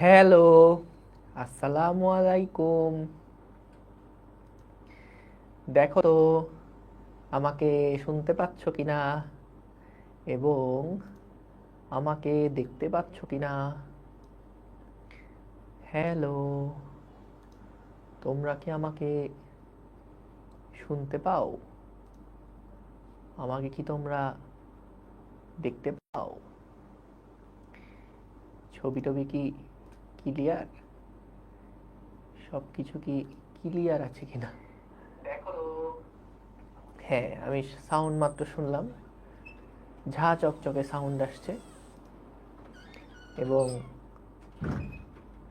Hello, আসসালামু আলাইকুম। দেখো তো আমাকে শুনতে পাচ্ছ কিনা এবং আমাকে দেখতে পাচ্ছ কিনা। হ্যালো, তোমরা কি আমাকে শুনতে পাও? আমাকে কি তোমরা দেখতে পাও? ছবি টবি কি ক্লিয়ার? সব কিছু কি ক্লিয়ার আছে কিনা দেখো তো। হ্যাঁ, আমি সাউন্ড মাত্র শুনলাম, ঝা চকচকে সাউন্ড আসছে এবং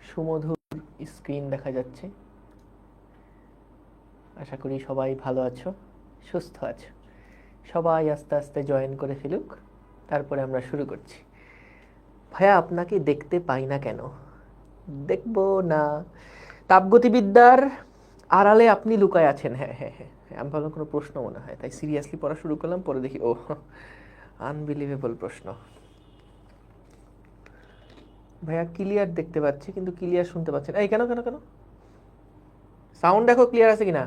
সুমধুর স্ক্রিন দেখা যাচ্ছে। আশা করি সবাই ভালো আছো, সুস্থ আছো। সবাই আস্তে আস্তে জয়েন করে ফেলুক, তারপরে আমরা শুরু করছি। ভাইয়া আপনাকে দেখতে পাই না কেন? দেখবো না। তাপগতিবিদ্যার আড়ালে আপনি লুকায় আছেন। হ্যাঁ হ্যাঁ হ্যাঁ হ্যাঁ, আমি ভাবলাম কোনো প্রশ্ন মনে হয়, তাই সিরিয়াসলি পড়া শুরু করলাম, পরে দেখি ও আনবিলিভেবল প্রশ্ন। ভাইয়া ক্লিয়ার দেখতে পাচ্ছি কিন্তু ক্লিয়ার শুনতে পাচ্ছেন। এই কেন কেন কেন? সাউন্ড দেখো ক্লিয়ার আছে কিনা।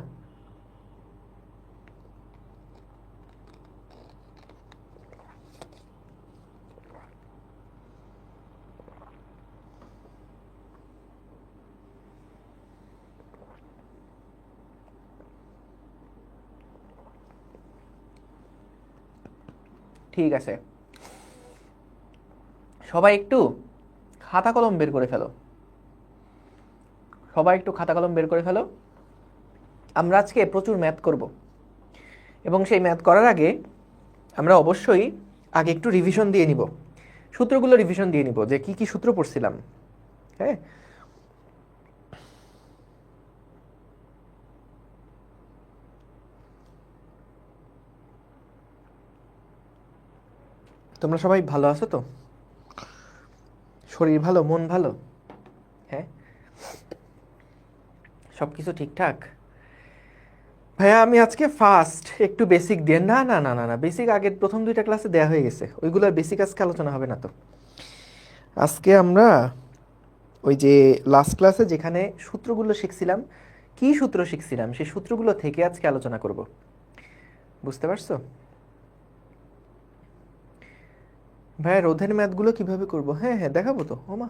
ঠিক আছে, সবাই একটু খাতা কলম বের করে ফেলো। সবাই একটু খাতা কলম বের করে ফেলো। আমরা আজকে প্রচুর ম্যাথ করব এবং সেই ম্যাথ করার আগে আমরা অবশ্যই আগে একটু রিভিশন দিয়ে নিব, সূত্রগুলো রিভিশন দিয়ে নিব যে কি কি সূত্র পড়ছিলাম। হ্যাঁ, তোমরা সবাই ভালো আছো তো? শরীর ভালো, মন ভালো? হ্যাঁ, সব কিছু ঠিকঠাক? ভাইয়া আমি আজকে ফার্স্ট একটু বেসিক দিয়ে, না না না না না, বেসিক আগের প্রথম দুইটা ক্লাসে দেওয়া হয়ে গেছে, ওইগুলোর বেসিক আজকে আলোচনা হবে না তো। আজকে আমরা ওই যে লাস্ট ক্লাসে যেখানে সূত্রগুলো শিখছিলাম, কি সূত্র শিখছিলাম সেই সূত্রগুলো থেকে আজকে আলোচনা করব। বুঝতে পারছো? ভাইয়া রোধের ম্যাথগুলো কিভাবে করব? হ্যাঁ হ্যাঁ দেখাবো তো, ওমা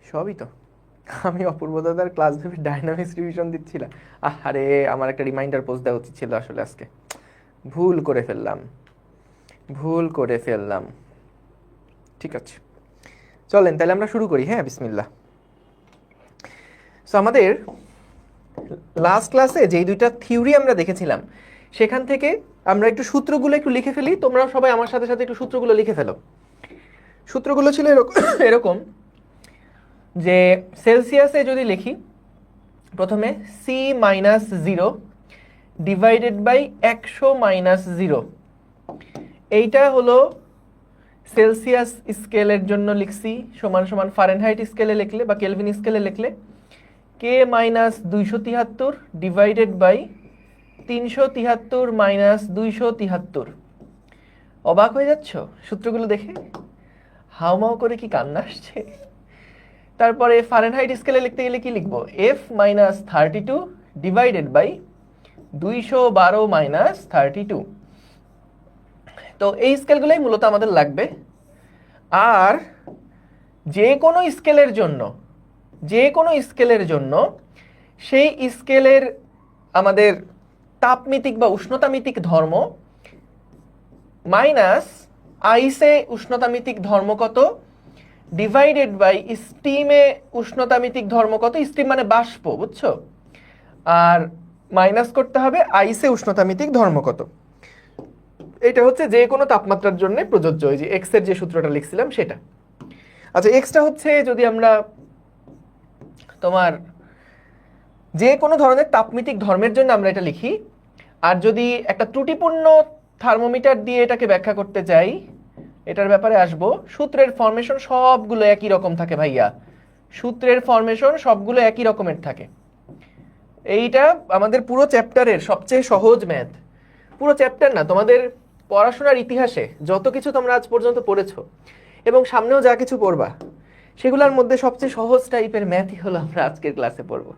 সবই তো। আমি অপূর্ব দাদার ক্লাস ভেবে ডাইনামিক্স রিভিশন দিচ্ছিলাম। আরে আমার একটা রিমাইন্ডার পোস্ট দেওয়া উচিত ছিল আসলে আজকে, ভুল করে ফেললাম, ভুল করে ফেললাম। ঠিক আছে, চলেন তাহলে আমরা শুরু করি। হ্যাঁ, বিসমিল্লাহ। সো আমাদের লাস্ট ক্লাসে যেই দুইটা থিওরি আমরা দেখেছিলাম সেখান থেকে আমরা একটু সূত্রগুলো একটু লিখে ফেলি। তোমরা সবাই আমার সাথে সাথে একটু সূত্রগুলো লিখে ফেলো। সূত্রগুলো ছিল এরকম যে সেলসিয়াসে যদি লিখি, প্রথমে C-0 ডিভাইডেড বাই 100-0, এইটা হলো সেলসিয়াস স্কেলের জন্য লিখছি, সমান সমান ফারেনহাইট স্কেলে লিখলে বা কেলভিন স্কেলে লিখলে K-273 ডিভাইডেড বাই 373-273। অবাক হয়ে যাচ্ছ সূত্রগুলো দেখে? হাউমাউ করে কি কান্না আসছে? তারপরে ফারেনহাইট স্কেলে লিখতে গেলে কি লিখবো? F-32 divided by 212-32। তো এই স্কেলগুলোই মূলত আমাদের লাগবে। আর যে কোনো স্কেলের জন্য, যে কোনো স্কেলের জন্য সেই স্কেলের আমাদের তাপমিতিক বা উষ্ণতামিতিক ধর্ম মাইনাস আইসে উষ্ণতামিতিক ধর্ম কত ডিভাইডেড বাই স্টিমে উষ্ণতামিতিক ধর্ম কত। স্টিম মানে বাষ্প, বুঝছো? আর মাইনাস করতে হবে আইসে উষ্ণতামিতিক ধর্ম কত। এটা হচ্ছে যে কোনো তাপমাত্রার জন্য প্রযোজ্য। ওই যে এক্স এর যে সূত্রটা লিখছিলাম সেটা। আচ্ছা, এক্সটা হচ্ছে যদি আমরা তোমার যে কোনো ধরনের তাপমিতিক ধর্মের জন্য আমরা এটা লিখি, আর যদি একটা ত্রুটিপূর্ণ থার্মোমিটার দিয়ে এটাকে ব্যাখ্যা করতে চাই, এটার ব্যাপারে আসবো। সূত্রের ফরমেশন সবগুলো একই রকম থাকে ভাইয়া, সূত্রের ফরমেশন সবগুলো একই রকমের থাকে। এইটা আমাদের পুরো চ্যাপ্টারের সবচেয়ে সহজ ম্যাথ। পুরো চ্যাপ্টার না, তোমাদের পড়াশোনার ইতিহাসে যত কিছু তোমরা আজ পর্যন্ত পড়েছো এবং সামনেও যা কিছু পড়বা, সেগুলোর মধ্যে সবচেয়ে সহজ টাইপের ম্যাথই হলো আমরা আজকের ক্লাসে পড়বো।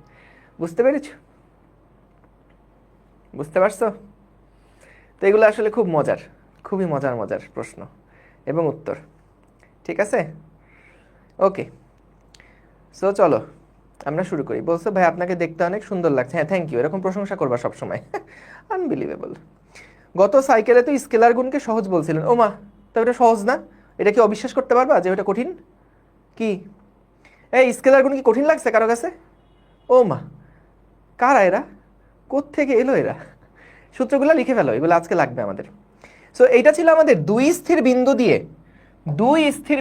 বুঝতে পেরেছো? বুঝতে পারছো? তো এগুলো আসলে খুব মজার, খুবই মজার মজার প্রশ্ন এবং উত্তর। ঠিক আছে, ওকে। সো চলো আমরা শুরু করি। বলছো ভাই আপনাকে দেখতে অনেক সুন্দর লাগছে। হ্যাঁ, থ্যাংক ইউ, এরকম প্রশংসা করবা সবসময়। আনবিলিভেবল। গত সাইকেলে তো স্কেলার গুণকে সহজ বলছিলেন। ও মা, তো এটা সহজ না? এটা কি অবিশ্বাস করতে পারবা যে ওটা কঠিন? কি এই স্কেলার গুণ কি কঠিন লাগছে কারো কাছে? ও মা, কারা এরা, কোত্থেকে এলো এরা? সূত্রগুলো লিখে ফেলো, এগুলো আজকে লাগবে আমাদের। সো এইটা ছিল আমাদের দুই স্থির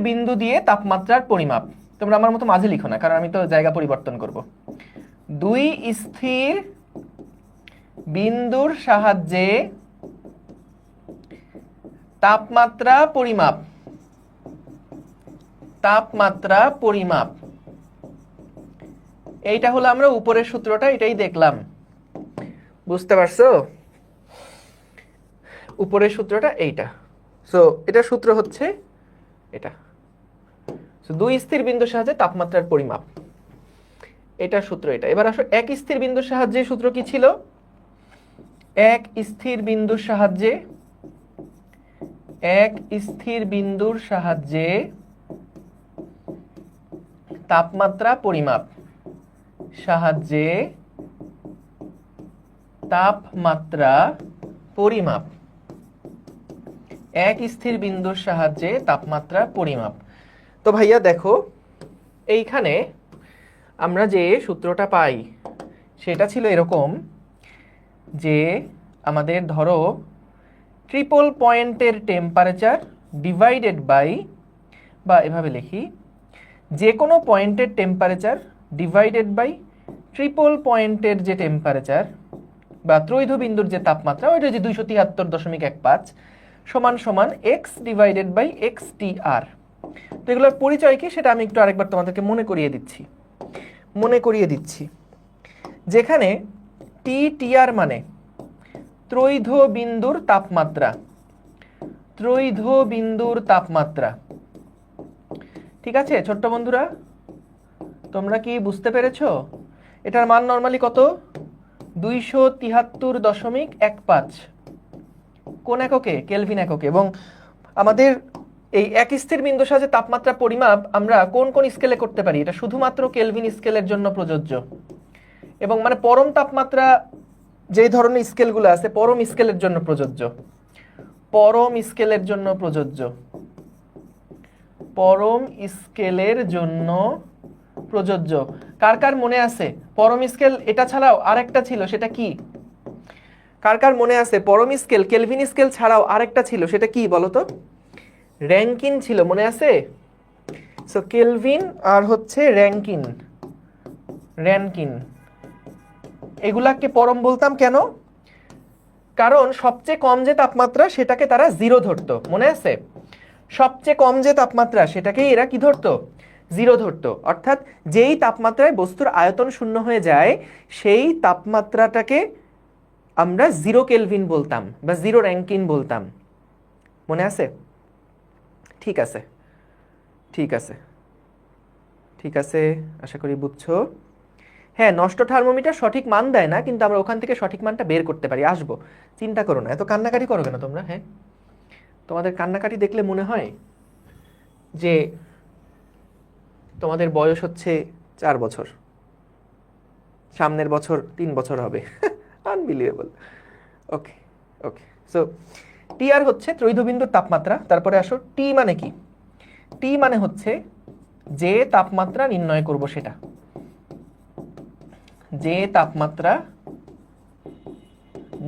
বিন্দু দিয়ে তাপমাত্রার পরিমাপ। তোমরা আমার মতো মাঝে লিখো না, কারণ আমি তো জায়গা পরিবর্তন করব। দুই স্থির বিন্দুর সাহায্যে তাপমাত্রা পরিমাপ। এইটা হলো আমরা উপরের সূত্রটা, এটাই দেখলাম। বুঝতে পারছো? উপরের সূত্রটা এইটা। সো এটা সূত্র হচ্ছে এটা। সো দুই স্থির বিন্দুর সাহায্যে তাপমাত্রার পরিমাপ, এটা সূত্র এটা। এবার আসো এক স্থির বিন্দুর সাহায্যে সূত্র কি ছিল? এক স্থির বিন্দুর সাহায্যে তাপমাত্রা পরিমাপ। এক স্থির বিন্দুর সাহায্যে তাপমাত্রা পরিমাপ। তো ভাইয়া দেখো, এইখানে আমরা যে সূত্রটা পাই সেটা ছিল এরকম যে আমাদের ধরো ট্রিপল পয়েন্টের টেম্পারেচার ডিভাইডেড বাই, বা এভাবে লিখি, যে কোনো পয়েন্টের টেম্পারেচার ডিভাইডেড বাই ট্রিপল পয়েন্টের যে টেম্পারেচার বা ত্রৈধ বিন্দুর যে তাপমাত্রা, ওইটা যে 273.15 সমান সমান এক্স ডিভাইডেড বাই এক্স টি আর। তো এগুলোর পরিচয় কি সেটা আমি একটু আরেকবার তোমাদেরকে মনে করিয়ে দিচ্ছি। যেখানে টি আর মানে ত্রৈধ বিন্দুর তাপমাত্রা। ঠিক আছে ছোট্ট বন্ধুরা, তোমরা কি বুঝতে পেরেছো? এটার মান নরমালি কত? 273.15 কোন এককে? কেলভিন এককে। এবং আমাদের এই এক স্থির বিন্দুর সাহায্যে তাপমাত্রা পরিমাপ আমরা কোন কোন স্কেলে করতে পারি? এটা শুধুমাত্র কেলভিন স্কেলের জন্য প্রযোজ্য। এবং মানে পরম তাপমাত্রা যে ধরনের স্কেলগুলো আছে পরম স্কেলের জন্য প্রযোজ্য। কার কার মনে আছে পরম স্কেল এটা ছাড়াও আরেকটা ছিল, সেটা কি? কার কার মনে আছে পরম স্কেল কেলভিন স্কেল ছাড়াও আরেকটা ছিল, সেটা কি বলো তো? র্যাঙ্কিন ছিল, মনে আছে? সো কেলভিন আর হচ্ছে র্যাঙ্কিন, এগুলাকে পরম বলতাম কেন? কারণ সবচেয়ে কম যে তাপমাত্রা সেটাকে তারা জিরো ধরতো, মনে আছে? সবচেয়ে কম যে তাপমাত্রা সেটাকেই এরা কি ধরতো? জিরো ধরতো। অর্থাৎ যেই তাপমাত্রায় বস্তুর আয়তন শূন্য হয়ে যায় সেই তাপমাত্রাটাকে আমরা জিরো কেলভিন বলতাম বা জিরো র্যাঙ্কিন বলতাম। মনে আছে? ঠিক আছে, আশা করি বুঝছো। হ্যাঁ, নষ্ট থার্মোমিটার সঠিক মান দেয় না, কিন্তু আমরা ওখান থেকে সঠিক মানটা বের করতে পারি। আসবো, চিন্তা করো না। এত কান্নাকাটি করো কেন তোমরা? হ্যাঁ, তোমাদের কান্নাকাটি দেখলে মনে হয় যে তোমাদের বয়স হচ্ছে 4 বছর, সামনের বছর 3 বছর হবে। আনবিলিভেবল। ওকে, সো টি আর হচ্ছে ত্রৈধবিন্দুর তাপমাত্রা। তারপরে আসো টি মানে কি? টি মানে হচ্ছে যে তাপমাত্রা নির্ণয় করব সেটা, যে তাপমাত্রা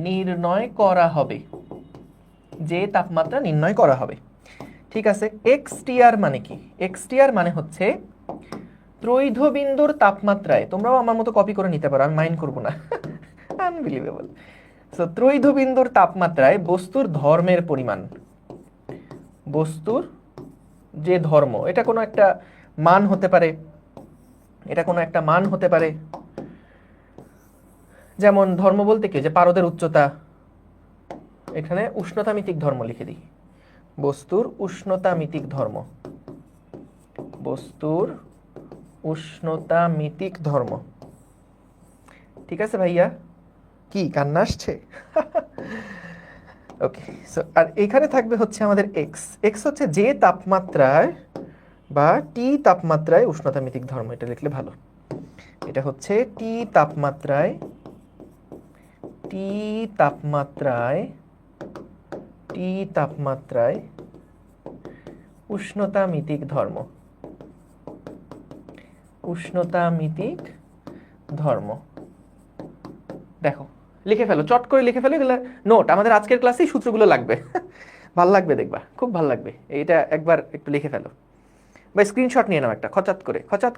নির্ণয় করা হবে। ঠিক আছে, এক্স টি আর মানে কি? এক্স টি আর মানে হচ্ছে ত্রৈধ বিন্দুর তাপমাত্রায়, তোমরাও আমার মতো কপি করে নিতে পারো, আমি মাইন্ড করবো না। আনবিলিভেবল। সো ত্রৈধ বিন্দুর তাপমাত্রায় বস্তুর ধর্মের পরিমাণ, বস্তুর যে ধর্ম, এটা কোনো একটা মান হতে পারে, যেমন ধর্ম বলতে কি? যে পারদের উচ্চতা। এখানে উষ্ণতামিতিক ধর্ম লিখে দিই, বস্তুর উষ্ণতামিতিক ধর্ম, বস্তুর উষ্ণতামিতিক ধর্ম। ঠিক আছে ভাইয়া, কি কান্না আসছে? ওকে, সো আর এখানে থাকবে হচ্ছে আমাদের এক্স। এক্স হচ্ছে যে তাপমাত্রায় বা টি তাপমাত্রায় উষ্ণতামিতিক ধর্ম, এটা লিখলে ভালো। এটা হচ্ছে টি তাপমাত্রায় উষ্ণতামিতিক ধর্ম। দেখো লিখে ফেলো, চট করে লিখে ফেলো, এগুলো নোট, আমাদের আজকের ক্লাসেই সূত্রগুলো লাগবে। ভাল লাগবে, দেখবা খুব ভাল লাগবে। এইটা একবার একটু লিখে ফেলো বা স্ক্রিনশট নিয়ে নাও, একটা খচাত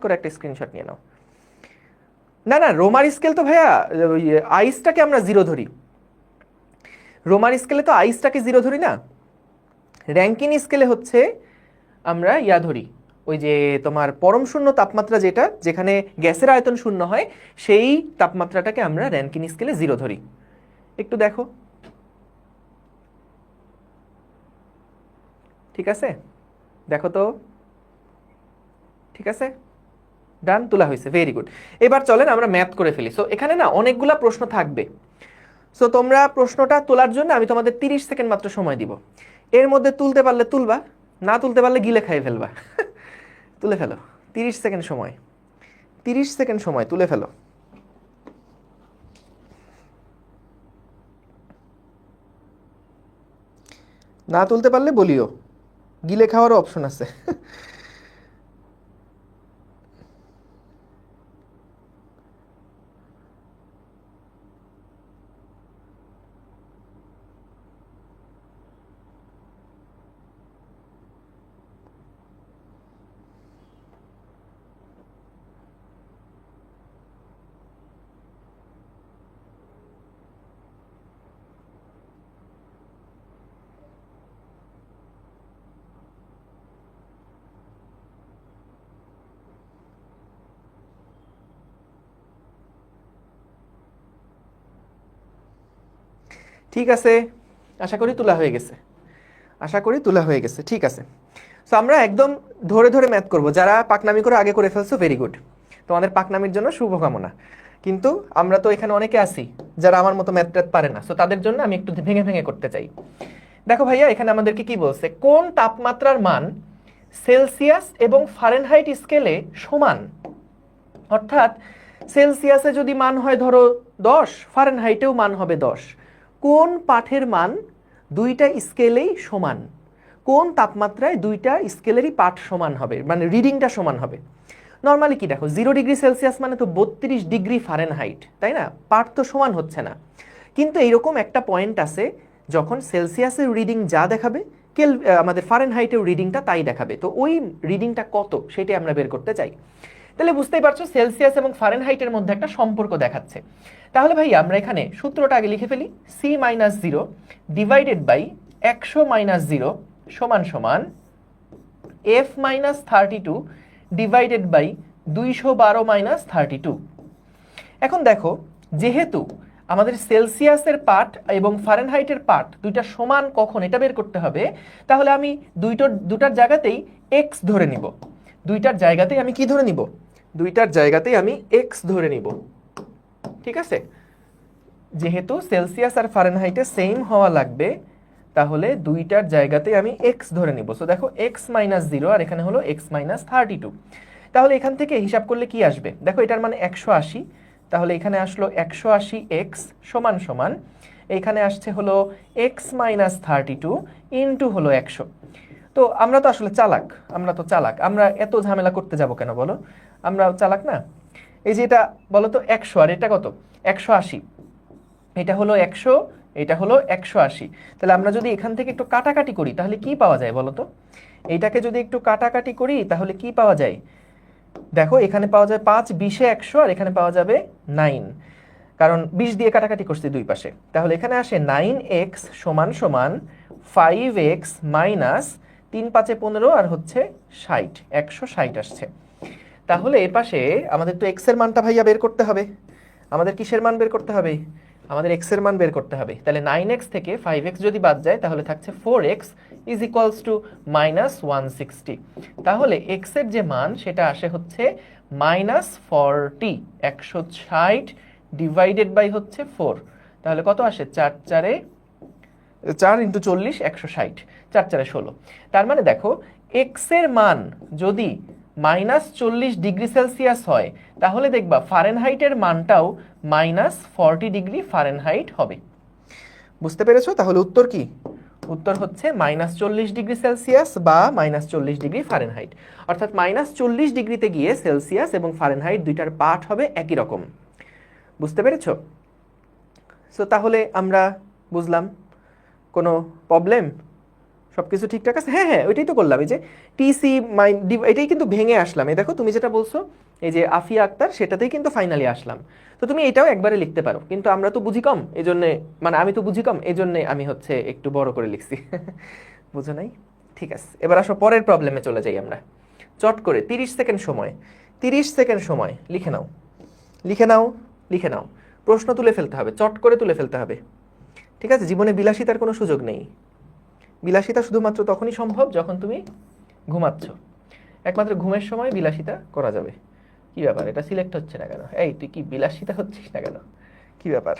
করে একটা স্ক্রিনশট নিয়ে নাও। না না, রোমার স্কেল তো ভাইয়া ওই আইসটাকে আমরা জিরো ধরি। রোমার স্কেলে তো আইসটাকে জিরো ধরি না, র্যাঙ্কিন স্কেলে হচ্ছে আমরা ইয়া ধরি, ওই যে তোমার পরম শূন্য তাপমাত্রা, যেটা যেখানে গ্যাসের আয়তন শূন্য হয়, সেই তাপমাত্রাটাকে আমরা র্যাঙ্কিন স্কেলে জিরো ধরি। একটু দেখো, ঠিক আছে? দেখো তো, ঠিক আছে, ডান, তোলা হয়েছে, ভেরি গুড। এবার চলেন আমরা ম্যাথ করে ফেলি। সো এখানে না অনেকগুলা প্রশ্ন থাকবে। সো তোমরা প্রশ্নটা তোলার জন্য আমি তোমাদের 30 সেকেন্ড মাত্র সময় দিব। এর মধ্যে তুলতে পারলে তুলবা, না তুলতে পারলে গিলে খাইয়ে ফেলবা। তুলে ফেলো, 30 সেকেন্ড সময়, 30 সেকেন্ড সময়, তুলে ফেলো। না তুলতে পারলে বলিও, গিলে খাওয়ারও অপশন আছে। ঠিক আছে, আশা করি তোলা হয়ে গেছে, ঠিক আছে। সো আমরা একদম ধরে ধরে ম্যাথ করব। যারা পাকনামি করে আগে করে ফেলছো, ভেরি গুড, তোমাদের পাকনামির জন্য শুভকামনা। কিন্তু আমরা তো এখানে অনেকে আছি যারা আমার মতো ম্যাথ ট্যাথ পারে না, সো তাদের জন্য আমি একটু ভেঙে ভেঙে করতে চাই। দেখো ভাইয়া, এখানে আমাদেরকে কি বলছে, কোন তাপমাত্রার মান সেলসিয়াস এবং ফারেনহাইট স্কেলে সমান। অর্থাৎ সেলসিয়াসে যদি মান হয় ধরো 10, ফারেনহাইটেও মান হবে 10। কোন পাঠের মান দুইটা স্কেলেই সমান, কোন তাপমাত্রায় দুইটা স্কেলেরই পাঠ সমান হবে, মানে রিডিংটা সমান হবে। নর্মালি কি দেখো, 0 ডিগ্রি সেলসিয়াস মানে তো 32 ডিগ্রি ফারেনহাইট, তাই না? পাঠ তো সমান হচ্ছে না। কিন্তু এইরকম একটা পয়েন্ট আছে যখন সেলসিয়াসের রিডিং যা দেখাবে, আমাদের ফারেনহাইটের রিডিংটা তাই দেখাবে। তো ওই রিডিংটা কত সেটাই আমরা বের করতে চাই। তাহলে বুঝতেই পারছো সেলসিয়াস এবং ফারেনহাইটের মধ্যে একটা সম্পর্ক দেখাচ্ছে। তাহলে ভাই আমরা এখানে সূত্রটা আগে লিখে ফেলি, C-0 ডিভাইডেড বাই 100-0 সমান সমান F-32 ডিভাইডেড বাই 212-32। এখন দেখো, যেহেতু আমাদের সেলসিয়াসের পাঠ এবং ফারেনহাইটের পাঠ দুইটা সমান কখন এটা বের করতে হবে, তাহলে আমি দুটার জায়গাতেই x ধরে নিব। দুইটার জায়গাতেই আমি কি ধরে নিব? দুইটার জায়গাতেই আমি x ধরে নিব। ঠিক আছে? যেহেতু সেলসিয়াস আর ফারেনহাইটে সেম হওয়া লাগবে, তাহলে দুইটার জায়গাতেই আমি x ধরে নিব। সো দেখো x-0 আর এখানে হলো x-32। তাহলে এখান থেকে হিসাব করলে কি আসবে? দেখো এটার মানে 180, তাহলে এখানে আসলো 180x সমান সমান এখানে আসছে হলো x-32 ইনটু হলো 100। তো আমরা তো আসলে চালাক, আমরা এত ঝামেলা করতে যাব কেন বলো? আমরা চালাক না? এই যে এটা বলো তো 100 আর এটা কত? 180। এটা হলো 100, এটা হলো 180। তাহলে আমরা যদি এখান থেকে একটু কাটাকাটি করি তাহলে কি পাওয়া যায় বলো তো? এইটাকে যদি একটু কাটাকাটি করি তাহলে কি পাওয়া যায়? দেখো এখানে পাওয়া যায় 5 20 100 আর এখানে পাওয়া যাবে 9, কারণ 20 দিয়ে কাটাকাটি করছি দুই পাশে। তাহলে এখানে আসে 9x সমান সমান 5x মাইনাস 3 5 15 আর হচ্ছে 60, 160 আসছে। তাহলে এর পাশে আমাদের তো x এর মানটা ভাইয়া বের করতে হবে। আমাদের কিসের মান বের করতে হবে? আমাদের x এর মান বের করতে হবে। তাহলে 9x থেকে 5x যদি বাদ যায় তাহলে থাকছে 4x ইজ ইকুয়ালস টু -160। তাহলে এক্স এর যে মান সেটা আসে হচ্ছে -40, 160 ডিভাইডেড বাই হচ্ছে 4। তাহলে কত আসে? 4 × 40 160, 4 4 16। তার মানে দেখো এক্স এর মান যদি -40°C হয় তাহলে দেখবা ফারেনহাইটের মানটাও -40°F হবে। বুঝতে পেরেছো? তাহলে উত্তর কি? উত্তর হচ্ছে -40°C বা -40°F। অর্থাৎ -40°তে গিয়ে সেলসিয়াস এবং ফারেনহাইট দুইটার পাঠ হবে একই রকম। বুঝতে পেরেছো? সো তাহলে আমরা বুঝলাম, কোনো প্রবলেম? সব কিছু ঠিকঠাক আছে? হ্যাঁ হ্যাঁ, ওইটাই তো করলাম। এই যে টিসি এটাই কিন্তু ভেঙে আসলাম। এই দেখো তুমি যেটা বলছো এই যে আফিয়া আক্তার, সেটাতেই কিন্তু ফাইনালি আসলাম। তো তুমি এটাও একবারে লিখতে পারো, কিন্তু আমরা তো বুঝি কম, এই জন্যে, মানে আমি তো বুঝি কম, এই জন্যে আমি হচ্ছে একটু বড় করে লিখছি। বুঝো নাই? ঠিক আছে, এবার আসো পরের প্রবলেমে চলে যাই আমরা। চট করে 30 সেকেন্ড সময়, 30 সেকেন্ড সময় লিখে নাও, লিখে নাও, লিখে নাও। প্রশ্ন তুলে ফেলতে হবে, চট করে তুলে ফেলতে হবে। ঠিক আছে? জীবনে বিলাসিতার কোনো সুযোগ নেই। বিলাসিতা শুধুমাত্র তখনই সম্ভব যখন তুমি ঘুমাচ্ছ। একমাত্র ঘুমের সময় বিলাসিতা করা যাবে। কি ব্যাপার, এটা সিলেক্ট হচ্ছে না কেন? এই তুই কি বিলাসিতা হচ্ছিস না কেন? কি ব্যাপার,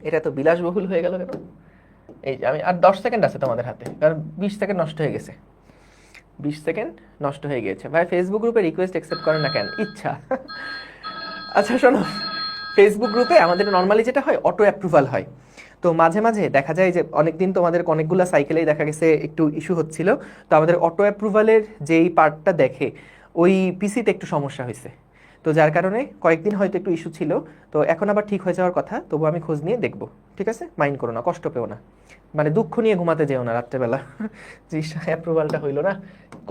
এটা তো বিলাসবহুল হয়ে গেল কেন? এই যে আমি আর 10 সেকেন্ড আছে তোমাদের হাতে, কারণ 20 সেকেন্ড নষ্ট হয়ে গেছে। 20 সেকেন্ড নষ্ট হয়ে গিয়েছে। ভাই ফেসবুক গ্রুপে রিকোয়েস্ট অ্যাকসেপ্ট করেন না কেন? ইচ্ছা। আচ্ছা শোনো, ফেসবুক গ্রুপে আমাদের নর্মালি যেটা হয় অটো অ্যাপ্রুভাল হয়। তো মাঝে মাঝে দেখা যায় যে অনেকদিন তোমাদের অনেকগুলো সাইকেলেই দেখা গেছে একটু ইস্যু হচ্ছিল। তো আমাদের অটো অ্যাপ্রুভালের যেই পার্টটা দেখে ওই পিসিতে একটু সমস্যা হয়েছে। তো যার কারণে কয়েকদিন হয়তো একটু ইস্যু ছিল। তো এখন আবার ঠিক হয়ে যাওয়ার কথা, তবু আমি খোঁজ নিয়ে দেখবো। ঠিক আছে? মাইন্ড করো না, কষ্ট পেও না, মানে দুঃখ নিয়ে ঘুমাতে যেও না রাত্রেবেলা। যে অ্যাপ্রুভালটা হইলো না,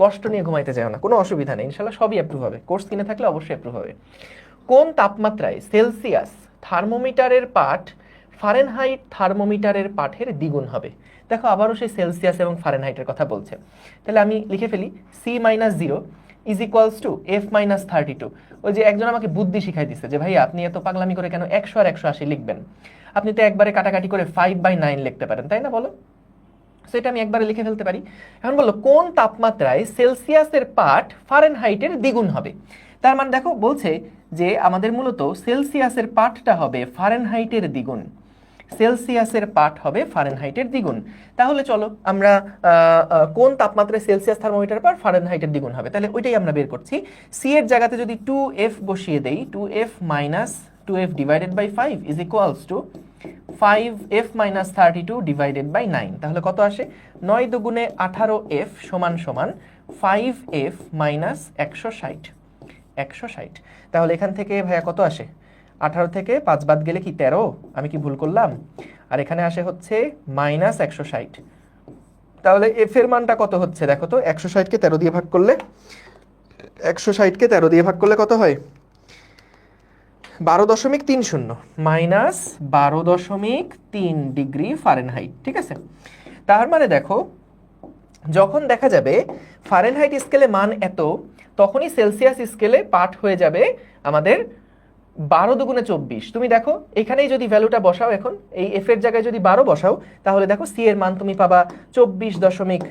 কষ্ট নিয়ে ঘুমাইতে যেও না, কোনো অসুবিধা নেই, ইনশাল্লাহ সবই অ্যাপ্রুভ হবে। কোর্স কিনে থাকলে অবশ্যই অ্যাপ্রুভ হবে। কোন তাপমাত্রায় সেলসিয়াস থার্মোমিটারের পাঠ ফারেনহাইট থার্মোমিটারের পাঠের দ্বিগুণ হবে? দেখো আবারও সেই সেলসিয়াস এবং ফারেনহাইটের কথা বলছে। তাহলে আমি লিখে ফেলি C-0 is equals to F-32। ওই যে একজন আমাকে বুদ্ধি শিখাই দিচ্ছে যে ভাই আপনি এত পাগলামি করে কেন 100 আর 180 লিখবেন? আপনি তো একবারে কাটাকাটি করে 5/9 লিখতে পারেন, তাই না? বলো। সেটা আমি একবারে লিখে ফেলতে পারি। এখন বললো কোন তাপমাত্রায় সেলসিয়াসের পাঠ ফারেনহাইটের দ্বিগুণ হবে? তার মানে দেখো বলছে যে আমাদের মূলত সেলসিয়াসের পাঠটা হবে ফারেনহাইটের দ্বিগুণ। সেলসিয়াসের পাঠ হবে ফারেনহাইটের দ্বিগুণ। তাহলে চলো আমরা কোন তাপমাত্রায় সেলসিয়াস থার্মোমিটার পাঠ ফারেনহাইটের দ্বিগুণ হবে, তাহলে ওইটাই আমরা বের করছি। সি এর জায়গাতে যদি 2F বসিয়ে দেই, 2F minus 2F divided by 5 is equals to 5F minus 32 divided by 9। তাহলে কত আসে? 9 দুগুণে 18F সমান সমান 5F মাইনাস 160। 160। তাহলে এখান থেকে ভাইয়া কত আসে? 18 থেকে 5 বাদ গেলে কি 13? আমি কি ভুল করলাম? আর এখানে আসে হচ্ছে মাইনাস 160। তাহলে এফ এর মানটা কত হচ্ছে দেখো তো? 160কে 13 দিয়ে ভাগ করলে, 160কে 13 দিয়ে ভাগ করলে কত হয়? 12.30 মাইনাস 12.3 ডিগ্রি ফারেনহাইট। ঠিক আছে? তার মানে দেখো যখন দেখা যাবে ফারেনহাইট স্কেলে মান এত, তখনই সেলসিয়াস স্কেলে পাঠ হয়ে যাবে আমাদের 12 দুগুণে 24। তুমি দেখো এখানেই যদি ভ্যালুটা বসাও, এখন এই এফ এর জায়গায় যদি 12 বসাও, তাহলে দেখো সি এর মান তুমি পাবা 24.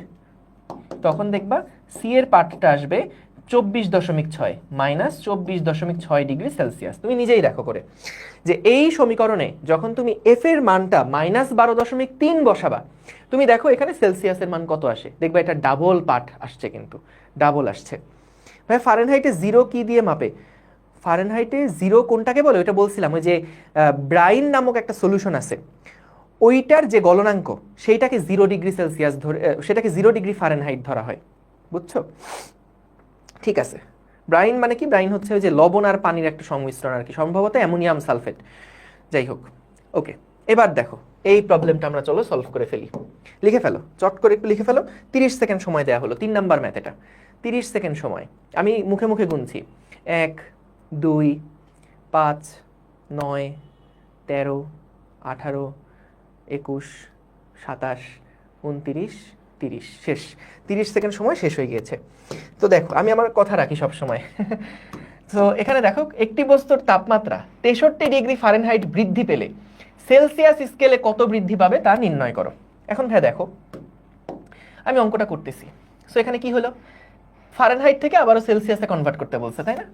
তখন দেখবা সি এর পাঠটা আসবে 24.6 মাইনাস 24.6 ডিগ্রি সেলসিয়াস। তুমি নিজেই দেখো করে যে এই সমীকরণে যখন তুমি এফ এর মানটা -12.3 বসাবা, তুমি দেখো এখানে সেলসিয়াসের মান কত আসে, দেখবা এটা ডাবল পাঠ আসছে, কিন্তু ডাবল আসছে। ভাই ফারেনহাইটে 0 কি দিয়ে মাপে? ফারেনহাইটে 0 কোনটাকে বলে ওইটা বলছিলাম, ওই যে ব্রাইন নামক একটা সলিউশন আছে, ওইটার যে গলনাঙ্ক সেইটাকে 0 ডিগ্রি সেলসিয়াস ধরে, সেটাকে 0 ডিগ্রি ফারেনহাইট ধরা হয়। বুঝছো? ঠিক আছে। ব্রাইন মানে কি? ব্রাইন হচ্ছে ওই যে লবণ আর পানির একটা সংমিশ্রণ আর কি, সম্ভবত অ্যামোনিয়াম সালফেট। যাই হোক, ওকে। এবার দেখো এই প্রবলেমটা আমরা চলো সলভ করে ফেলি। লিখে ফেলো, চট করে একটু লিখে ফেলো। 30 সেকেন্ড সময় দেওয়া হলো, 3 নাম্বার ম্যাথ এটা। 30 সেকেন্ড সময়, আমি মুখে মুখে গুনছি। 1 2 5 9 13 18 21 27 29 30। শেষ। 30 সেকেন্ড সময় শেষ হয়ে গিয়েছে। তো দেখো আমি আমার কথা রাখি সব সময়। তো এখানে দেখো একটি বস্তুর তাপমাত্রা 63 ডিগ্রি ফারেনহাইট বৃদ্ধি পেলে সেলসিয়াস স্কেলে কত বৃদ্ধি পাবে তা নির্ণয় করো। এখন ভাই দেখো আমি অঙ্কটা করতেছি। সো এখানে কি হলো, ফারেনহাইট থেকে আবারও সেলসিয়াসে কনভার্ট করতে বলছে, তাই না?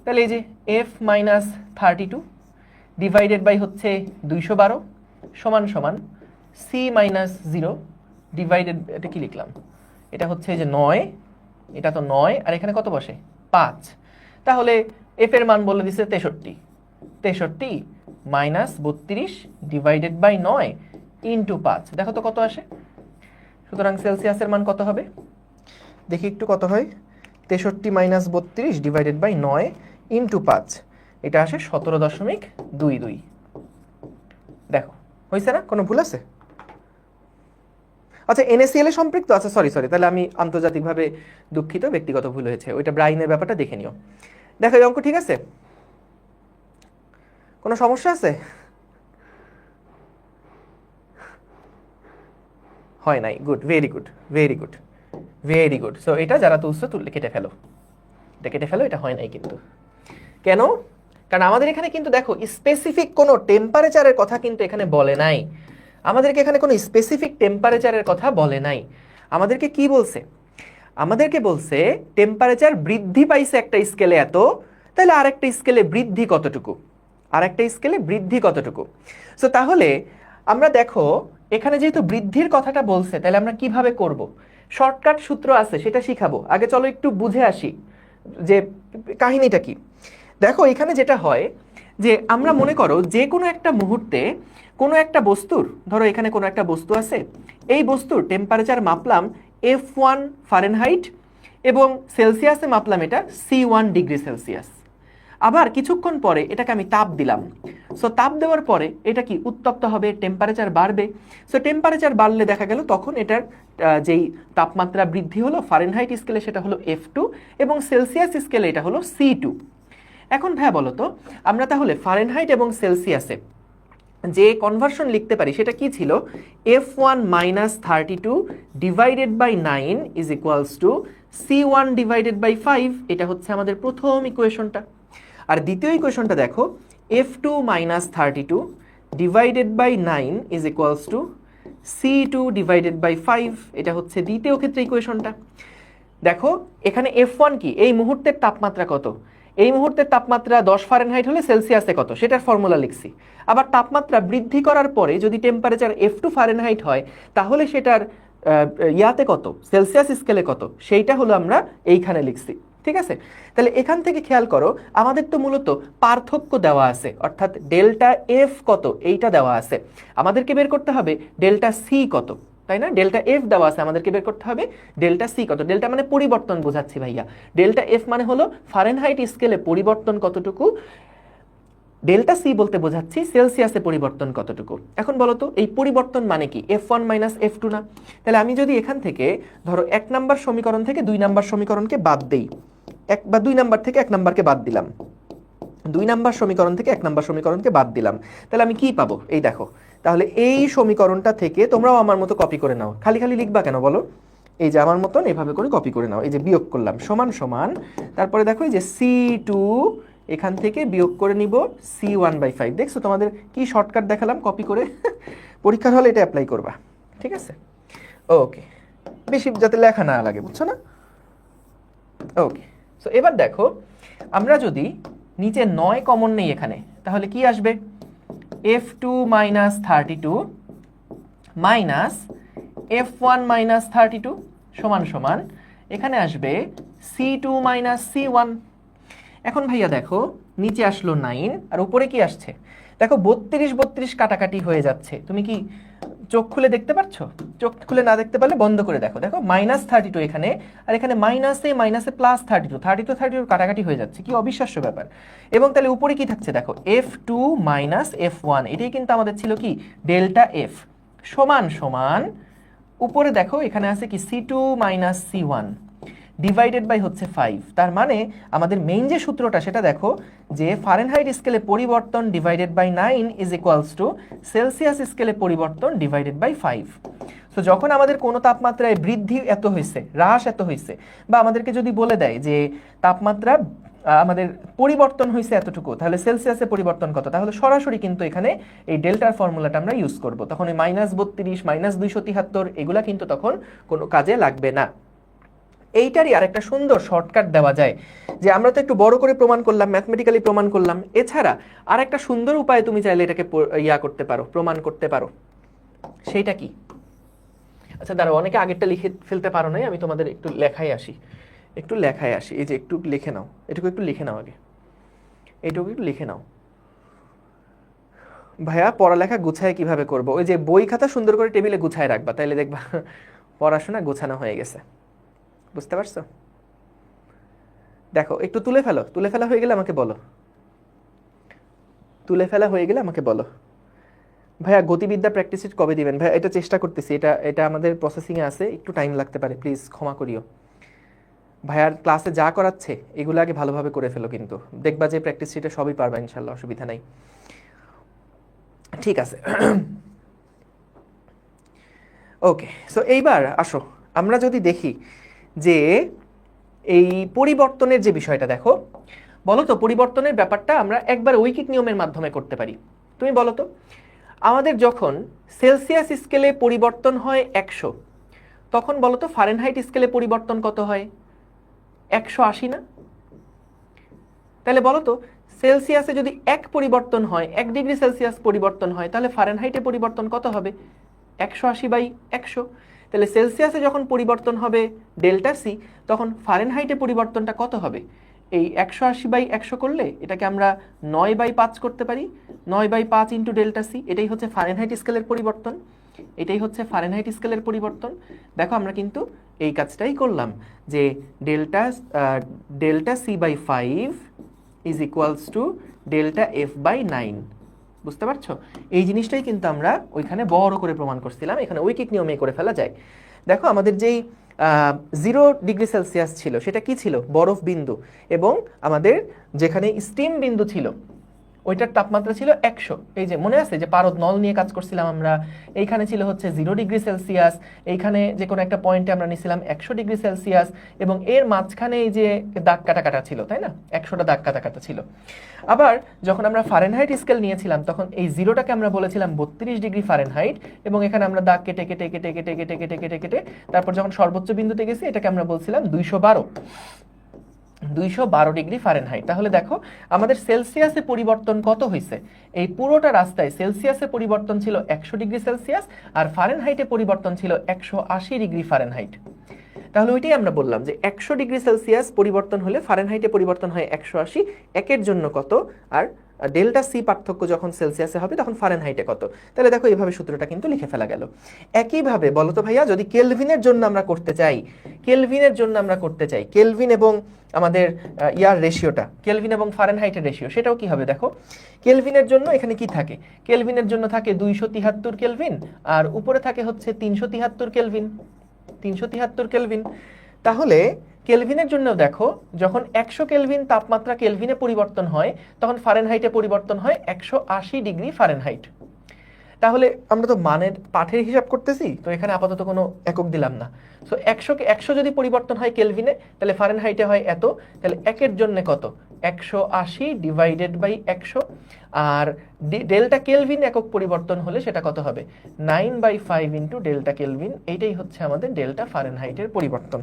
তাহলে এই যে F মাইনাস 32 ডিভাইডেড বাই হচ্ছে 212 সমান সমান C মাইনাস 0 ডিভাইডেড, এটা কি লিখলাম, এটা হচ্ছে যে 9, এটা তো 9 আর এখানে কত বসে 5, তাহলে F এর মান বলে দিছে 63, 63 মাইনাস 32 ডিভাইডেড বাই 9 ইন্টু 5, দেখো তো কত আসে। সুতরাং সেলসিয়াসের মান কত হবে দেখি একটু, কত হয় 63 মাইনাস 32 ডিভাইডেড বাই 9 ইন্টু 5, এটা আসে 17.22। দেখো হয়েছে না, কোনো ভুল আছে? আচ্ছা NaCl এ সম্পৃক্ত আছে, সরি তাহলে আমি আন্তর্জাতিকভাবে দুঃখিত, ব্যক্তিগত ভুল হয়েছে, ওইটা ব্রাইনের ব্যাপারটা দেখে নিও। দেখো এই অঙ্ক ঠিক আছে, কোনো সমস্যা আছে? হয় নাই, good, very good very good very good. So এটা যারা তুলছো তুললে কেটে ফেলো, এটা কেটে ফেলো, এটা হয় নাই কিন্তু। কেন? কারণ আমাদের এখানে কিন্তু দেখো স্পেসিফিক কোনো টেম্পারেচারের কথা কিন্তু এখানে বলে নাই, আমাদেরকে এখানে কোনো স্পেসিফিক টেম্পারেচারের কথা বলে নাই। আমাদেরকে কি বলছে? আমাদেরকে বলছে টেম্পারেচার বৃদ্ধি পাইছে একটা স্কেলে এত, তাহলে আরেকটা স্কেলে বৃদ্ধি কতটুকু, আরেকটা স্কেলে বৃদ্ধি কতটুকু। সো তাহলে আমরা দেখো এখানে যেহেতু বৃদ্ধির কথাটা বলছে, তাহলে আমরা কিভাবে করব? শর্টকাট সূত্র আছে, সেটা শিখাবো। আগে চলো একটু বুঝে আসি যে কাহিনীটা কি। দেখো এখানে যেটা হয় যে আমরা মনে করো যে কোনো একটা মুহূর্তে কোনো একটা বস্তুর, ধরো এখানে কোনো একটা বস্তু আছে, এই বস্তুর টেম্পারেচার মাপলাম F1 ফারেনহাইট এবং সেলসিয়াসে মাপলাম এটা C1 ডিগ্রি সেলসিয়াস। আবার কিছুক্ষণ পরে এটাকে আমি তাপ দিলাম, সো তাপ দেওয়ার পরে এটা কি উত্তপ্ত হবে, টেম্পারেচার বাড়বে। সো টেম্পারেচার বাড়লে দেখা গেল তখন এটার যেই তাপমাত্রা বৃদ্ধি হলো ফারেনহাইট স্কেলে সেটা হলো F2 এবং সেলসিয়াস স্কেলে এটা হলো C2। এখন ভাইয়া বলো তো আমরা তাহলে ফারেনহাইট এবং সেলসিয়াসে যে কনভার্সন লিখতে পারি সেটা কি ছিল? F1 minus 32 divided by 9 is equals to C1 divided by 5, এটা হচ্ছে আমাদের প্রথম ইকুয়েশনটা। আর দ্বিতীয় ইকুয়েশনটা দেখো, F2 minus 32 divided by 9 is equals to C2 divided by 5, এটা হচ্ছে দ্বিতীয় ক্ষেত্রে ইকুয়েশনটা। দেখো এখানে F1 কি, এই মুহূর্তের তাপমাত্রা কত, এই মুহূর্তের তাপমাত্রা 10 ফারেনহাইট হলে সেলসিয়াসে কত সেটার ফর্মুলা লিখছি। আবার তাপমাত্রা বৃদ্ধি করার পরে যদি টেম্পারেচার F2 ফারেনহাইট হয় তাহলে সেটার ইয়াতে কত, সেলসিয়াস স্কেলে কত, সেইটা হলো আমরা এইখানে লিখছি। ঠিক আছে, তাহলে এখান থেকে খেয়াল করো আমাদের তো মূলত পার্থক্য দেওয়া আছে, অর্থাৎ ডেল্টা এফ কত এইটা দেওয়া আছে, আমাদেরকে বের করতে হবে ডেল্টা সি কত, তাই না? ডেল্টা এফ দেওয়া আছে, আমাদেরকে বের করতে হবে ডেল্টা সি কত। ডেল্টা মানে পরিবর্তন বোঝাচ্ছি ভাইয়া, ডেল্টা এফ মানে হলো ফারেনহাইট স্কেলে পরিবর্তন কতটুকু, ডেল্টা সি বলতে বোঝাচ্ছি সেলসিয়াসে পরিবর্তন কতটুকু। এখন বলো তো এই পরিবর্তন মানে কি, F1 মাইনাস F2 না? তাহলে আমি যদি এখান থেকে ধরো 1 নাম্বার সমীকরণ থেকে 2 নাম্বার সমীকরণকে বাদ দেই, 1 বা 2 নাম্বার থেকে 1 নাম্বারকে বাদ দিলাম, 2 নাম্বার সমীকরণ থেকে 1 নাম্বার সমীকরণকে বাদ দিলাম, তাহলে আমি কি পাবো? এই দেখো, তাহলে এই সমীকরণটা থেকে তোমরাও আমার মতো কপি করে নাও, খালি খালি লিখবা কেন বলো, এই যে আমার মতন এভাবে করে কপি করে নাও, এই যে বিয়োগ করলাম সমান সমান, তারপরে দেখো এই যে C2 এখান থেকে বিয়োগ করে নিব C1/5। দেখছো তোমাদের কি শর্টকাট দেখালাম কপি করে, পরীক্ষার হলে এটা অ্যাপ্লাই করবা। ঠিক আছে, ওকে, বেশি যাতে লেখা না লাগে, বুঝছো না? ওকে, সো এবার দেখো আমরা যদি নিচে 9 কমন নেই এখানে, তাহলে কি আসবে? F2 minus 32 minus F1 minus 32 সমান সমান এখানে আসবে C2 মাইনাস C1। এখন ভাইয়া দেখো নিচে আসলো 9 আর উপরে কি আসছে? দেখো 32 কাটাকাটি হয়ে যাচ্ছে, তুমি কি চোখ খুলে দেখতে পাচ্ছ? চোখ খুলে না দেখতে পারলে বন্ধ করে দেখো, দেখো মাইনাস 32 এখানে, আর এখানে মাইনাসে মাইনাসে প্লাস 32 কাটাকাটি হয়ে যাচ্ছে, কি অবিশ্বাস্য ব্যাপার। এবং তাহলে উপরে কি থাকছে দেখো, F2 মাইনাস F1, এটাই কিন্তু আমাদের ছিল কি ডেল্টা এফ, সমান সমান উপরে দেখো এখানে আছে কি C2 minus C1 divided by হচ্ছে 5। তার মানে আমাদের মেইন যে সূত্রটা সেটা দেখো যে ফারেনহাইট স্কেলে পরিবর্তন divided by 9 is equals to Celsius স্কেলে পরিবর্তন ডিভাইডেড বাই 5। সো যখন আমাদের কোনো তাপমাত্রায় বৃদ্ধি এত হয়েছে, হ্রাস এত হয়েছে, বা আমাদেরকে যদি বলে দেয় যে তাপমাত্রা আমাদের পরিবর্তন হয়েছে এতটুকু, তাহলে সেলসিয়াসে পরিবর্তন কত? তাহলে সরাসরি কিন্তু এখানে এই ডেল্টার ফর্মুলাটা আমরা ইউজ করব। তখন ওই -32 -273 এগুলা কিন্তু তখন কোনো কাজে লাগবে না। এইটারই আরেকটা সুন্দর শর্টকাট দেওয়া যায়, যে আমরা তো একটু বড় করে প্রমাণ করলাম, ম্যাথমেটিক্যালি প্রমাণ করলাম, এছাড়া আরেকটা সুন্দর উপায় তুমি চাইলে এটাকে করতে পারো, প্রমাণ করতে পারো। সেইটা কি? আচ্ছা দাঁড়াও, অনেকে আগেরটা লিখে ফেলতে পারো নাই, আমি তোমাদের একটু লেখায় আসি, এই যে একটু লিখে নাও, এটুকু একটু লিখে নাও আগে, এইটুকু একটু লিখে নাও। ভাইয়া পড়ালেখা গুছায় কিভাবে করব? ওই যে বই খাতা সুন্দর করে টেবিলে গুছায় রাখবা, তাইলে দেখবা পড়াশোনা গোছানো হয়ে গেছে। বুঝতে পারছো? দেখো একটু তুলে ফেলা হয়ে গেলে আমাকে বলো, তুলে ফেলা হয়ে গেলে আমাকে বলো। ভাইয়া গতিবিদ্যা প্র্যাকটিস কবে দিবেন? ভাইয়া এটা চেষ্টা করতেছি, এটা আমাদের প্রসেসিংয়ে আছে, একটু টাইম লাগতে পারে, প্লিজ ক্ষমা করিও। ভাইয়ার ক্লাসে যা করাচ্ছে এগুলো আগে ভালোভাবে করে ফেলো, কিন্তু দেখবা যে প্র্যাকটিস শিটে সবই পারবা ইনশাল্লাহ, অসুবিধা নাই। ঠিক আছে, ওকে। সো এইবার আসো আমরা যদি দেখি যে এই পরিবর্তনের যে বিষয়টা, দেখো বলো তো পরিবর্তনের ব্যাপারটা আমরা একবার ঐকিক নিয়মের মাধ্যমে করতে পারি। তুমি বলো তো, আমাদের যখন সেলসিয়াস স্কেলে পরিবর্তন হয় 100, তখন বলো তো ফারেনহাইট স্কেলে পরিবর্তন কত হয়? 180 না? তাহলে বলো তো সেলসিয়াসে যদি 1 পরিবর্তন হয়, 1 ডিগ্রি সেলসিয়াস পরিবর্তন হয়, তাহলে ফারেনহাইটে পরিবর্তন কত হবে? 180/100। তাহলে সেলসিয়াসে যখন পরিবর্তন হবে ডেল্টা সি, তখন ফারেনহাইটে পরিবর্তনটা কত হবে? এই 180/100 করলে এটাকে আমরা 9/5 করতে পারি, 9/5 ইন্টু ডেল্টা সি, এটাই হচ্ছে ফারেনহাইট স্কেলের পরিবর্তন, এটাই হচ্ছে ফারেনহাইট স্কেলের পরিবর্তন। দেখো আমরা কিন্তু এই কাজটাই করলাম, যে delta C/5 is equals to delta F/9। বুঝতে পারছো? এই জিনিসটাই কিন্তু আমরা ওইখানে বড় করে প্রমাণ করছিলাম, এখানে ঐকিক নিয়মে করে ফেলা যায়। দেখো আমাদের যেই 0 ডিগ্রি সেলসিয়াস ছিল সেটা কি ছিল? বরফ বিন্দু, এবং আমাদের যেখানে স্টিম বিন্দু ছিল ওইটার তাপমাত্রা ছিল 100। এই যে মনে আছে যে পারদ নল নিয়ে কাজ করছিলাম আমরা, এইখানে ছিল হচ্ছে 0 ডিগ্রি সেলসিয়াস, এইখানে যে কোনো একটা পয়েন্টে আমরা নিছিলাম 100 ডিগ্রি সেলসিয়াস, এবং এর মাঝখানে এই যে দাগ কাটা ছিল, তাই না? 100টা দাগ কাটা ছিল। আবার যখন আমরা ফারেনহাইট স্কেল নিয়েছিলাম তখন এই 0টাকে আমরা বলেছিলাম 32 ডিগ্রি ফারেনহাইট, এবং এখানে আমরা দাগ কেটে কেটে কেটে কেটে কেটে কেটে কেটে কেটে তারপর যখন সর্বোচ্চ বিন্দুতে গেছি এটাকে আমরা বলছিলাম 212 ডিগ্রি ফারেনহাইট। তাহলে দেখো আমাদের সেলসিয়াসে পরিবর্তন কত হয়েছে? এই পুরোটা রাস্তায় সেলসিয়াসে পরিবর্তন ছিল 100 ডিগ্রি সেলসিয়াস, আর ফারেনহাইটে পরিবর্তন ছিল 180 ডিগ্রি ফারেনহাইট। তাহলে ওইটাই আমরা বললাম যে 100 ডিগ্রি সেলসিয়াস পরিবর্তন হলে ফারেনহাইটে পরিবর্তন হয় 180, একের জন্য কত, আর ডেল্টা সি পার্থক্য যখন সেলসিয়াসে হবে তখন ফারেনহাইটে কত। তাহলে দেখো এইভাবে সূত্রটা কিন্তু লিখে ফেলা গেল। একইভাবে বলো তো ভাইয়া, যদি কেলভিনের জন্য আমরা করতে চাই, কেলভিন এবং আমাদের ইয়ার রেশিওটা, কেলভিন এবং ফারেনহাইটের রেশিও, সেটাও কি হবে? দেখো কেলভিনের জন্য এখানে কি থাকে? কেলভিনের জন্য থাকে 273 কেলভিন, আর উপরে থাকে হচ্ছে 373 কেলভিন, 373 কেলভিন। তাহলে কেলভিনের জন্য দেখো যখন 100 কেলভিন তাপমাত্রা কেলভিনে পরিবর্তন হয় তখন ফারেনহাইটে পরিবর্তন হয় 180 ডিগ্রি ফারেনহাইট। তাহলে আমরা তো মানের পাঠের হিসাব করতেছি, তো এখানে আপাতত কোনো একক দিলাম না। সো 100 যদি পরিবর্তন হয় কেলভিনে, তাহলে ফারেনহাইটে হয় এত, তাহলে একের জন্য কত? 180/100, আর ডেল্টা কেলভিন একক পরিবর্তন হলে সেটা কত হবে? 9/5 ইন্টু ডেল্টা কেলভিন, এইটাই হচ্ছে আমাদের ডেল্টা ফারেনহাইটের পরিবর্তন।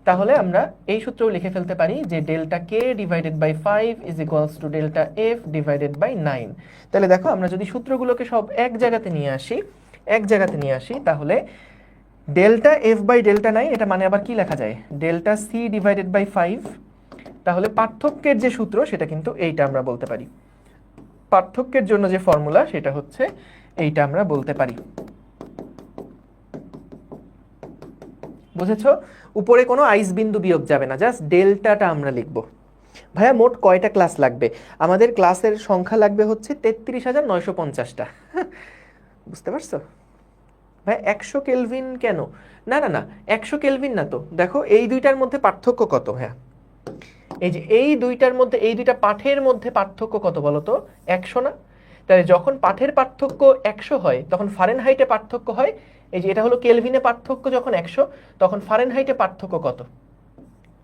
তাহলে আমরা এই সূত্রও লিখে ফেলতে পারি যে ডেল্টা কে divided by 5 is equals to delta F divided by 9। তাহলে দেখো আমরা যদি সূত্রগুলোকে সব এক জায়গাতে নিয়ে আসি তাহলে ডেল্টা এফ বাই ডেল্টা 9, এটা মানে আবার কি লেখা যায়? Delta C divided by 5। তাহলে পার্থক্যের যে সূত্র সেটা কিন্তু এইটা আমরা বলতে পারি, পার্থক্যের জন্য যে ফর্মুলা সেটা হচ্ছে এইটা আমরা বলতে পারি। বুঝেছো? উপরে কোনো আইস বিন্দু বিয়োগ যাবে না, জাস্ট ডেল্টাটা আমরা লিখব। ভাইয়া মোট কয়টা ক্লাস লাগবে? আমাদের ক্লাসের সংখ্যা লাগবে হচ্ছে 33,950টা। বুঝতে পারছো ভাই? 100 কেলভিন কেন? না না না, 100 কেলভিন না তো। দেখো এই দুইটার মধ্যে পার্থক্য কত? হ্যাঁ, এই যে এই দুইটার মধ্যে, এই দুইটা পাঠের মধ্যে পার্থক্য কত বলো তো? 100 না? তাহলে যখন পাঠের পার্থক্য 100 হয় তখন ফারেনহাইটে পার্থক্য হয়, এই যে এটা হলো কেলভিনে পার্থক্য যখন 100, তখন ফারেনহাইটে পার্থক্য কত?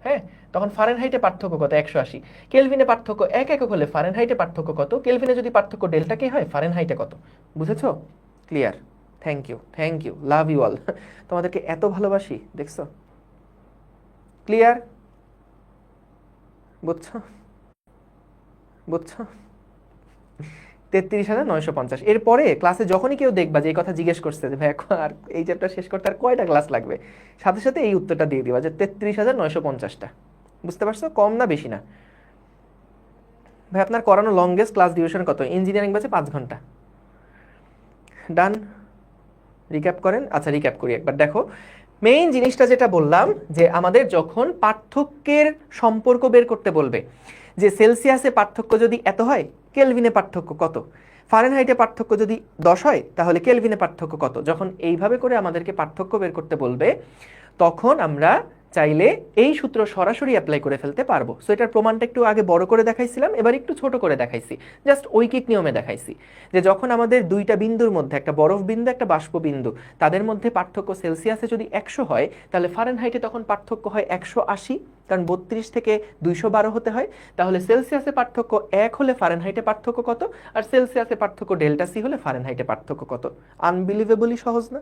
হ্যাঁ, তখন ফারেনহাইটে পার্থক্য কত? 180। কেলভিনে পার্থক্য 1 একক হলে ফারেনহাইটে পার্থক্য কত? কেলভিনে যদি পার্থক্য ডেল্টা কে হয়, ফারেনহাইটে কত? বুঝেছো? Clear? Thank you, love you all. তোমাদেরকে এত ভালোবাসি, দেখছো? ক্লিয়ার? বুঝছো? 33,950। এরপরে ক্লাসে যখনই কেউ দেখবা যে এই কথা জিজ্ঞেস করছে যে ভাই আর এই চ্যাপ্টার শেষ করতে আর কয়টা ক্লাস লাগবে, সাথে সাথে এই উত্তরটা দিয়ে দিবা যে 33,950টা। বুঝতে পারছো? কম না বেশি না। ভাই আপনার করানো লংগেস্ট ক্লাস ডিউরেশন কত? ইঞ্জিনিয়ারিং ব্যাচে 5 ঘন্টা। ডান? রিক্যাপ করেন। আচ্ছা, রিক্যাপ করি একবার। দেখো, মেইন জিনিসটা যেটা বললাম যে আমাদের যখন পার্থক্যের সম্পর্ক বের করতে বলবে, যে সেলসিয়াসে পার্থক্য যদি এত হয়, কেলভিনে পার্থক্য কত, ফারেনহাইটে পার্থক্য যদি 10 হয়, তাহলে কেলভিনে পার্থক্য কত, যখন এইভাবে করে আমাদেরকে পার্থক্য বের করতে বলবে, তখন আমরা চাইলে এই সূত্র সরাসরি অ্যাপ্লাই করে ফেলতে পারবো। সো এটার প্রমাণটা একটু আগে বড় করে দেখাইছিলাম, এবার একটু ছোট করে দেখাইছি, জাস্ট ঐকিক নিয়মে দেখাইছি যে যখন আমাদের দুইটা বিন্দুর মধ্যে, একটা বরফ বিন্দু একটা বাষ্প বিন্দু, তাদের মধ্যে পার্থক্য সেলসিয়াসে যদি 100 হয়, তাহলে ফারেনহাইটে তখন পার্থক্য হয় 180, কারণ 32 থেকে 212 হতে হয়। তাহলে সেলসিয়াসে পার্থক্য 1 হলে ফারেনহাইটে পার্থক্য কত, আর সেলসিয়াসে পার্থক্য ডেল্টা সি হলে ফারেনহাইটে পার্থক্য কত। আনবিলিভেবলি সহজ না?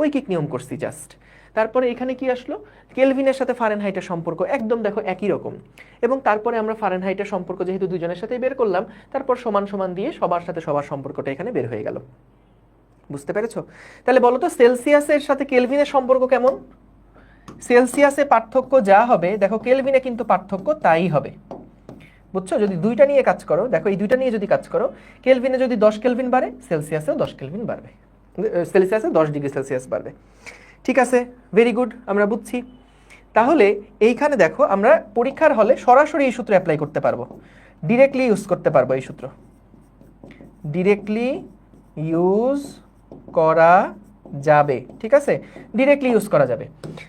ঐকিক নিয়ম করছি জাস্ট। তারপরে এখানে কি আসলো? কেলভিনের সাথে ফারেনহাইটের সম্পর্ক একদম দেখো একই রকম, এবং তারপরে আমরা ফারেনহাইটের সম্পর্ক যেহেতু দুজনের সাথেই বের করলাম, তারপর সমান সমান দিয়ে সবার সাথে সবার সম্পর্কটা এখানে বের হয়ে গেল। বুঝতে পেরেছো? তাহলে বলো তো সেলসিয়াসের সাথে কেলভিনের সম্পর্ক কেমন? সেলসিয়াসে পার্থক্য যা হবে, দেখো কেলভিনে কিন্তু পার্থক্য তাই হবে। বুঝছো? যদি দুইটা নিয়ে কাজ করো, দেখো এই দুইটা নিয়ে যদি কাজ করো, কেলভিনে যদি 10 কেলভিন বাড়ে, সেলসিয়াসেও 10 কেলভিন বাড়বে, সেলসিয়াসে 10 ডিগ্রি সেলসিয়াস বাড়বে। ঠিক আছে, ভেরি গুড, আমরা বুঝছি। তাহলে এইখানে দেখো আমরা পরীক্ষার হলে সরাসরি এই সূত্র অ্যাপ্লাই করতে পারবো, ডিরেক্টলি ইউজ করতে পারবো এই সূত্র, ডিরেক্টলি ইউজ করা যাবে। ঠিক আছে, ডিরেক্টলি ইউজ করা যাবে।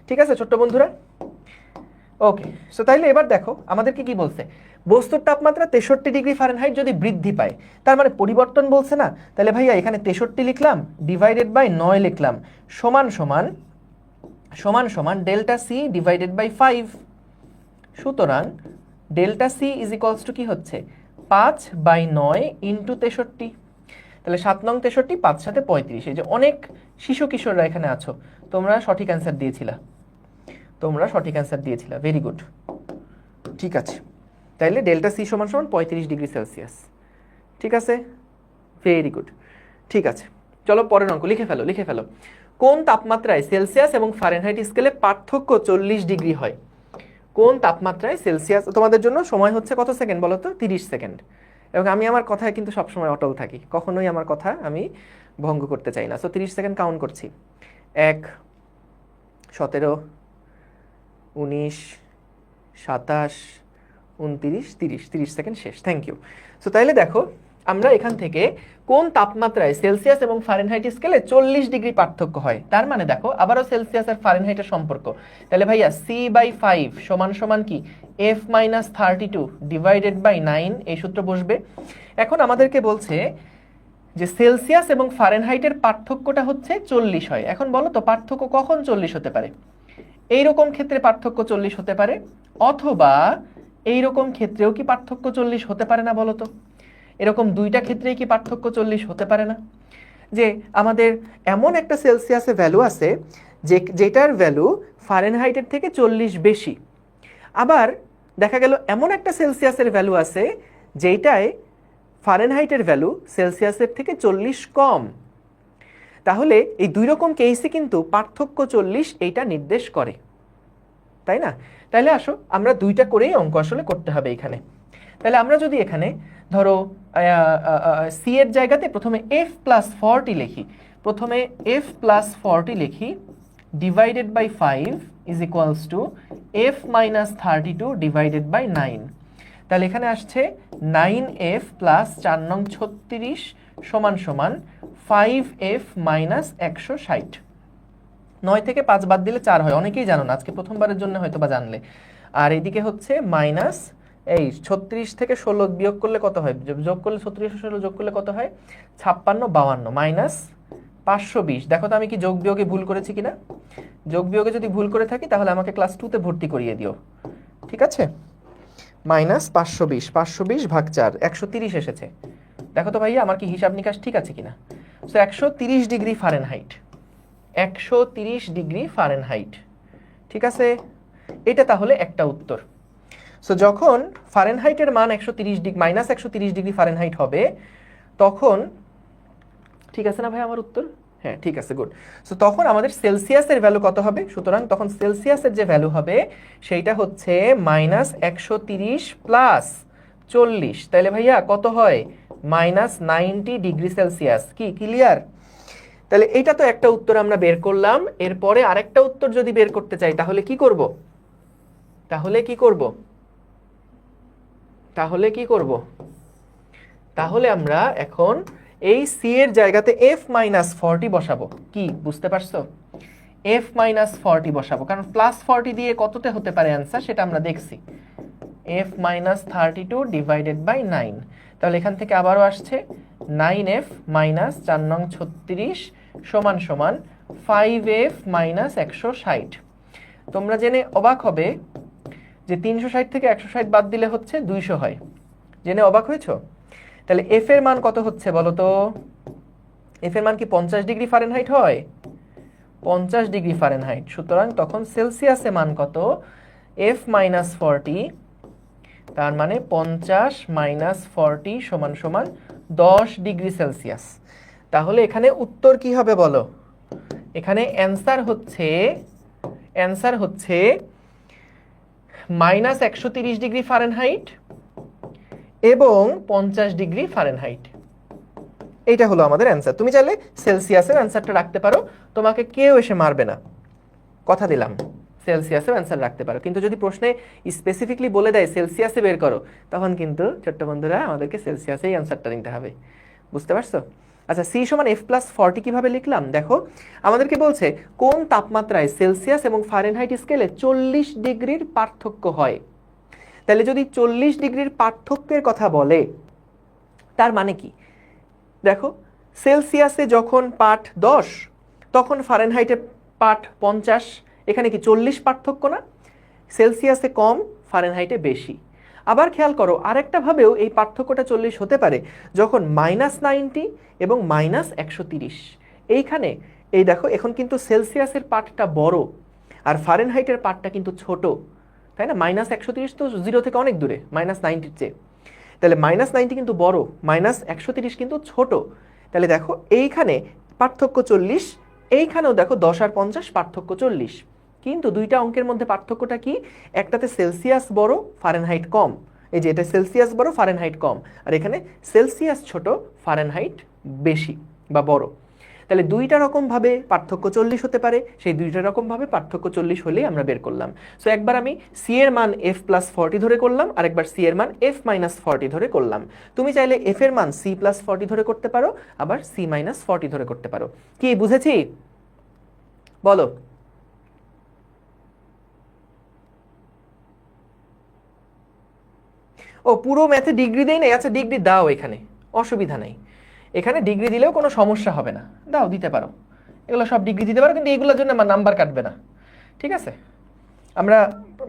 ঠিক আছে ছোট্ট বন্ধুরা? ওকে, সো তাইলে এবার দেখো আমাদেরকে কি বলছে, বস্তুর তাপমাত্রা 63 ডিগ্রি ফারেনহাইট যদি বৃদ্ধি পায়, তার মানে পরিবর্তন বলছে না? তাহলে ভাইয়া এখানে 63 লিখলাম, ডিভাইডেড বাই 9 লিখলাম, সমান সমান ডেল্টা সি ডিভাইডেড বাই 5। সুতরাং delta C is equals to কি হচ্ছে, 5/9 ইন্টু 63। তাহলে 7 নং 63, 5 সাথে 35। এই যে অনেক শিশু কিশোররা এখানে আছো, তোমরা সঠিক অ্যান্সার দিয়েছিলা, ভেরি গুড। ঠিক আছে, তাইলে ডেল্টা সি সমান 35 ডিগ্রি সেলসিয়াস। ঠিক আছে, ভেরি গুড। ঠিক আছে, চলো পরের অঙ্ক লিখে ফেলো। কোন তাপমাত্রায় সেলসিয়াস এবং ফারেনহাইট স্কেলে পার্থক্য 40 ডিগ্রি হয়? কোন তাপমাত্রায় সেলসিয়াস, তোমাদের জন্য সময় হচ্ছে কত সেকেন্ড বলো তো? 30 সেকেন্ড। এবং আমি আমার কথায় কিন্তু সবসময় অটল থাকি, কখনোই আমার কথা আমি ভঙ্গ করতে চাই না। সো 30 সেকেন্ড কাউন্ট করছি। 1, 17, 19, 27, 29, 30 সেকেন্ড শেষ। Thank you. সো তাইলে দেখো আমরা এখান থেকে কোন তাপমাত্রায় সেলসিয়াস এবং ফারেনহাইট স্কেলে 40 ডিগ্রি পার্থক্য হয়, তার মানে দেখো আবারও সেলসিয়াস আর ফারেনহাইটের সম্পর্ক। তাহলে ভাইয়া C/5 সমান কি, F-32 ডিভাইডেড বাই 9, এই সূত্র বসবে। এখন আমাদেরকে বলছে যে সেলসিয়াস এবং ফারেনহাইটের পার্থক্যটা হচ্ছে 40 হয়। এখন বলো তো পার্থক্য কখন 40 হতে পারে? এইরকম ক্ষেত্রে পার্থক্য 40 হতে পারে, অথবা এইরকম ক্ষেত্রেও কি পার্থক্য 40 হতে পারে না বলো তো? এরকম দুইটা ক্ষেত্রেই কি পার্থক্য 40 হতে পারে না? যে আমাদের এমন একটা সেলসিয়াসে ভ্যালু আছে যেটার ভ্যালু ফারেনহাইটের থেকে 40 বেশি, আবার দেখা গেল এমন একটা সেলসিয়াসের ভ্যালু আছে যেটায় ফারেনহাইটের ভ্যালু সেলসিয়াসের থেকে 40 কম। তাহলে এই দুই রকম কেসই কিন্তু পার্থক্য 40 এইটা নির্দেশ করে, তাই না? তাহলে আসো আমরা দুইটা করেই অঙ্ক আসলে করতে হবে এখানে। তাহলে আমরা যদি এখানে ধরো সি এর জায়গাতে প্রথমে F+40 লিখি, divided by 5 is equals to F-32 divided by 9। তাহলে এখানে আসছে 9F প্লাস 4 নং 36 সমান 5F মাইনাস 160। 9 থেকে 5 বাদ দিলে 4 হয়, অনেকেই জানো না, আজকে প্রথমবারের জন্য হয়তো বা জানলে। আর এদিকে হচ্ছে মাইনাস এই 36 থেকে 16 বিয়োগ করলে কত হয়, যোগ করলে 36 আর 16 যোগ করলে কত হয়, 56, 52 মাইনাস 520। দেখো তো আমি কি যোগ বিয়োগে ভুল করেছি কিনা? যোগ বিয়োগে যদি ভুল করে থাকি তাহলে আমাকে ক্লাস 2তে ভর্তি করিয়ে দিও। ঠিক আছে, মাইনাস 520, 520 ভাগ 4, 130 এসেছে। দেখো তো ভাইয়া আমার কি হিসাব নিকাশ ঠিক আছে কিনা। So 130 degree Fahrenheit, 130 degree Fahrenheit, ঠিক আছে। এটা তাহলে একটা উত্তর। সো যখন ফারেনহাইটের মান 130 ডিগ্রি মাইনাস 130 ডিগ্রি ফারেনহাইট হবে তখন, ঠিক আছে না ভাই আমার উত্তর? হ্যাঁ ঠিক আছে, গুড। সো তখন আমাদের সেলসিয়াসের ভ্যালু কত হবে? সুতরাং তখন সেলসিয়াসের যে ভ্যালু হবে সেইটা হচ্ছে মাইনাস 130 প্লাস 40, তাহলে ভাইয়া কত হয়? Minus 90 degree Celsius. কি ক্লিয়ার? তাহলে এইটা তো একটা উত্তর আমরা বের করলাম। এরপরে আরেকটা উত্তর যদি বের করতে চাই তাহলে কি করব? তাহলে কি করব? তাহলে কি করব? তাহলে আমরা এখন এই সি এর জায়গাতে f মাইনাস 40 বসাবো। কি বুঝতে পারছো? f মাইনাস 40 বসাবো, কারণ প্লাস 40 দিয়ে কততে হতে পারে অ্যান্সার সেটা আমরা দেখছি। f মাইনাস 32 ডিভাইডেড বাই 9, তাহলে এখান থেকে আবারও আসছে 9f মাইনাস 4 নং 36 সমান সমান 5f মাইনাস 160। তোমরা জেনে অবাক হবে যে 360 থেকে 160 বাদ দিলে হচ্ছে 200 হয়। জেনে অবাক হয়েছো? তাহলে এফ এর মান কত হচ্ছে বলো তো? এফ এর মান কি 50 ডিগ্রি ফারেনহাইট হয়? 50 ডিগ্রি ফারেনহাইট। সুতরাং তখন সেলসিয়াসে মান কত? এফ মাইনাস 40, তার মানে 50 মাইনাস 40 সমান সমান 10 ডিগ্রি সেলসিয়াস। তাহলে এখানে উত্তর কি হবে বলো? এখানে অ্যান্সার হচ্ছে মাইনাস 130 ডিগ্রি ফারেনহাইট এবং 50 ডিগ্রি ফারেনহাইট। এইটা হলো আমাদের অ্যান্সার। তুমি চাইলে সেলসিয়াসের অ্যান্সারটা রাখতে পারো, তোমাকে কেউ এসে মারবে না, কথা দিলাম। সেলসিয়াসের অ্যান্সার রাখতে পারো, কিন্তু যদি প্রশ্নে স্পেসিফিকলি বলে দেয় সেলসিয়াসে বের করো, তখন কিন্তু ছোট্ট বন্ধুরা আমাদেরকে সেলসিয়াসেই অ্যান্সারটা নিতে হবে। বুঝতে পারছো? আচ্ছা, সি সমান এফ প্লাস 40 কিভাবে লিখলাম দেখো। আমাদেরকে বলছে কোন তাপমাত্রায় সেলসিয়াস এবং ফারেনহাইট স্কেলে 40 ডিগ্রির পার্থক্য হয়। তাহলে যদি 40 ডিগ্রির পার্থক্যের কথা বলে তার মানে কি দেখো, সেলসিয়াসে যখন পাঠ 10 তখন ফারেনহাইটে পাঠ 50, এখানে কি 40 পার্থক্য না? সেলসিয়াসে কম, ফারেনহাইটে বেশি। আবার খেয়াল করো আরেকটা ভাবেও এই পার্থক্যটা 40 হতে পারে, যখন -90 এবং -130। এইখানে এই দেখো এখন কিন্তু সেলসিয়াসের পার্টটা বড় আর ফারেনহাইটের পার্টটা কিন্তু ছোট, তাই না? -130 তো 0 থেকে অনেক দূরে -90-র চেয়ে। তাহলে -90 কিন্তু বড়, -130 কিন্তু ছোট। তাহলে দেখো এইখানে পার্থক্য 40, এইখানেও দেখো 10 আর 50 পার্থক্য 40। কিন্তু দুইটা অঙ্কের মধ্যে পার্থক্যটা কি? একটাতে সেলসিয়াস বড়, ফারেনহাইট কম। এই যে এটা সেলসিয়াস বড়, ফারেনহাইট কম, আর এখানে সেলসিয়াস ছোট, ফারেনহাইট বেশি বা বড়। তাহলে দুইটা রকমভাবে পার্থক্য 40 হতে পারে, সেই দুইটা রকমভাবে পার্থক্য 40 হলেই আমরা বের করলাম। সো একবার আমি সি এর মান এফ প্লাস 40 ধরে করলাম, আর একবার সি এর মান এফ মাইনাস 40 ধরে করলাম। তুমি চাইলে এফ এর মান সি প্লাস 40 ধরে করতে পারো, আবার সি মাইনাস 40 ধরে করতে পারো। কি বুঝেছি বলো? ও পুরো ম্যাথে ডিগ্রি দেই নাই? আচ্ছা ডিগ্রি দাও, এখানে অসুবিধা নেই, এখানে ডিগ্রি দিলেও কোনো সমস্যা হবে না, দাও দিতে পারো, এগুলো সব ডিগ্রি দিতে পারো, কিন্তু এগুলোর জন্য আমার নাম্বার কাটবে না, ঠিক আছে? আমরা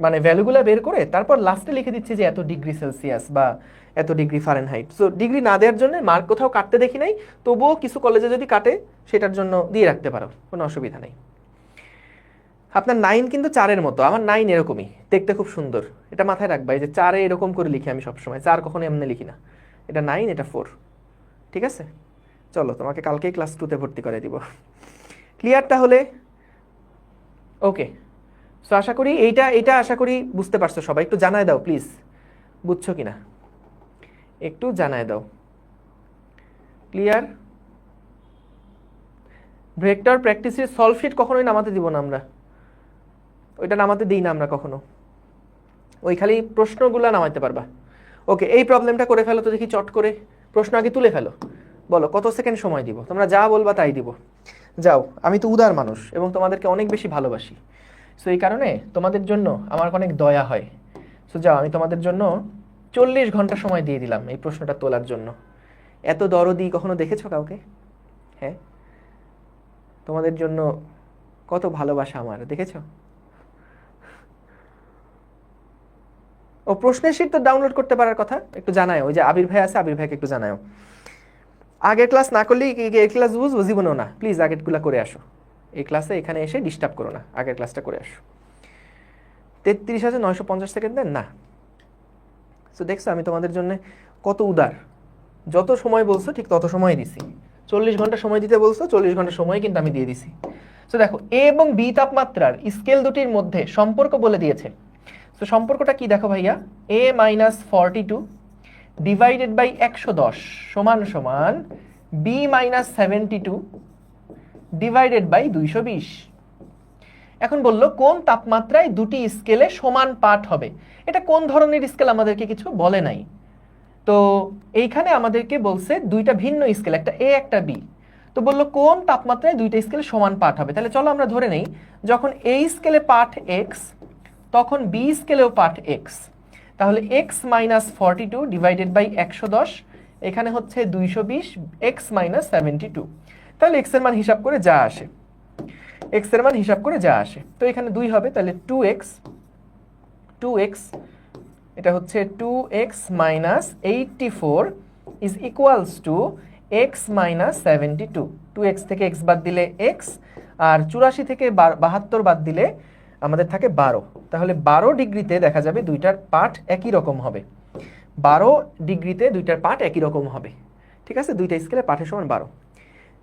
মানে ভ্যালুগুলো বের করে তারপর লাস্টে লিখে দিচ্ছি যে এত ডিগ্রি সেলসিয়াস বা এত ডিগ্রি ফারেনহাইট। সো ডিগ্রি না দেওয়ার জন্য মার্ক কোথাও কাটতে দেখি নাই, তবুও কিছু কলেজে যদি কাটে সেটার জন্য দিয়ে রাখতে পারো, কোনো অসুবিধা নেই। আপনার 9 কিন্তু 4-এর মতো, আমার 9 এরকমই দেখতে, খুব সুন্দর। এটা মাথায় রাখবা, এই যে 4-এ এরকম করে লিখি আমি সবসময়, 4 কখনো এমনি লিখি না। এটা 9, এটা 4, ঠিক আছে? চলো তোমাকে কালকেই ক্লাস 2-তে ভর্তি করে দিব। ক্লিয়ার তাহলে? ওকে। সো আশা করি এইটা আশা করি বুঝতে পারছো সবাই। একটু জানায় দাও প্লিজ, বুঝছো কিনা একটু জানায় দাও। ক্লিয়ার? ভেক্টর প্র্যাকটিসের সলভ শিট কখনোই নামাতে দিব না আমরা, ওইটা নামাতে দিই না আমরা কখনো, ওই খালি প্রশ্নগুলো নামাইতে পারবা। ওকে, এই প্রবলেমটা করে ফেলো তো দেখি চট করে, প্রশ্ন আগে তুলে ফেলো। বলো কত সেকেন্ড সময় দিব, তোমরা যা বলবা তাই দিব। যাও, আমি তো উদার মানুষ এবং তোমাদেরকে অনেক বেশি ভালোবাসি, সো এই কারণে তোমাদের জন্য আমার অনেক দয়া হয়। সো যাও, আমি তোমাদের জন্য 40 ঘন্টা সময় দিয়ে দিলাম এই প্রশ্নটা তোলার জন্য। এত দরদি কখনো দেখেছো কাউকে? হ্যাঁ, তোমাদের জন্য কত ভালোবাসা আমার, দেখেছো? ও প্রশ্নের শীট তো ডাউনলোড করতে পারার কথা, একটু জানায়। ওই যে আবির ভাই আছে, আবির ভাইকে একটু জানায়। আগের ক্লাস না করলেই এই ক্লাস বুঝবো জীবনেও না, প্লিজ আগেরগুলো করে আসো। এই ক্লাসে এখানে এসে ডিস্টার্ব করো না, আগের ক্লাসটা করে আসো। 33,950 সেকেন্ড দেন না। তো দেখছো আমি তোমাদের জন্য কত উদার, যত সময় বলছো ঠিক তত সময় দিছি। 40 ঘন্টা সময় দিতে বলছো, 40 ঘন্টা সময় কিন্তু আমি দিয়ে দিছি। তো দেখো এ এবং বি তাপমাত্রার স্কেল দুটির মধ্যে সম্পর্ক বলে দিয়েছে। তো সম্পর্কটা কি দেখো ভাইয়া, a - 42 ডিভাইডেড বাই 110 সমান সমান b - 72 ডিভাইডেড বাই 220। এখন বললো কোন তাপমাত্রায় দুটি স্কেলে সমান পাঠ হবে। এটা কোন ধরনের স্কেল আমাদেরকে কিছু বলে নাই। তো এইখানে আমাদেরকে বলছে দুইটা ভিন্ন স্কেল, একটা এ একটা বি। তো বললো কোন তাপমাত্রায় দুইটা স্কেলে সমান পাঠ হবে। তাহলে চলো আমরা ধরে নেই যখন এ স্কেলে পাঠ এক্স তখন বি স্কেলেও পাঠ এক্স। তাহলে x - 42 ডিভাইডেড বাই 110, এখানে হচ্ছে 220, x - 72। তাহলে x এর মান হিসাব করে যা আসে, x এর মান হিসাব করে যা আসে, তো এখানে 2 হবে। তাহলে 2x এটা হচ্ছে 2x - 84 is equals two x - 72। 2x থেকে x বাদ দিলে x, আর 84 থেকে 72 বাদ দিলে আমাদের থাকে 12। তাহলে 12 ডিগ্রিতে দেখা যাবে দুইটার পাঠ একই রকম হবে। 12 ডিগ্রিতে দুইটার পাঠ একই রকম হবে। ঠিক আছে, দুইটা স্কেলে পাঠের সমান 12।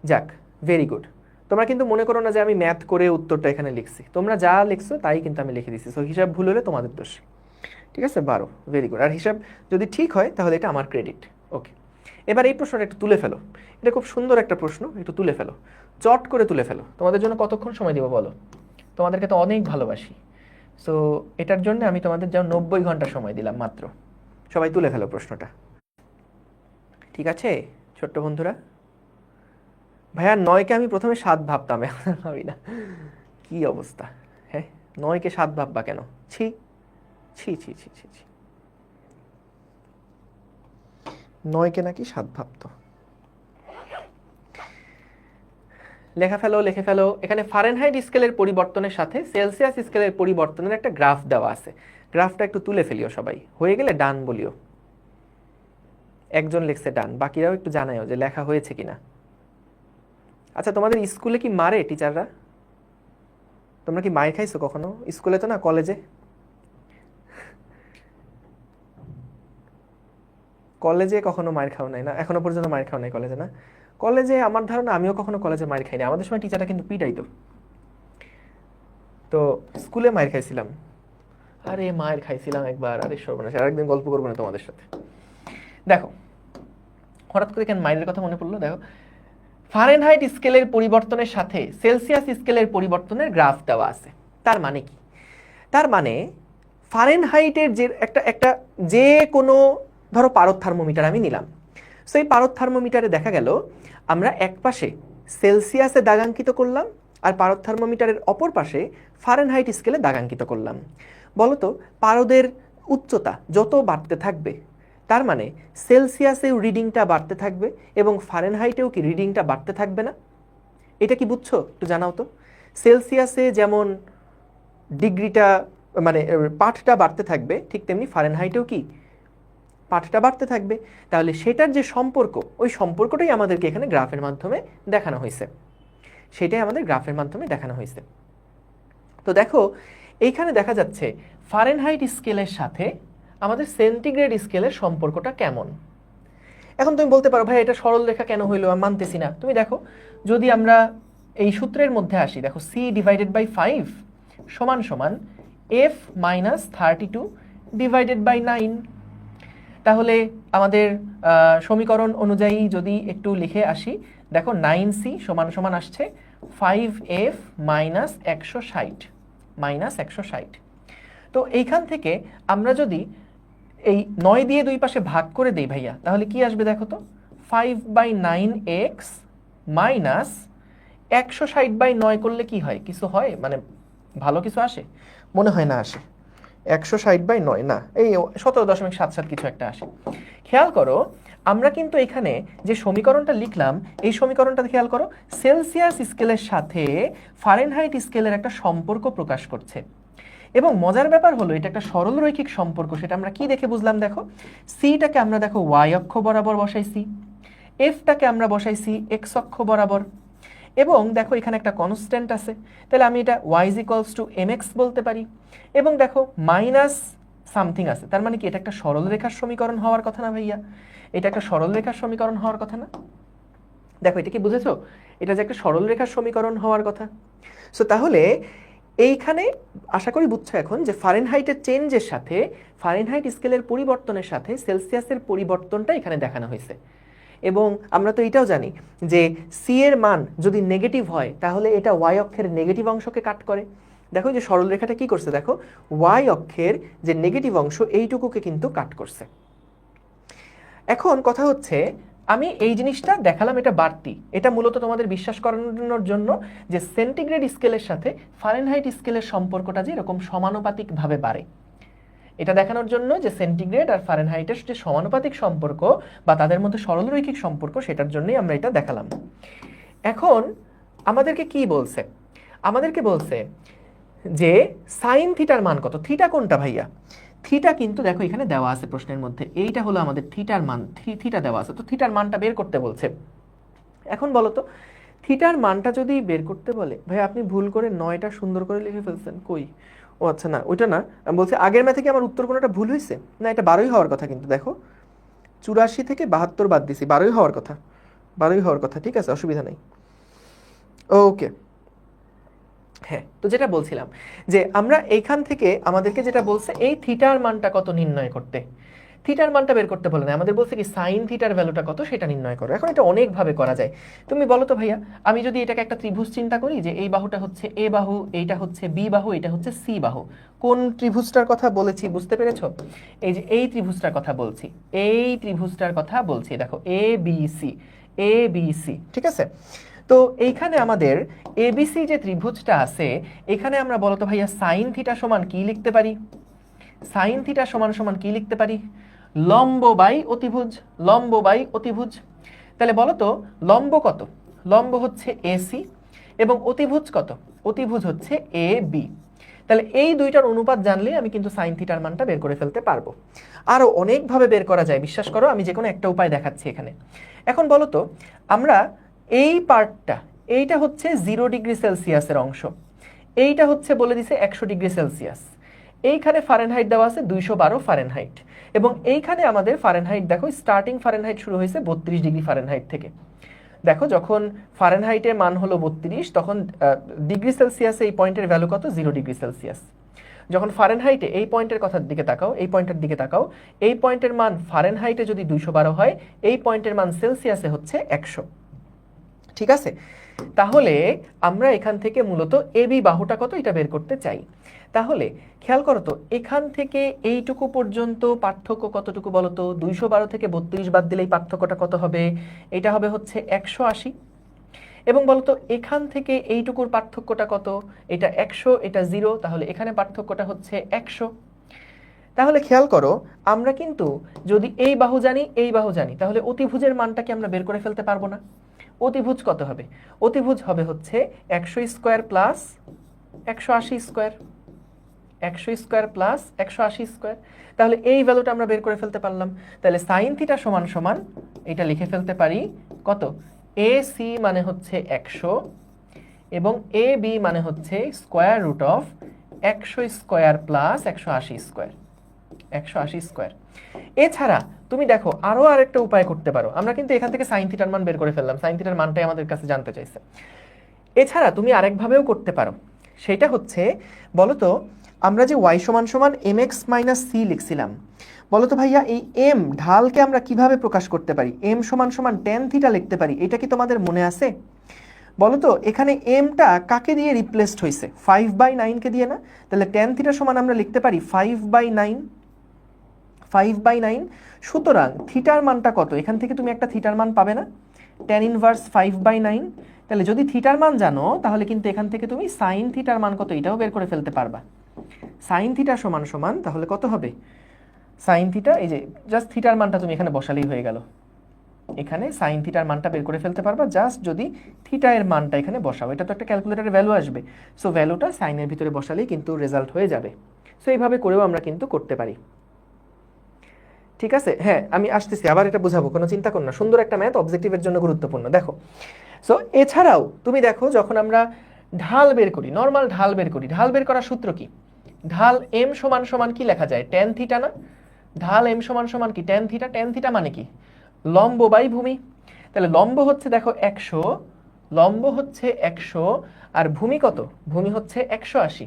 যাক, ভেরি গুড। তোমরা কিন্তু মনে করো না যে আমি ম্যাথ করে উত্তরটা এখানে লিখছি, তোমরা যা লিখছো তাই কিন্তু আমি লিখে দিচ্ছি। সো হিসাব ভুল হলে তোমাদের দোষ। ঠিক আছে, 12, ভেরি গুড। আর হিসাব যদি ঠিক হয় তাহলে এটা আমার ক্রেডিট। ওকে, এবার এই প্রশ্নটা একটু তুলে ফেলো। এটা খুব সুন্দর একটা প্রশ্ন, একটু তুলে ফেলো, চট করে তুলে ফেলো। তোমাদের জন্য কতক্ষণ সময় দিব বলো? তোমাদেরকে তো অনেক ভালোবাসি। সো এটার জন্য আমি তোমাদের যেমন 90 ঘন্টা সময় দিলাম মাত্র। সবাই তুলে ফেলো প্রশ্নটা। ঠিক আছে ছোট্ট বন্ধুরা? ভাইয়া 9কে আমি প্রথমে 7 ভাবতাম, এখন ভাবি না। কি অবস্থা! হ্যাঁ, 9কে 7 ভাববা কেন? ছি ছি ছি ছি ছি ছি। 9কে নাকি 7 ভাবতো। লেখা ফেলো, লিখে ফেলো। এখানে ফারেনহাইট স্কেলের পরিবর্তনের সাথে সেলসিয়াস স্কেলের পরিবর্তনের একটা গ্রাফ দেওয়া আছে। গ্রাফটা একটু তুলে ফেলিও সবাই, হয়ে গেলে ডান বলিও। একজন লিখছে ডান, বাকিরাও একটু জানাইও যে লেখা হয়েছে কিনা। আচ্ছা, তোমাদের স্কুলে কি মারে টিচাররা? তোমরা কি মার খাইছো কখনো? স্কুলে তো না, কলেজে? কলেজে কখনো মার খাও নাই না? এখনো পর্যন্ত মার খাও নাই কলেজে না? কলেজে আমার ধারণা আমিও কখনো কলেজে মার খাইনি। আমাদের সময় টিচাররা কিন্তু পিটাইতো। তো স্কুলে মার খাইছিলাম। আরে মার খাইছিলাম একবার, আরে সর্বনাশ, আরেকদিন গল্প করবো না তোমাদের সাথে। দেখো হঠাৎ করে কেন মাইলের কথা মনে পড়লো। দেখো ফারেনহাইট স্কেলের পরিবর্তনের সাথে সেলসিয়াস স্কেলের পরিবর্তনের গ্রাফ দেওয়া আছে। তার মানে কি? তার মানে ফারেনহাইটের যে একটা যে কোনো ধরো পারদ থার্মোমিটার আমি নিলাম। সো এই পারদ থার্মোমিটারে দেখা গেল আমরা এক পাশে সেলসিয়াসে দাগাঙ্কিত করলাম, আর পারদ থার্মোমিটারের অপর পাশে ফারেনহাইট স্কেলে দাগাঙ্কিত করলাম। বলতো পারদের উচ্চতা যত বাড়তে থাকবে তার মানে সেলসিয়াসেও রিডিংটা বাড়তে থাকবে এবং ফারেনহাইটেও কি রিডিংটা বাড়তে থাকবে না? এটা কি বুঝছো? একটু জানাও তো। সেলসিয়াসে যেমন ডিগ্রিটা মানে পাঠটা বাড়তে থাকবে, ঠিক তেমনি ফারেনহাইটেও কি পাঠটা বাড়তে থাকবে। তাহলে সেটার যে সম্পর্ক, ওই সম্পর্কটাই আমাদেরকে এখানে গ্রাফের মাধ্যমে দেখানো হয়েছে। সেটাই আমাদের গ্রাফের মাধ্যমে দেখানো হয়েছে। তো দেখো এইখানে দেখা যাচ্ছে ফারেনহাইট স্কেলের সাথে আমাদের সেন্টিগ্রেড স্কেলের সম্পর্কটা কেমন। এখন তুমি বলতে পারো ভাই এটা সরল রেখা কেন হইলো, আমি মানতেছি না। তুমি দেখো যদি আমরা এই সূত্রের মধ্যে আসি, দেখো c/5 সমান সমান f - 32 ডিভাইডেড বাই 9। তাহলে আমাদের সমীকরণ অনুযায়ী যদি একটু লিখে আসি, দেখো 9c সমান সমান আসছে 5f - 160 তো এইখান থেকে আমরা যদি এই 9 দিয়ে দুই পাশে ভাগ করে দেই ভাইয়া, তাহলে কি আসবে দেখো তো? 5/9x মাইনাস 160/9 করলে কি হয়? কিছু হয়? মানে ভালো কিছু আসে? মনে হয় না আসে। 160/9 না, এই 17.77 কিছু একটা আসে। খেয়াল করো আমরা কিন্তু এখানে যে সমীকরণটা লিখলাম, এই সমীকরণটা খেয়াল করো সেলসিয়াস স্কেলের সাথে ফারেনহাইট স্কেলের একটা সম্পর্ক প্রকাশ করছে। এবং মজার ব্যাপার হলো এটা একটা সরল রৈখিক সম্পর্ক, সেটা আমরা কি দেখে বুঝলাম দেখো, সিটাকে আমরা দেখো ওয়াই অক্ষ বরাবর বসাইছি, এফটাকে আমরা বসাইছি এক্স অক্ষ বরাবর, এবং দেখো এখানে একটা কনস্ট্যান্ট আছে, তাহলে আমি এটা y is equals two mx বলতে পারি, এবং দেখো মাইনাস সামথিং আছে, তার মানে কি এটা একটা সরল রেখার সমীকরণ হওয়ার কথা না ভাইয়া? এটা একটা সরল রেখার সমীকরণ হওয়ার কথা না? দেখো এটা কি বুঝেছো, এটা যে একটা সরল রেখার সমীকরণ হওয়ার কথা। সো তাহলে এইখানে আশা করি বুঝছো এখন যে ফারেনহাইটের চেঞ্জের সাথে, ফারেনহাইট স্কেলের পরিবর্তনের সাথে সেলসিয়াসের পরিবর্তনটা এখানে দেখানো হয়েছে। এবং আমরা তো এটাও জানি যে সি এর মান যদি নেগেটিভ হয় তাহলে এটা ওয়াই অক্ষের নেগেটিভ অংশকে কাট করে। দেখো যে সরল রেখাটা কি করছে, দেখো ওয়াই অক্ষের যে নেগেটিভ অংশ এইটুকুকে কিন্তু কাট করছে। এখন কথা হচ্ছে আমি এই জিনিসটা দেখালাম, এটা বাড়তি, এটা মূলত তোমাদের বিশ্বাস করানোর জন্য যে সেন্টিগ্রেড স্কেলের সাথে ফারেনহাইট স্কেলের সম্পর্কটা যে এরকম সমানুপাতিকভাবে বাড়ে, এটা দেখানোর জন্য যে সেন্টিগ্রেড আর ফারেনহাইটের যে সমানুপাতিক সম্পর্ক বা তাদের মধ্যে সরলরৈখিক সম্পর্ক, সেটার জন্যই আমরা এটা দেখালাম। এখন আমাদেরকে কি বলছে, আমাদেরকে বলছে যে সাইন থিটার মান কত। থিটা কোনটা ভাইয়া? থিটা কিন্তু দেখো এখানে দেওয়া আছে প্রশ্নের মধ্যে, এইটা হলো আমাদের থিটার মান, থিটা দেওয়া আছে, তো থিটার মানটা বের করতে বলছে। এখন বলো তো থিটার মানটা যদি বের করতে বলে, ভাই আপনি ভুল করে 9টা সুন্দর করে লিখে ফেলছেন, কই? ও আচ্ছা না ওইটা না, আমি বলছি আগের ম্যাথে কি আমার উত্তর কোনোটা ভুল হয়েছে? না, এটা 12ই হওয়ার কথা, কিন্তু দেখো 84 থেকে 72 বাদ দিছি, 12ই হওয়ার কথা, 12ই হওয়ার কথা, ঠিক আছে অসুবিধা নেই। ওকে, হ্যাঁ, তো যেটা বলছিলাম যে আমরা এইখান থেকে আমাদেরকে যেটা বলছে এই থিটার মানটা কত নির্ণয় করতে, থিটার মানটা বের করতে বলে না, আমাদের বলছে কি সাইন থিটার ভ্যালুটা কত সেটা নির্ণয় করো। এখন এটা অনেকভাবে করা যায়, তুমি বলো তো ভাইয়া, আমি যদি এটাকে একটা ত্রিভুজ চিন্তা করি যে এই বাহুটা হচ্ছে এ বাহু, এইটা হচ্ছে বি বাহু, এটা হচ্ছে সি বাহু, কোন ত্রিভুজটার কথা বলেছি বুঝতে পেরেছো? এই যে এই ত্রিভুজটার কথা বলছি, এই ত্রিভুজটার কথা বলছি, দেখো A B C, A B C, ঠিক আছে? তো এইখানে আমাদের এবিসি যে ত্রিভুজটা আছে, এখানে আমরা বলতো ভাইয়া সাইন থিটা সমান কি লিখতে পারি? সাইন থিটা সমান সমান কি লিখতে পারি? লম্ব বাই অতিভুজ, লম্ব বাই অতিভুজ। তাহলে বলো তো লম্ব কত? লম্ব হচ্ছে এসি, এবং অতিভুজ কত? অতিভুজ হচ্ছে এ বি। তাহলে এই দুইটার অনুপাত জানলে আমি কিন্তু সাইন থিটার মানটা বের করে ফেলতে পারবো। আরো অনেকভাবে বের করা যায়, বিশ্বাস করো, আমি যে কোনো একটা উপায় দেখাচ্ছি এখানে। এখন বলো তো আমরা এই পার্টটা, এইটা হচ্ছে 0 ডিগ্রি সেলসিয়াসের অংশ, এইটা হচ্ছে বলে দিছে 100 ডিগ্রি সেলসিয়াস, এইখানে ফারেনহাইট দেওয়া আছে 212 ফারেনহাইট, এবং এইখানে আমাদের ফারেনহাইট দেখো স্টার্টিং ফারেনহাইট শুরু হয়েছে 32 ডিগ্রি ফারেনহাইট থেকে। দেখো যখন ফারেনহাইটের মান হলো 32, তখন ডিগ্রি সেলসিয়াসে এই পয়েন্টের ভ্যালু কত? 0 ডিগ্রি সেলসিয়াস। যখন ফারেনহাইটে এই পয়েন্টের কথার দিকে তাকাও, এই পয়েন্টের দিকে তাকাও, এই পয়েন্টের মান ফারেনহাইটে যদি 212 হয়, এই পয়েন্টের মান সেলসিয়াসে হচ্ছে 100, ঠিক আছে? তাহলে আমরা এখান থেকে মূলত এবি বাহুটা কত এটা বের করতে চাই। তাহলে খেয়াল করো তো এখান থেকে এইটুকু পর্যন্ত পার্থক্য কতটুকু বলো তো? 212 থেকে 32 বাদ দিলে এই পার্থক্যটা কত হবে? এটা হবে হচ্ছে 180। এবং বলতো এখান থেকে এইটুকুর পার্থক্যটা কত? এটা 100, এটা 0, তাহলে এখানে পার্থক্যটা হচ্ছে 100। তাহলে খেয়াল করো আমরা কিন্তু যদি এই বাহু জানি, এই বাহু জানি, তাহলে অতিভুজের মানটা কি আমরা বের করে ফেলতে পারবো না? অতিভুজ কত হবে? অতিভুজ হবে হচ্ছে 100 square plus 180 square, 100 square plus 180 square. তাহলে এই ভ্যালুটা আমরা বের করে ফেলতে পারলাম। তাহলে সাইন থিটা সমান সমান এটা লিখে ফেলতে পারি কত? এ সি মানে হচ্ছে 100, এবং এ বি মানে হচ্ছে square root of 100 square plus 180 square, 180 square. এছাড়া তুমি দেখো আরো আরেকটা উপায় করতে পারো, আমরা কিন্তু এখান থেকে সাইন থিটার মান বের করে ফেললাম, সাইন থিটার মানটাই আমাদের কাছে জানতে চাইছে। এছাড়া তুমি আরেকভাবেও করতে পারো, সেটা হচ্ছে বলতো আমরা যে y সমান সমান mx মাইনাস c লিখছিলাম, বলতো ভাইয়া এই m ঢালকে আমরা কিভাবে প্রকাশ করতে পারি? m সমান সমান tan থিটা লিখতে পারি, এটা কি তোমাদের মনে আছে? বলতো এখানে mটা কাকে দিয়ে রিপ্লেসড হয়েছে? 5/9 কে দিয়ে না? তাহলে tan থিটা সমান আমরা লিখতে পারি 5/9, 5/9। সুতরাং থিটার মানটা কত? এখান থেকে তুমি একটা থিটার মান পাবে না, tan ইনভার্স 5/9। তাহলে যদি থিটার মান জানো তাহলে কিন্তু এখান থেকে তুমি সাইন থিটার মান কত এটাও বের করে ফেলতে পারবা। সাইন থিটা সমান সমান তাহলে কত হবে? সাইন থিটা, এই যে জাস্ট থিটার মানটা তুমি এখানে বসালেই হয়ে গেল, এখানে সাইন থিটার মানটা বের করে ফেলতে পারবা জাস্ট যদি থিটা এর মানটা এখানে বসাও। এটা তো একটা ক্যালকুলেটরের ভ্যালু আসবে, সো ভ্যালুটা সাইনের ভিতরে বসালেই কিন্তু রেজাল্ট হয়ে যাবে। সো এইভাবে করেও আমরা কিন্তু করতে পারি। ঠিক আছে, হ্যাঁ আমি আসতেছি, আবার এটা বোঝাবো, কোনো চিন্তা করো না। সুন্দর একটা ম্যাথ, অবজেক্টিভের জন্য গুরুত্বপূর্ণ। দেখো, সো এছাড়াও তুমি দেখো যখন আমরা ঢাল বের করি, নর্মাল ঢাল বের করি, ঢাল বের করার সূত্র কি? ঢাল এম সমান সমান কি লেখা যায়? ট্যান থিটা না? ঢাল এম সমান সমান কি? Tan theta. ট্যান থিটা মানে কি? লম্ব বাই ভূমি। তাহলে লম্ব হচ্ছে দেখো 100, লম্ব হচ্ছে 100, আর ভূমি কত? ভূমি হচ্ছে 180,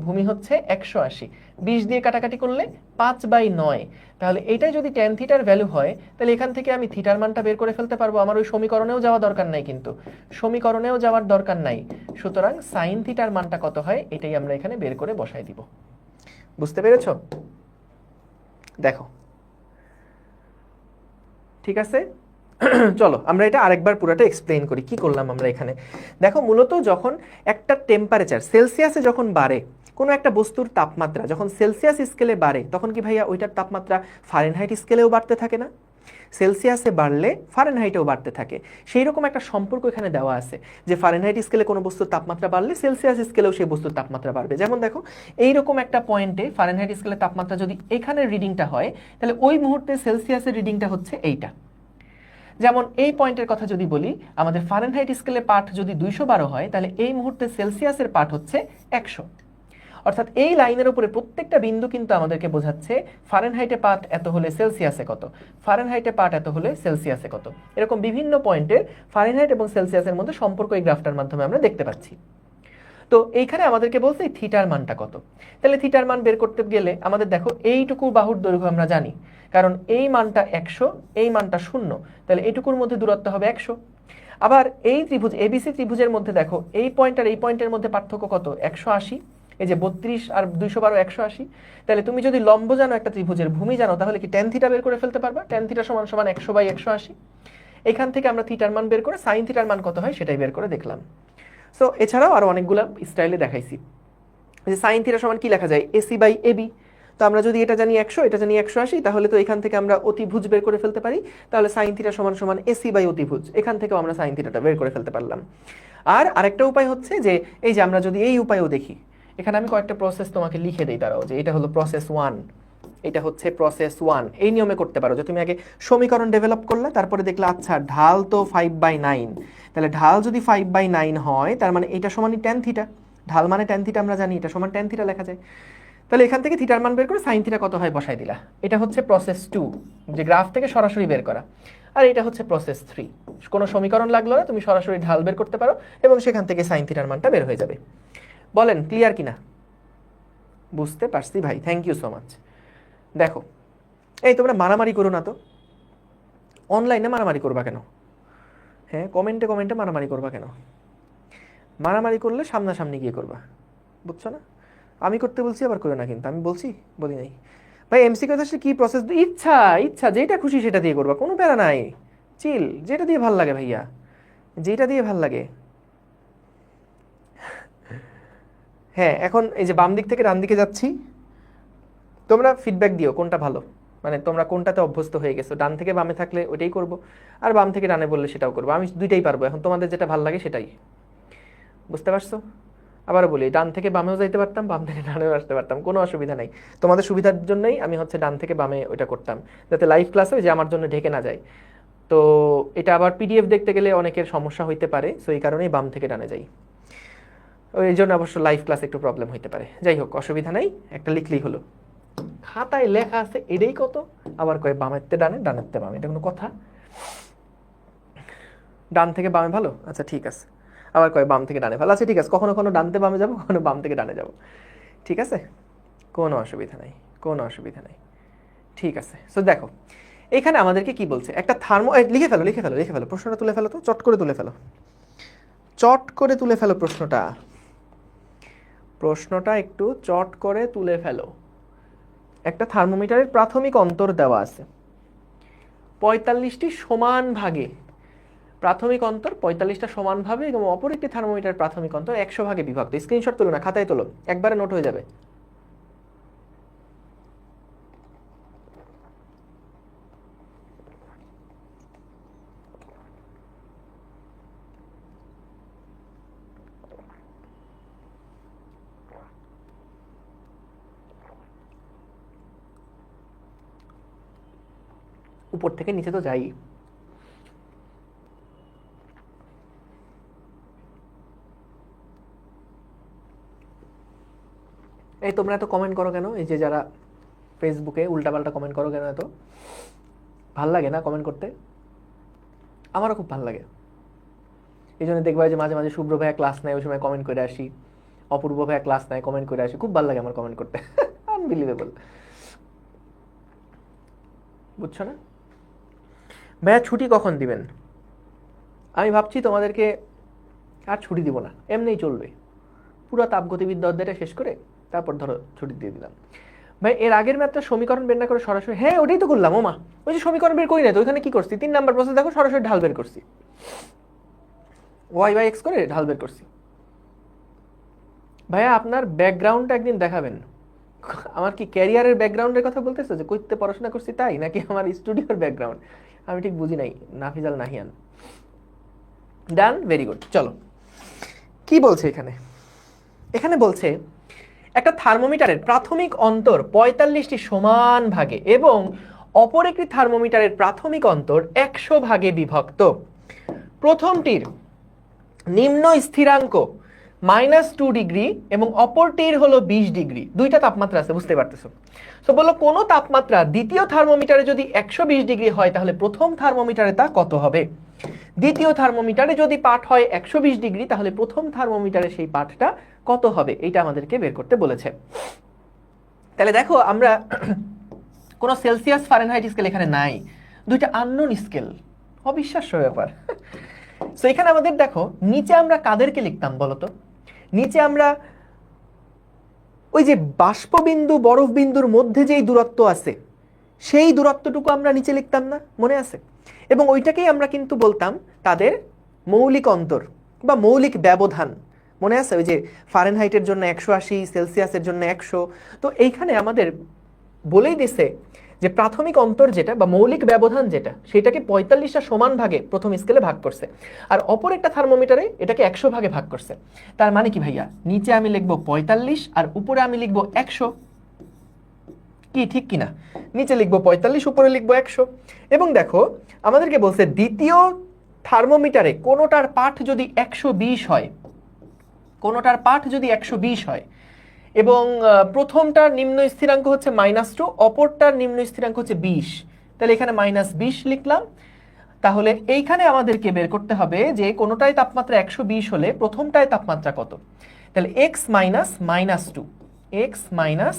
ভূমি হচ্ছে 180। 20 দিয়ে কাটাকাটি করলে 5/9। তাহলে এটাই যদি ট্যান থিটার ভ্যালু হয়, তাহলে এখান থেকে আমি থিটার মানটা বের করে ফেলতে পারবো। আমার ওই সমীকরণেও যাওয়া দরকার নাই, কিন্তু সমীকরণেও যাওয়ার দরকার নাই। সুতরাং সাইন থিটার মানটা কত হয় এটাই আমরা এখানে বের করে বসাই দিব। বুঝতে পেরেছো? দেখো, ঠিক আছে। চলো আমরা এটা আরেকবার পুরোটা এক্সপ্লেইন করি কি করলাম আমরা এখানে। দেখো, মূলত যখন একটা টেম্পারেচার সেলসিয়াসে যখন বাড়ে, কোনো একটা বস্তুর তাপমাত্রা যখন সেলসিয়াস স্কেলে বাড়ে, তখন কি ভাইয়া ওইটার তাপমাত্রা ফারেনহাইট স্কেলেও বাড়তে থাকে না? সেলসিয়াসে বাড়লে ফারেনহাইটেও বাড়তে থাকে। সেই রকম একটা সম্পর্ক এখানে দেওয়া আছে যে ফারেনহাইট স্কেলে কোনো বস্তুর তাপমাত্রা বাড়লে সেলসিয়াস স্কেলেও সেই বস্তুর তাপমাত্রা বাড়বে। যেমন দেখো, এইরকম একটা পয়েন্টে ফারেনহাইট স্কেলের তাপমাত্রা যদি এখানের রিডিংটা হয়, তাহলে ওই মুহূর্তে সেলসিয়াসের রিডিংটা হচ্ছে এইটা। যেমন এই পয়েন্টের কথা যদি বলি, আমাদের ফারেনহাইট স্কেলে পাঠ যদি 212 হয়, তাহলে এই মুহূর্তে সেলসিয়াসের পাঠ হচ্ছে 100। অর্থাৎ এই লাইনের উপরে প্রত্যেকটা বিন্দু কিন্তু আমাদেরকে বোঝাচ্ছে ফারেনহাইটে পাঠ এত হলে সেলসিয়াসে কত, ফারেনহাইটে পাঠ এত হলে সেলসিয়াসে কত। এরকম বিভিন্ন পয়েন্টের ফারেনহাইট এবং সেলসিয়াসের মধ্যে সম্পর্ক এই গ্রাফটার মাধ্যমে আমরা দেখতে পাচ্ছি। তো এইখানে আমাদেরকে বলছে থিটার মানটা কত। তাহলে থিটার মান বের করতে গেলে আমাদের দেখো এইটুকু বাহুর দৈর্ঘ্য আমরা জানি, কারণ এই মানটা 100, এই মানটা 0, তাহলে এইটুকুর মধ্যে দূরত্ব হবে 100। আবার এই ত্রিভুজ এবিসি ত্রিভুজের মধ্যে দেখো এই পয়েন্ট আর এই পয়েন্টের মধ্যে পার্থক্য কত? 180। এই যে 32 আর 212 180। তাহলে তুমি যদি লম্ব জানো একটা ত্রিভুজের, ভূমি জানো, তাহলে কি ট্যান থিটা বের করে ফেলতে পারবা? ট্যান থিটা সমান সমান 100/180। এখান থেকে আমরা থিটার মান বের করে সাইন থিটার মান কত হয় সেটাই বের করে দেখলাম। সো এছাড়াও আরো অনেকগুলো স্টাইলে দেখাইছি যে সাইন থিটা সমান কি লেখা যায়? AC/AB। তো আমরা যদি এটা জানি 100, এটা জানি 180, তাহলে তো এখান থেকে আমরা অতিভুজ বের করে ফেলতে পারি। তাহলে সাইন থিটা সমান সমান AC/অতিভুজ। এখান থেকেও আমরা সাইন থিটাটা বের করে ফেলতে পারলাম। আর আরেকটা উপায় হচ্ছে যে এই যে আমরা যদি এই উপায়ও দেখি, এখানে আমি কয়েকটা প্রসেস তোমাকে লিখে দেই, দাঁড়াও, যে এটা হলো প্রসেস 1, এটা হচ্ছে প্রসেস 1। এই নিয়মে করতে পারো যে তুমি আগে সমীকরণ ডেভেলপ করলে, তারপরে দেখলে আচ্ছা ঢাল তো 5/9, তাহলে ঢাল যদি 5/9 হয়, তার মানে এটা সমানই ট্যান থিটা। ঢাল মানে ট্যান থিটা আমরা জানি, এটা সমান ট্যান থিটা লেখা যায়। তাহলে এখান থেকে থিটার মান বের করে সাইন থিটা কত হয় বসাই দিলা। এটা হচ্ছে প্রসেস 2, যে গ্রাফ থেকে সরাসরি বের করা। আর এটা হচ্ছে প্রসেস 3, কোনো সমীকরণ লাগলো না, তুমি সরাসরি ঢাল বের করতে পারো এবং সেখান থেকে সাইন থিটার মানটা বের হয়ে যাবে। বলেন ক্লিয়ার কিনা? বুঝতে পারছি ভাই, থ্যাংক ইউ সো মাচ। দেখো, এই তোমরা মারামারি করো না তো, অনলাইনে মারামারি করবা কেন? হ্যাঁ, কমেন্টে কমেন্টে মারামারি করবা কেন? মারামারি করলে সামনাসামনি গিয়ে করবা, বুঝছো না? আমি করতে বলছি আবার করো না, কিন্তু আমি বলছি, বলি নাই ভাই। এমসিকিউ আসলে কি প্রসেস? ইচ্ছা ইচ্ছা যেটা খুশি সেটা দিয়ে করবা, কোনো প্যারা নাই, চিল, যেটা দিয়ে ভাল লাগে ভাইয়া, যেটা দিয়ে ভাল লাগে। হ্যাঁ, এখন এই যে বাম দিক থেকে ডান দিকে যাচ্ছি, তোমরা ফিডব্যাক দিও কোনটা ভালো, মানে তোমরা কোনটাতে অভ্যস্ত হয়ে গেছো। ডান থেকে বামে থাকলে ওইটাই করব, আর বাম থেকে ডানে বললে সেটাও করবো। আমি দুইটাই পারবো, এখন তোমাদের যেটা ভালো লাগে সেটাই। বুঝতে পারছো? আবারও বলি, ডান থেকে বামেও যাইতে পারতাম, বাম থেকে ডানেও আসতে পারতাম, কোনো অসুবিধা নাই। তোমাদের সুবিধার জন্যই আমি হচ্ছে ডান থেকে বামে ওইটা করতাম, যাতে লাইভ ক্লাসে যে আমার জন্য ঢেকে না যায়। তো এটা আবার পিডিএফ দেখতে গেলে অনেকের সমস্যা হইতে পারে, সো এই কারণেই বাম থেকে ডানে যাই। ওই জন্য অবশ্য লাইভ ক্লাস একটু প্রবলেম হইতে পারে। যাই হোক, অসুবিধা নাই, একটা লিখলেই হলো। খাতায় লেখা আছে এটাই কত, আবার কয় বামেরতে ডানে, ডানেরতে বামে, এটা কোনো কথা? ডান থেকে বামে ভালো, আচ্ছা ঠিক আছে। আবার কয় বাম থেকে ডানে ভালো, আচ্ছা ঠিক আছে। কখনো কখনো ডানতে বামে যাবো, কখনো বাম থেকে ডানে যাবো, ঠিক আছে, কোনো অসুবিধা নাই, কোনো অসুবিধা নাই, ঠিক আছে। সো দেখো, এখানে আমাদেরকে কি বলছে, একটা থার্মো, লিখে ফেলো লিখে ফেলো লিখে ফেলো, প্রশ্নটা তুলে ফেলো তো, চট করে তুলে ফেলো, চট করে তুলে ফেলো প্রশ্নটা, প্রশ্নটা একটু চট করে তুলে ফেলো। একটা থার্মোমিটারের প্রাথমিক অন্তর দেওয়া আছে 45টি সমান ভাগে, প্রাথমিক অন্তর 45টা সমান ভাবে, এবং অপর একটি থার্মোমিটার প্রাথমিক অন্তর 100 ভাগে বিভক্ত। স্ক্রিনশট তুলো না, খাতায় তোলো, একবারে নোট হয়ে যাবে। উপর থেকে নিচে তো যাই। এই তোমরা এত কমেন্ট করো কেন? এই যে যারা ফেসবুকে উল্টাপাল্টা কমেন্ট করো কেন এত? ভাল লাগে না কমেন্ট করতে? আমারও খুব ভাল লাগে। এই জন্য দেখবা যে মাঝে মাঝে শুভ্র ভাইয়া ক্লাস নেয়, ওই সময় কমেন্ট করে আসি। অপূর্ব ভাইয়া ক্লাস নেয়, কমেন্ট করে আসি। খুব ভালো লাগে আমার কমেন্ট করতে। আনবিলিভেবল, বুঝছো না? ভাইয়া ছুটি কখন দিবেন? আমি ভাবছি তোমাদেরকে আর ছুটি দিব না, এমনিই চলবে। পুরো তাপগতিবিদ্যা অধ্যায়টা শেষ করে তারপর ধরো ছুটি দিয়ে দিলাম। ভাই এর আগের ম্যাথটা সমীকরণ বের না করে সরাসরি, হ্যাঁ ওটাই তো করলাম। ওমা, ওই যে সমীকরণ বের করি না তো, ওইখানে কি করছি? 3 নাম্বার প্রসেস দেখো, সরাসরি ঢাল বের করছি, ওয়াই বাই এক্স করে ঢাল বের করছি। ভাইয়া আপনার ব্যাকগ্রাউন্ডটা একদিন দেখাবেন। আমার কি ক্যারিয়ারের ব্যাকগ্রাউন্ডের কথা বলতেছো, যে কইতে পড়াশোনা করছি তাই, নাকি আমার স্টুডিওর ব্যাকগ্রাউন্ড? আমি ঠিক বুঝি নাই। নাফিজাল নাহিয়ান, ডান, ভেরি গুড। চলো কি বলছে এখানে? এখানে বলছে একটা থার্মোমিটারের প্রাথমিক অন্তর 45টি সমান ভাগে এবং অপর একটি থার্মোমিটারের প্রাথমিক অন্তর 100 ভাগে বিভক্ত। প্রথমটির নিম্ন স্থিরাঙ্ক -2 ডিগ্রি এবং অপরটির হলো 20 ডিগ্রি। দুইটা তাপমাত্রা আছে, বুঝতে পারতেছো? তো বললো কোনো তাপমাত্রা দ্বিতীয় থার্মোমিটারে যদি 120 ডিগ্রি হয় তাহলে প্রথম থার্মোমিটারে তা কত হবে? দ্বিতীয় থার্মোমিটারে যদি পাঠ হয় 120 ডিগ্রি তাহলে প্রথম থার্মোমিটারে সেই পাঠটা কত হবে? এইটা আমাদেরকে বের করতে বলেছে। তাহলে দেখো আমরা কোনো সেলসিয়াস ফারেনহাইট স্কেল এখানে নাই, দুইটা আননোন স্কেল, অবিশ্বাস্য ব্যাপার। সো এখানে আমাদের দেখো নিচে আমরা কাদেরকে লিখতাম বলতো? নিচে আমরা ওই যে বাষ্পবিন্দু বরফ বিন্দুর মধ্যে যেই দূরত্ব আছে সেই দূরত্বটুকু আমরা নিচে লিখতাম না, মনে আছে? এবং ওইটাকেই আমরা কিন্তু বলতাম তাদের মৌলিক অন্তর বা মৌলিক ব্যবধান, মনে আছে? ওই যে ফারেনহাইটের জন্য 180, সেলসিয়াসের জন্য 100। তো এইখানে আমাদের বলেই দিছে যে প্রাথমিক অন্তর যেটা বা মৌলিক ব্যবধান যেটা, সেটাকে 45টা সমান ভাগে প্রথম স্কেলে ভাগ করছে, আর অপর একটা থার্মোমিটারে এটাকে 100 ভাগে ভাগ করছে। তার মানে কি ভাইয়া, নিচে আমি লিখবো 45 আর উপরে আমি লিখবো 100। কি ঠিক কিনা? নিচে লিখবো 45, উপরে লিখবো 100। এবং দেখো আমাদেরকে বলছে দ্বিতীয় থার্মোমিটারে কোনোটার পাঠ যদি 120 হয়, কোনোটার পাঠ যদি 120 হয় এবং প্রথমটার নিম্ন স্থিরাঙ্ক হচ্ছে -2, অপরটার নিম্ন স্থিরাঙ্ক হচ্ছে 20, তাহলে এখানে -20 লিখলাম। তাহলে এইখানে আমাদেরকে বের করতে হবে যে কোনোটাই তাপমাত্রা 120 হলে প্রথমটায় তাপমাত্রা কত। তাহলে x মাইনাস -2, x মাইনাস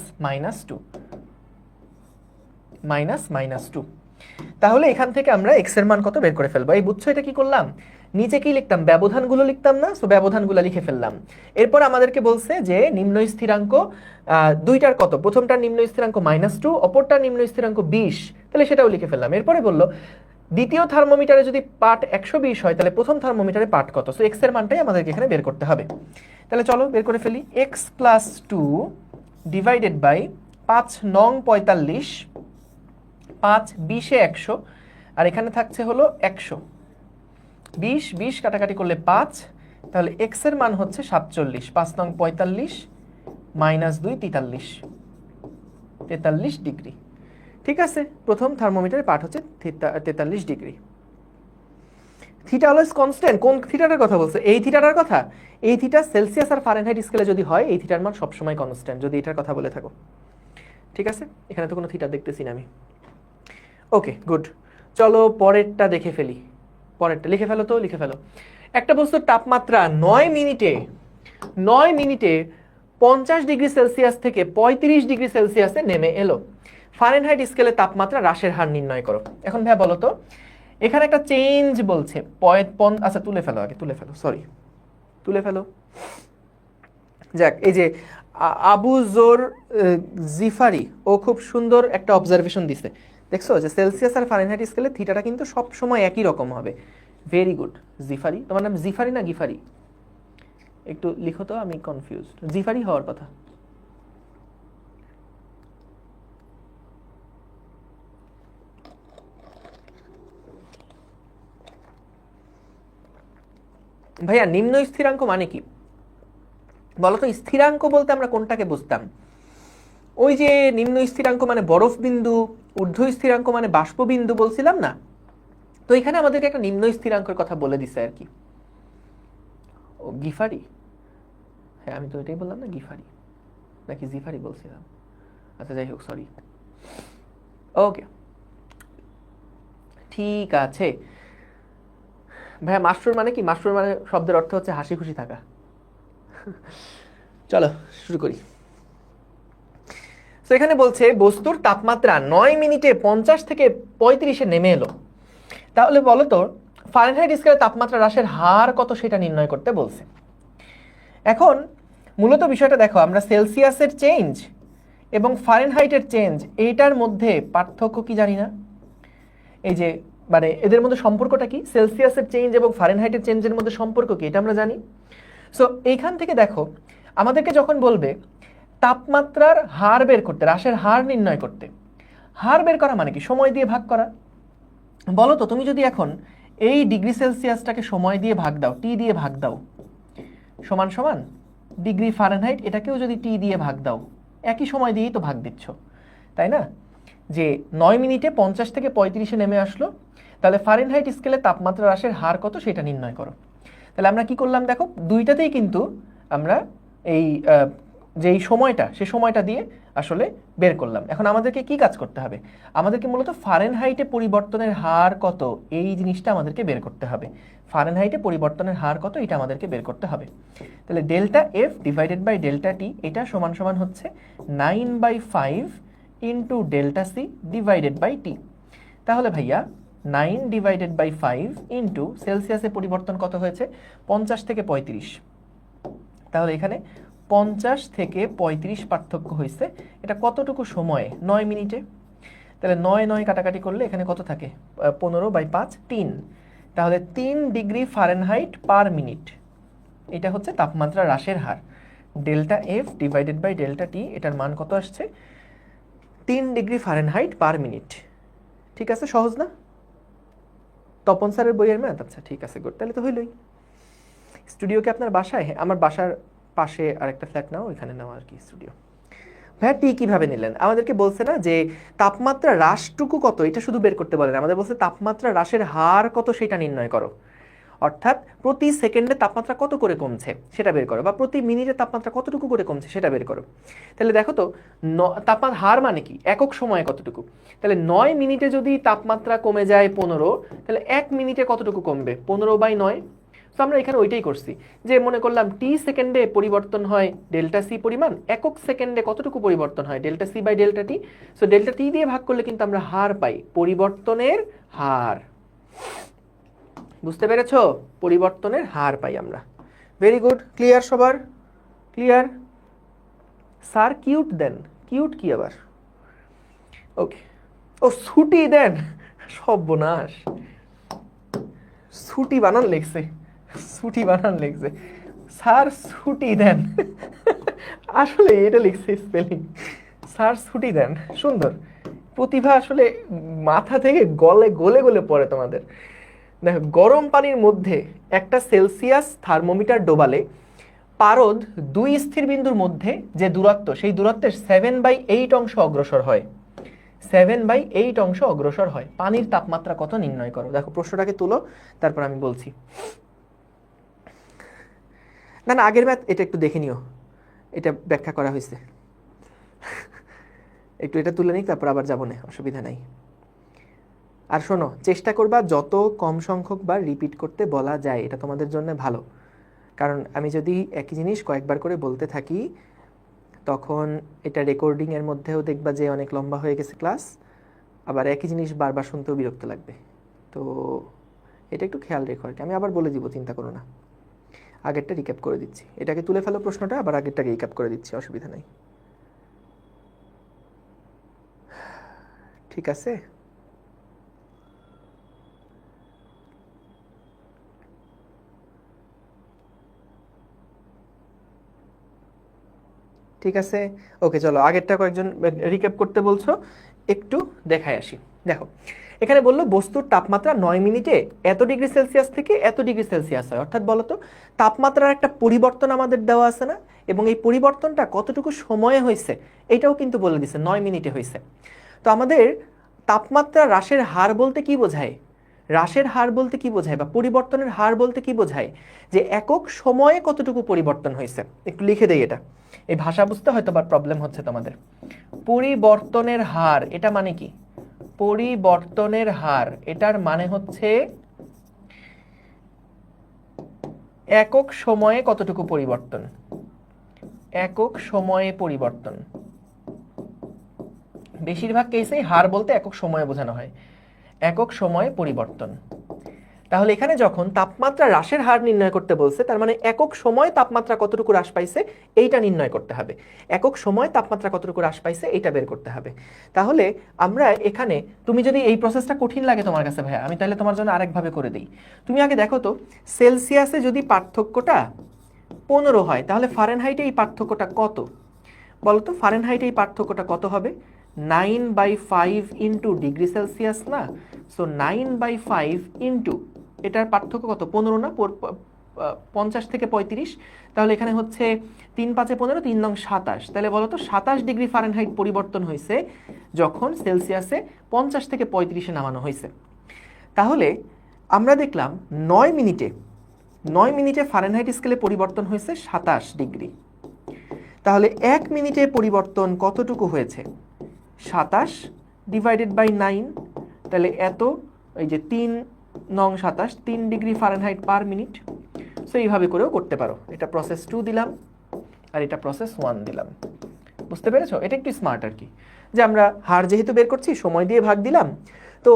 -2, তাহলে এখান থেকে আমরা x এর মান কত বের করে ফেলবো। এই বুঝছো এটা কি করলাম? নিচে কি লিখতাম? ব্যবধানগুলো লিখতাম না, সো ব্যবধানগুলো লিখে ফেললাম। এরপর আমাদেরকে বলছে যে নিম্ন স্থিরাঙ্ক দুইটার কত, প্রথমটার নিম্ন স্থিরাঙ্ক -2, অপরটার নিম্ন স্থিরাঙ্ক 20, তাহলে সেটাও লিখে ফেললাম। এরপরে বললো দ্বিতীয় থার্মোমিটারে যদি পাঠ 120 হয় তাহলে প্রথম থার্মোমিটারে পাঠ কত, সো x এর মানটাই আমাদেরকে এখানে বের করতে হবে। তাহলে চলো বের করে ফেলি। x + 2 ডিভাইডেড বাই 5 নং 45, 5 20 এ 100, আর এখানে থাকছে হলো 100। 20 কাটাকাটি করলে 5, তাহলে x এর মান হচ্ছে 47। 5 নং 45 -2 43 ডিগ্রি। ঠিক আছে, প্রথম থার্মোমিটারের পাঠ হচ্ছে 43 ডিগ্রি। Theta always constant. কোন থিটাটার কথা বলছে? এই থিটাটার কথা। এই থিটা সেলসিয়াস আর ফারেনহাইট স্কেলে যদি হয় এই থিটার মান সবসময় কনস্ট্যান্ট, যদি এটার কথা বলে থাকো। ঠিক আছে, এখানে তো কোনো থিটা দেখতেছি না আমি। ওকে গুড, চলো পরেরটা দেখে ফেলি। পরেরটা লিখে ফেলো তো, লিখে ফেলো। একটা বস্তুর তাপমাত্রা 9 মিনিটে 50 ডিগ্রি সেলসিয়াস থেকে 35 ডিগ্রি সেলসিয়াসে নেমে এলো। ফারেনহাইট স্কেলে তাপমাত্রা হ্রাসের হার নির্ণয় করো। এখন ভাই বলো তো, এখানে একটা চেঞ্জ বলছে। আচ্ছা তুলে ফেলো, আগে তুলে ফেলো, সরি তুলে ফেলো। যাক, এই যে আবু জোর জিফারি, ও খুব সুন্দর একটা অবজারভেশন দিছে। দেখছো যে সেলসিয়াস আর ফারেনহাইট স্কেলে থিটাটা কিন্তু সব সময় একই রকম হবে। Very good Jifari. তোমার নাম জিফারি না গিফারি? একটু লিখো তো, আমি কনফিউজড। জিফারি হওয়ার কথা। ভাইয়া নিম্ন স্থিরাঙ্ক মানে কি বলতো? স্থিরাঙ্ক বলতে আমরা কোনটাকে বুঝতাম? ওই যে নিম্ন স্থিরাঙ্ক মানে বরফ বিন্দু ঊর্ধ্ব স্থিরাঙ্ক মানে বাষ্পবিন্দু বলছিলাম না, তো এখানে আমাদেরকে একটা নিম্ন স্থিরাঙ্কের কথা বলে দিছে আর কি। ও গিফারি, হ্যাঁ আমি তো এটাই বললাম না, গিফারি নাকি জিফারি বলছিলাম, আচ্ছা যাই হোক সরি। ওকে ঠিক আছে ভাইয়া, মাশরুর মানে কি? মাশরুর মানে শব্দের অর্থ হচ্ছে হাসি খুশি থাকা। চলো শুরু করি। তো এখানে বলছে বস্তুর তাপমাত্রা 9 মিনিটে 50 থেকে 35-এ নেমে এলো। তাহলে বলো তো ফারেনহাইট স্কেলে তাপমাত্রা হ্রাসের হার কত সেটা নির্ণয় করতে বলছে। এখন মূলত বিষয়টা দেখো, আমরা সেলসিয়াসের চেঞ্জ এবং ফারেনহাইটের চেঞ্জ এইটার মধ্যে পার্থক্য কি জানি না। এই যে মানে এদের মধ্যে সম্পর্কটা কি, সেলসিয়াসের চেঞ্জ এবং ফারেনহাইটের চেঞ্জের মধ্যে সম্পর্ক কি, এটা আমরা জানি। সো এইখান থেকে দেখো আমাদেরকে যখন বলবে তাপমাত্রার হার বের করতে, হ্রাসের হার নির্ণয় করতে, হার বের করা মানে কি? সময় দিয়ে ভাগ করা। বলো তো তুমি যদি এখন এই ডিগ্রি সেলসিয়াসটাকে সময় দিয়ে ভাগ দাও, টি দিয়ে ভাগ দাও, সমান সমান ডিগ্রি ফারেনহাইট এটাকেও যদি টি দিয়ে ভাগ দাও, একই সময় দিয়েই তো ভাগ দিচ্ছ, তাই না? যে 9 মিনিটে 50 থেকে 35-এ নেমে আসলো, তাহলে ফারেনহাইট স্কেলে তাপমাত্রা হ্রাসের হার কত সেটা নির্ণয় করো। তাহলে আমরা কি করলাম দেখো, দুইটাতেই কিন্তু আমরা এই যেই সময়টা সে সময়টা দিয়ে আসলে বের করলাম। এখন আমাদেরকে কি কাজ করতে হবে? আমাদেরকে মূলত ফারেনহাইটে পরিবর্তনের হার কত এই জিনিসটা আমাদেরকে বের করতে হবে। ফারেনহাইটে পরিবর্তনের হার কত এটা আমাদেরকে বের করতে হবে। তাহলে delta F divided by delta T এটা সমান সমান হচ্ছে 9/5 into delta C divided by T. তাহলে ভাইয়া 9/5 ইন্টু সেলসিয়াসে পরিবর্তন কত হয়েছে? 50 থেকে 35। তাহলে এখানে 50 থেকে 35 পার্থক্য হয়েছে। এটা কতটুকু সময়ে? 9 মিনিটে। তাহলে 9 কাটাকাটি করলে এখানে কত থাকে? 15/5 3। তাহলে 3 ডিগ্রি ফারেনহাইট পার মিনিট, এটা হচ্ছে তাপমাত্রা হ্রাসের হার। Delta F divided by delta T এটার মান কত আসছে? 3 ডিগ্রি ফারেনহাইট পার মিনিট। ঠিক আছে, সহজ না? তপন স্যারের বইয়ের ম্যাথ। আচ্ছা ঠিক আছে, গুড, তাহলে তো হইলই। স্টুডিওকে আপনার বাসায়? হ্যাঁ, আমার বাসার পাশে আরেকটা ফ্ল্যাট নাও, ওইখানে নাও আর কি স্টুডিও। ভাইয়া টি কিভাবে নিলেন? আমাদেরকে বলছে না যে তাপমাত্রা হ্রাসটুকু কত এটা শুধু বের করতে বলেন, আমাদের বলছে তাপমাত্রা হ্রাসের হার কত সেটা নির্ণয় করো। অর্থাৎ প্রতি সেকেন্ডে তাপমাত্রা কত করে কমছে সেটা বের করো, বা প্রতি মিনিটে তাপমাত্রা কতটুকু করে কমছে সেটা বের করো। তাহলে দেখো তো তাপমাত্রা হার মানে কি? একক সময়ে কতটুকু। তাহলে 9 মিনিটে যদি তাপমাত্রা কমে যায় 15, তাহলে 1 মিনিটে কতটুকু কমবে? 15/9। তো আমরা এখানে ওইটাই করছি, যে মনে করলাম টি সেকেন্ডে পরিবর্তন হয় ডেল্টা সি পরিমাণ, একক সেকেন্ডে কতটুকু পরিবর্তন হয়? Delta C by delta T. So delta T দিয়ে ভাগ করলে কিন্তু আমরা হার পাই, পরিবর্তনের হার। বুঝতে পেরেছো? পরিবর্তনের হার পাই আমরা। ভেরি গুড, ক্লিয়ার সবার? ক্লিয়ার? স্যার কিউট দেন? কিউট কি আবার? ওকে, ও ছুটি দেন, সর্বনাশ, ছুটি বানান লিখছে, ছুটি বানান লিখছে, স্যার ছুটি দেন। আসলে এটা লিখছে স্পেলিং, স্যার ছুটি দেন। সুন্দর, প্রতিভা আসলে মাথা থেকে গলে গলে গলে পড়ে তোমাদের। দেখো, গরম পানির মধ্যে একটা সেলসিয়াস থার্মোমিটার ডোবালে পারদ 2 স্থির বিন্দুর মধ্যে যে দূরত্ব, সেই দূরত্বের 7/8 অংশ অগ্রসর হয়। 7/8 অংশ অগ্রসর হয়। পানির তাপমাত্রা কত নির্ণয় করো। দেখো প্রশ্নটাকে তুলো, তারপর আমি বলছি। না না, আগের ম্যাথ এটা একটু দেখে নিও, এটা ব্যাখ্যা করা হয়েছে। একটু এটা তুলে নিই, তারপর আবার যাবো না, অসুবিধা নাই। আর শোনো, চেষ্টা করবা যত কম সংখ্যক বার রিপিট করতে বলা যায়, এটা তোমাদের জন্য ভালো। কারণ আমি যদি একই জিনিস কয়েকবার করে বলতে থাকি, তখন এটা রেকর্ডিংয়ের মধ্যেও দেখবা যে অনেক লম্বা হয়ে গেছে ক্লাস, আবার একই জিনিস বারবার শুনতেও বিরক্ত লাগবে। তো এটা একটু খেয়াল রেখো আর কি। আমি আবার বলে দিব, চিন্তা করো না। আগেরটা রিক্যাপ করে দিচ্ছি, এটাকে তুলে ফেলো প্রশ্নটা, আবার আগেরটাকে রিক্যাপ করে দিচ্ছি, অসুবিধা নাই। ঠিক আছে? ঠিক আছে, ওকে চলো আগেরটা কয়েকজন রিক্যাপ করতে বলছো, একটু দেখায় আসি। দেখো এখানে বললো বস্তুর তাপমাত্রা 9 মিনিটে এত ডিগ্রি সেলসিয়াস থেকে এত ডিগ্রি সেলসিয়াস হয়। অর্থাৎ বলতো তাপমাত্রার একটা পরিবর্তন আমাদের দেওয়া আছে না, এবং এই পরিবর্তনটা কতটুকু সময়ে হয়েছে এটাও কিন্তু বলে দিছে, 9 মিনিটে হয়েছে। তো আমাদের তাপমাত্রা হ্রাসের হার বলতে কি বোঝায়? হ্রাসের হার বলতে কি বোঝায় বা পরিবর্তনের হার বলতে কি বোঝায়? যে একক সময়ে কতটুকু পরিবর্তন হয়েছে। একটু লিখে দেই এটা, এই ভাষা বুঝতে হয়তো বা প্রবলেম হচ্ছে তোমাদের। পরিবর্তনের হার এটা মানে কি? পরিবর্তনের হার এটার মানে হচ্ছে একক সময়ে কতটুকু পরিবর্তন, একক সময়ে পরিবর্তন। বেশিরভাগ কেসেই হার বলতে একক সময়ে বোঝানো হয়, একক সময়ে পরিবর্তন। তাহলে এখানে যখন তাপমাত্রা হ্রাসের হার নির্ণয় করতে বলছে, তার মানে একক সময় তাপমাত্রা কতটুকু হ্রাস পাইছে এইটা নির্ণয় করতে হবে, একক সময় তাপমাত্রা কতটুকু হ্রাস পাইছে এইটা বের করতে হবে। তাহলে আমরা এখানে, তুমি যদি এই প্রসেসটা কঠিন লাগে তোমার কাছে ভাইয়া, আমি তাহলে তোমার জন্য আরেকভাবে করে দিই। তুমি আগে দেখো তো সেলসিয়াসে যদি পার্থক্যটা 15 হয় তাহলে ফারেনহাইটে এই পার্থক্যটা কত বলো তো? ফারেনহাইটে এই পার্থক্যটা কত হবে? 9/5 ইন্টু ডিগ্রি সেলসিয়াস না? সো 9/5 ইন্টু এটার পার্থক্য কত? 15 না? 50 থেকে 35, তাহলে এখানে হচ্ছে 3 5 15, 3 9 27। তাহলে বলো তো 27 ডিগ্রি ফারেনহাইট পরিবর্তন হয়েছে যখন সেলসিয়াসে 50 থেকে 35-এ নামানো হয়েছে। তাহলে আমরা দেখলাম 9 মিনিটে ফারেনহাইট স্কেলে পরিবর্তন হয়েছে 27 ডিগ্রি। তাহলে 1 মিনিটে পরিবর্তন কতটুকু হয়েছে? 27 ডিভাইডেড বাই 9, তাহলে এত, এই যে 3 9 27, 3 degree Fahrenheit per minute. So এইভাবে করেও করতে পারো। এটা প্রসেস 2 দিলাম আর এটা প্রসেস 1 দিলাম। বুঝতে পেরেছো? এটা একটু স্মার্ট আর কি, যে আমরা হার যেহেতু বের করছি সময় দিয়ে ভাগ দিলাম, তো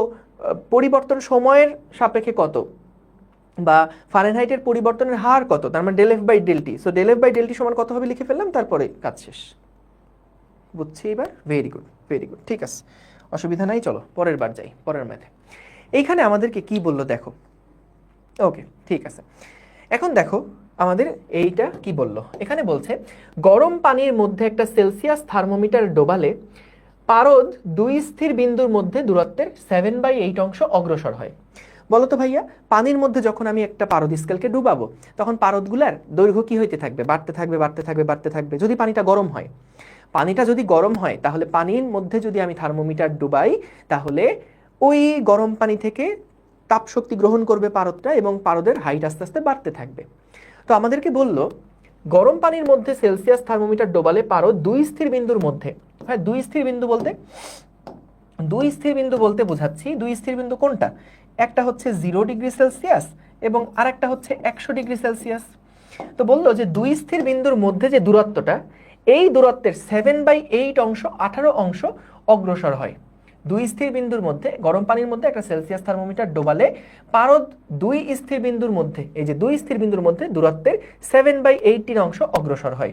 পরিবর্তন সময়ের সাপেক্ষে কত বা ফারেনহাইটের পরিবর্তনের হার কত, তার মানে del F by del T. So del F by del T সমান কত হবে লিখে ফেললাম, তারপরে কাজ শেষ। বুঝছি এবার? ভেরি গুড, ভেরি গুড, ঠিক আছে, অসুবিধা নাই। চলো পরের বার যাই, পরের ম্যাথে। এইখানে আমাদেরকে কি বললো দেখো। ওকে, ঠিক আছে। এখন দেখো আমাদের এইটা কি বললো। এখানে বলছে গরম পানির মধ্যে একটা সেলসিয়াস থার্মোমিটার ডোবালে পারদ 2 স্থির বিন্দুর মধ্যে দূরত্বের 7/8 অংশ অগ্রসর হয়। বলো তো ভাইয়া, পানির মধ্যে যখন আমি একটা পারদ স্কেলকে ডুবাবো তখন পারদগুলার দৈর্ঘ্য কি হইতে থাকবে? বাড়তে থাকবে, বাড়তে থাকবে, বাড়তে থাকবে। যদি পানিটা গরম হয়, পানিটা যদি গরম হয় তাহলে পানির মধ্যে যদি আমি থার্মোমিটার ডুবাই তাহলে ওই গরম পানি থেকে তাপ শক্তি গ্রহণ করবে পারদটা এবং পারদের হাইট আস্তে আস্তে বাড়তে থাকবে। তো আমাদেরকে বলল গরম পানির মধ্যে সেলসিয়াস থার্মোমিটার ডোবালে পারদ 2 স্থির বিন্দুর মধ্যে। হ্যাঁ, 2 স্থির বিন্দু বলতে 2 স্থির বিন্দু বলতে বোঝাচ্ছি 2 স্থির বিন্দু কোনটা? একটা হচ্ছে 0 ডিগ্রি সেলসিয়াস এবং আরেকটা হচ্ছে 100 ডিগ্রি সেলসিয়াস। তো বললো যে 2 স্থির বিন্দুর মধ্যে যে দূরত্বটা, এই দূরত্বের 7/8 অংশ 18 অংশ অগ্রসর হয়। 2 স্থির বিন্দুর মধ্যে গরম পানির মধ্যে একটা সেলসিয়াস থার্মোমিটার ডোবালে পারদ 2 স্থির বিন্দুর মধ্যে, এই যে 2 স্থির বিন্দুর মধ্যে দূরত্বের 7/18 অংশ অগ্রসর হয়।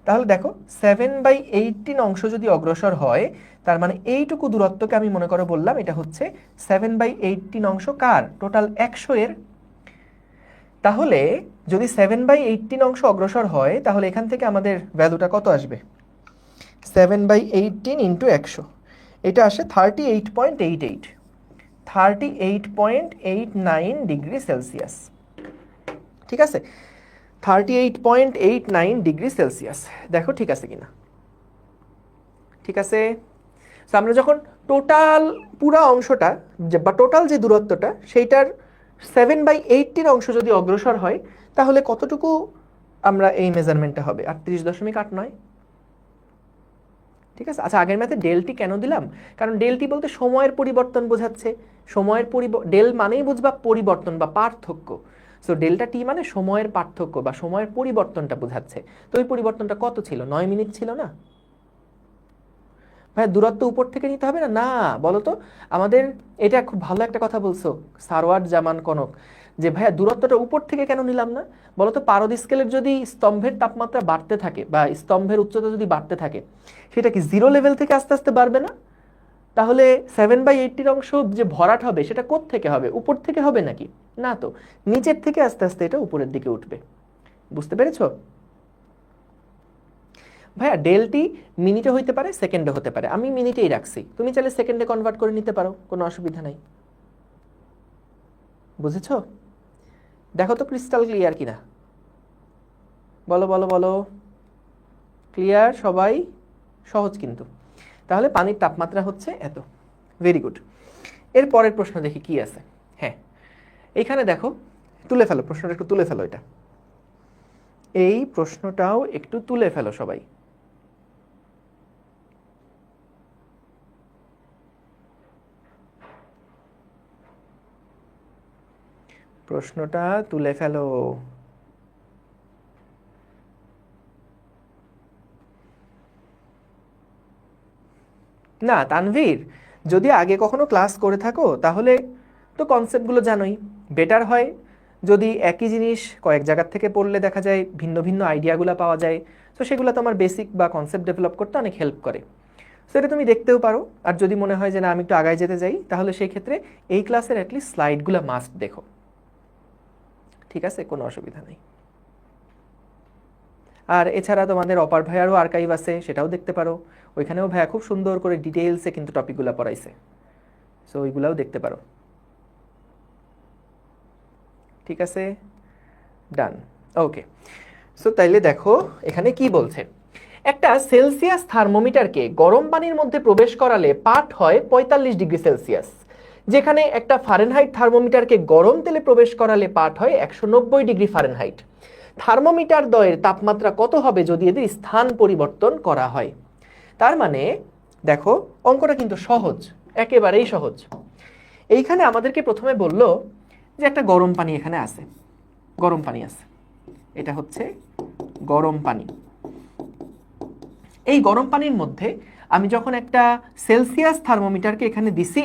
তাহলে দেখো 7/18 অংশ যদি অগ্রসর হয় তার মানে এইটুকু দূরত্বকে আমি মনে করে বললাম এটা হচ্ছে 7/18 অংশ কার? টোটাল 100 এর। তাহলে যদি 7/18 অংশ অগ্রসর হয় তাহলে এখান থেকে আমাদের ভ্যালুটা কত আসবে? 7/18 ইন্টু 100, এটা আসে 38.88, 38.89 ডিগ্রি সেলসিয়াস। ঠিক আছে, 38.89 ডিগ্রি সেলসিয়াস। দেখো ঠিক আছে কিনা? ঠিক আছে। তো আমরা যখন টোটাল পুরা অংশটা বা টোটাল যে দূরত্বটা সেইটার 7/18 অংশ যদি অগ্রসর হয় তাহলে কতটুকু আমরা এই মেজারমেন্টটা হবে? 38.89। ঠিক আছে। আচ্ছা, আগের ম্যাথে ডেলটি কেন দিলাম? কারণ ডেলটি বলতে সময়ের পরিবর্তন বোঝাচ্ছে। সময়ের ডেল মানেই বুঝবা পরিবর্তন বা পার্থক্য। সো ডেল্টা টি মানে সময়ের পার্থক্য বা সময়ের পরিবর্তনটা বোঝাচ্ছে। তো ওই পরিবর্তনটা কত ছিল? 9 মিনিট ছিল না? ভাই দূরত্ব উপর থেকে নিতে হবে না? না, বলো তো আমাদের। এটা খুব ভালো একটা কথা বলছো সারওয়ার জামান কনক, যে ভাইয়া দূরত্বটা উপর থেকে কেন নিলাম না? বলো তো পারদ স্কেলের যদি স্তম্ভের তাপমাত্রা বাড়তে থাকে বা স্তম্ভের উচ্চতা যদি বাড়তে থাকে, সেটা কি 0 লেভেল থেকে আস্তে আস্তে বাড়বে না? তাহলে 7/80 অংশ যে ভরাট হবে সেটা কোথা থেকে হবে? উপর থেকে হবে নাকি? না তো, নিচের থেকে আস্তে আস্তে এটা উপরের দিকে উঠবে। বুঝতে পেরেছো? ভাইয়া ডেলটি মিনিটে হইতে পারে, সেকেন্ডে হতে পারে, আমি মিনিটেই রাখছি, তুমি চাইলে সেকেন্ডে কনভার্ট করে নিতে পারো, কোনো অসুবিধা নাই। বুঝেছো? দেখো তো ক্রিস্টাল ক্লিয়ার কিনা, বলো বলো বলো। ক্লিয়ার সবাই? সহজ কিন্তু। তাহলে পানির তাপমাত্রা হচ্ছে এত। Very good. এর পরের প্রশ্ন দেখি কি আছে। হ্যাঁ, এইখানে দেখো, তুলে ফেলো প্রশ্নটা, একটু তুলে ফেলো। এটা, এই প্রশ্নটাও একটু তুলে ফেলো সবাই। প্রশ্নটা তুলে ফেলো। না তানভীর, যদি আগে কখনো ক্লাস করে থাকো তাহলে তো কনসেপ্টগুলো জানোই। বেটার হয় যদি একই জিনিস কয়েক জায়গার থেকে পড়লে দেখা যায় ভিন্ন ভিন্ন আইডিয়াগুলো পাওয়া যায়। তো সেগুলো তোমার বেসিক বা কনসেপ্ট ডেভেলপ করতে অনেক হেল্প করে। সেটা তুমি দেখতেও পারো। আর যদি মনে হয় যে না আমি একটু আগায় যেতে চাই, তাহলে সেই ক্ষেত্রে এই ক্লাসের অ্যাটলিস্ট স্লাইডগুলো মাস্ট দেখো। ঠিক আছে, কোনো অসুবিধা নেই। আর এছাড়া তোমাদের অপার ভাইয়ারও আর্কাইভ আছে, সেটাও দেখতে পারো। ওইখানেও ভাইয়া খুব সুন্দর করে ডিটেইলসে কিন্তু টপিকগুলো পড়াইছে, সো ওইগুলাও দেখতে পারো। ঠিক আছে, ডান, ওকে। সো তাইলে দেখো এখানে কি বলছে। একটা সেলসিয়াস থার্মোমিটারকে গরম পানির মধ্যে প্রবেশ করালে পাঠ হয় 45 ডিগ্রি সেলসিয়াস, যেখানে একটা ফারেনহাইট থার্মোমিটারকে গরম তেলে প্রবেশ করালে পাঠ হয় 190 ডিগ্রি ফারেনহাইট। থার্মোমিটার দ্বয়ের তাপমাত্রা কত হবে যদি এদের স্থান পরিবর্তন করা হয়? তার মানে দেখো, অঙ্কটা কিন্তু সহজ, একেবারেই সহজ। এইখানে আমাদেরকে প্রথমে বলল যে একটা গরম পানি এখানে আছে, গরম পানি আছে, এটা হচ্ছে গরম পানি। এই গরম পানির মধ্যে আমি যখন একটা সেলসিয়াস থার্মোমিটারকে এখানে দিছি,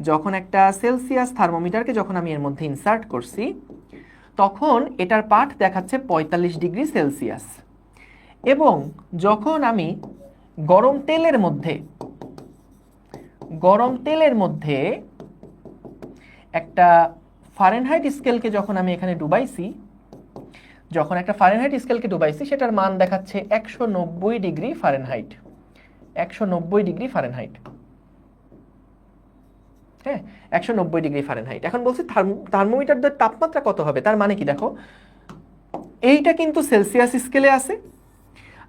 যখন একটা সেলসিয়াস থার্মোমিটারকে যখন আমি এর মধ্যে ইনসার্ট করছি, তখন এটার পাঠ দেখাচ্ছে 45 ডিগ্রি সেলসিয়াস। এবং যখন আমি গরম তেলের মধ্যে একটা ফারেনহাইট স্কেলকে যখন আমি এখানে ডুবাইছি, সেটার মান দেখাচ্ছে 190 ডিগ্রি ফারেনহাইট। 190 ডিগ্রি ফারেনহাইট, হ্যাঁ, 190 ডিগ্রি ফারেনহাইট। এখন বলছি থার্মোমিটারদের তাপমাত্রা কত হবে। তার মানে কি দেখো, এইটা কিন্তু সেলসিয়াস স্কেলে আছে,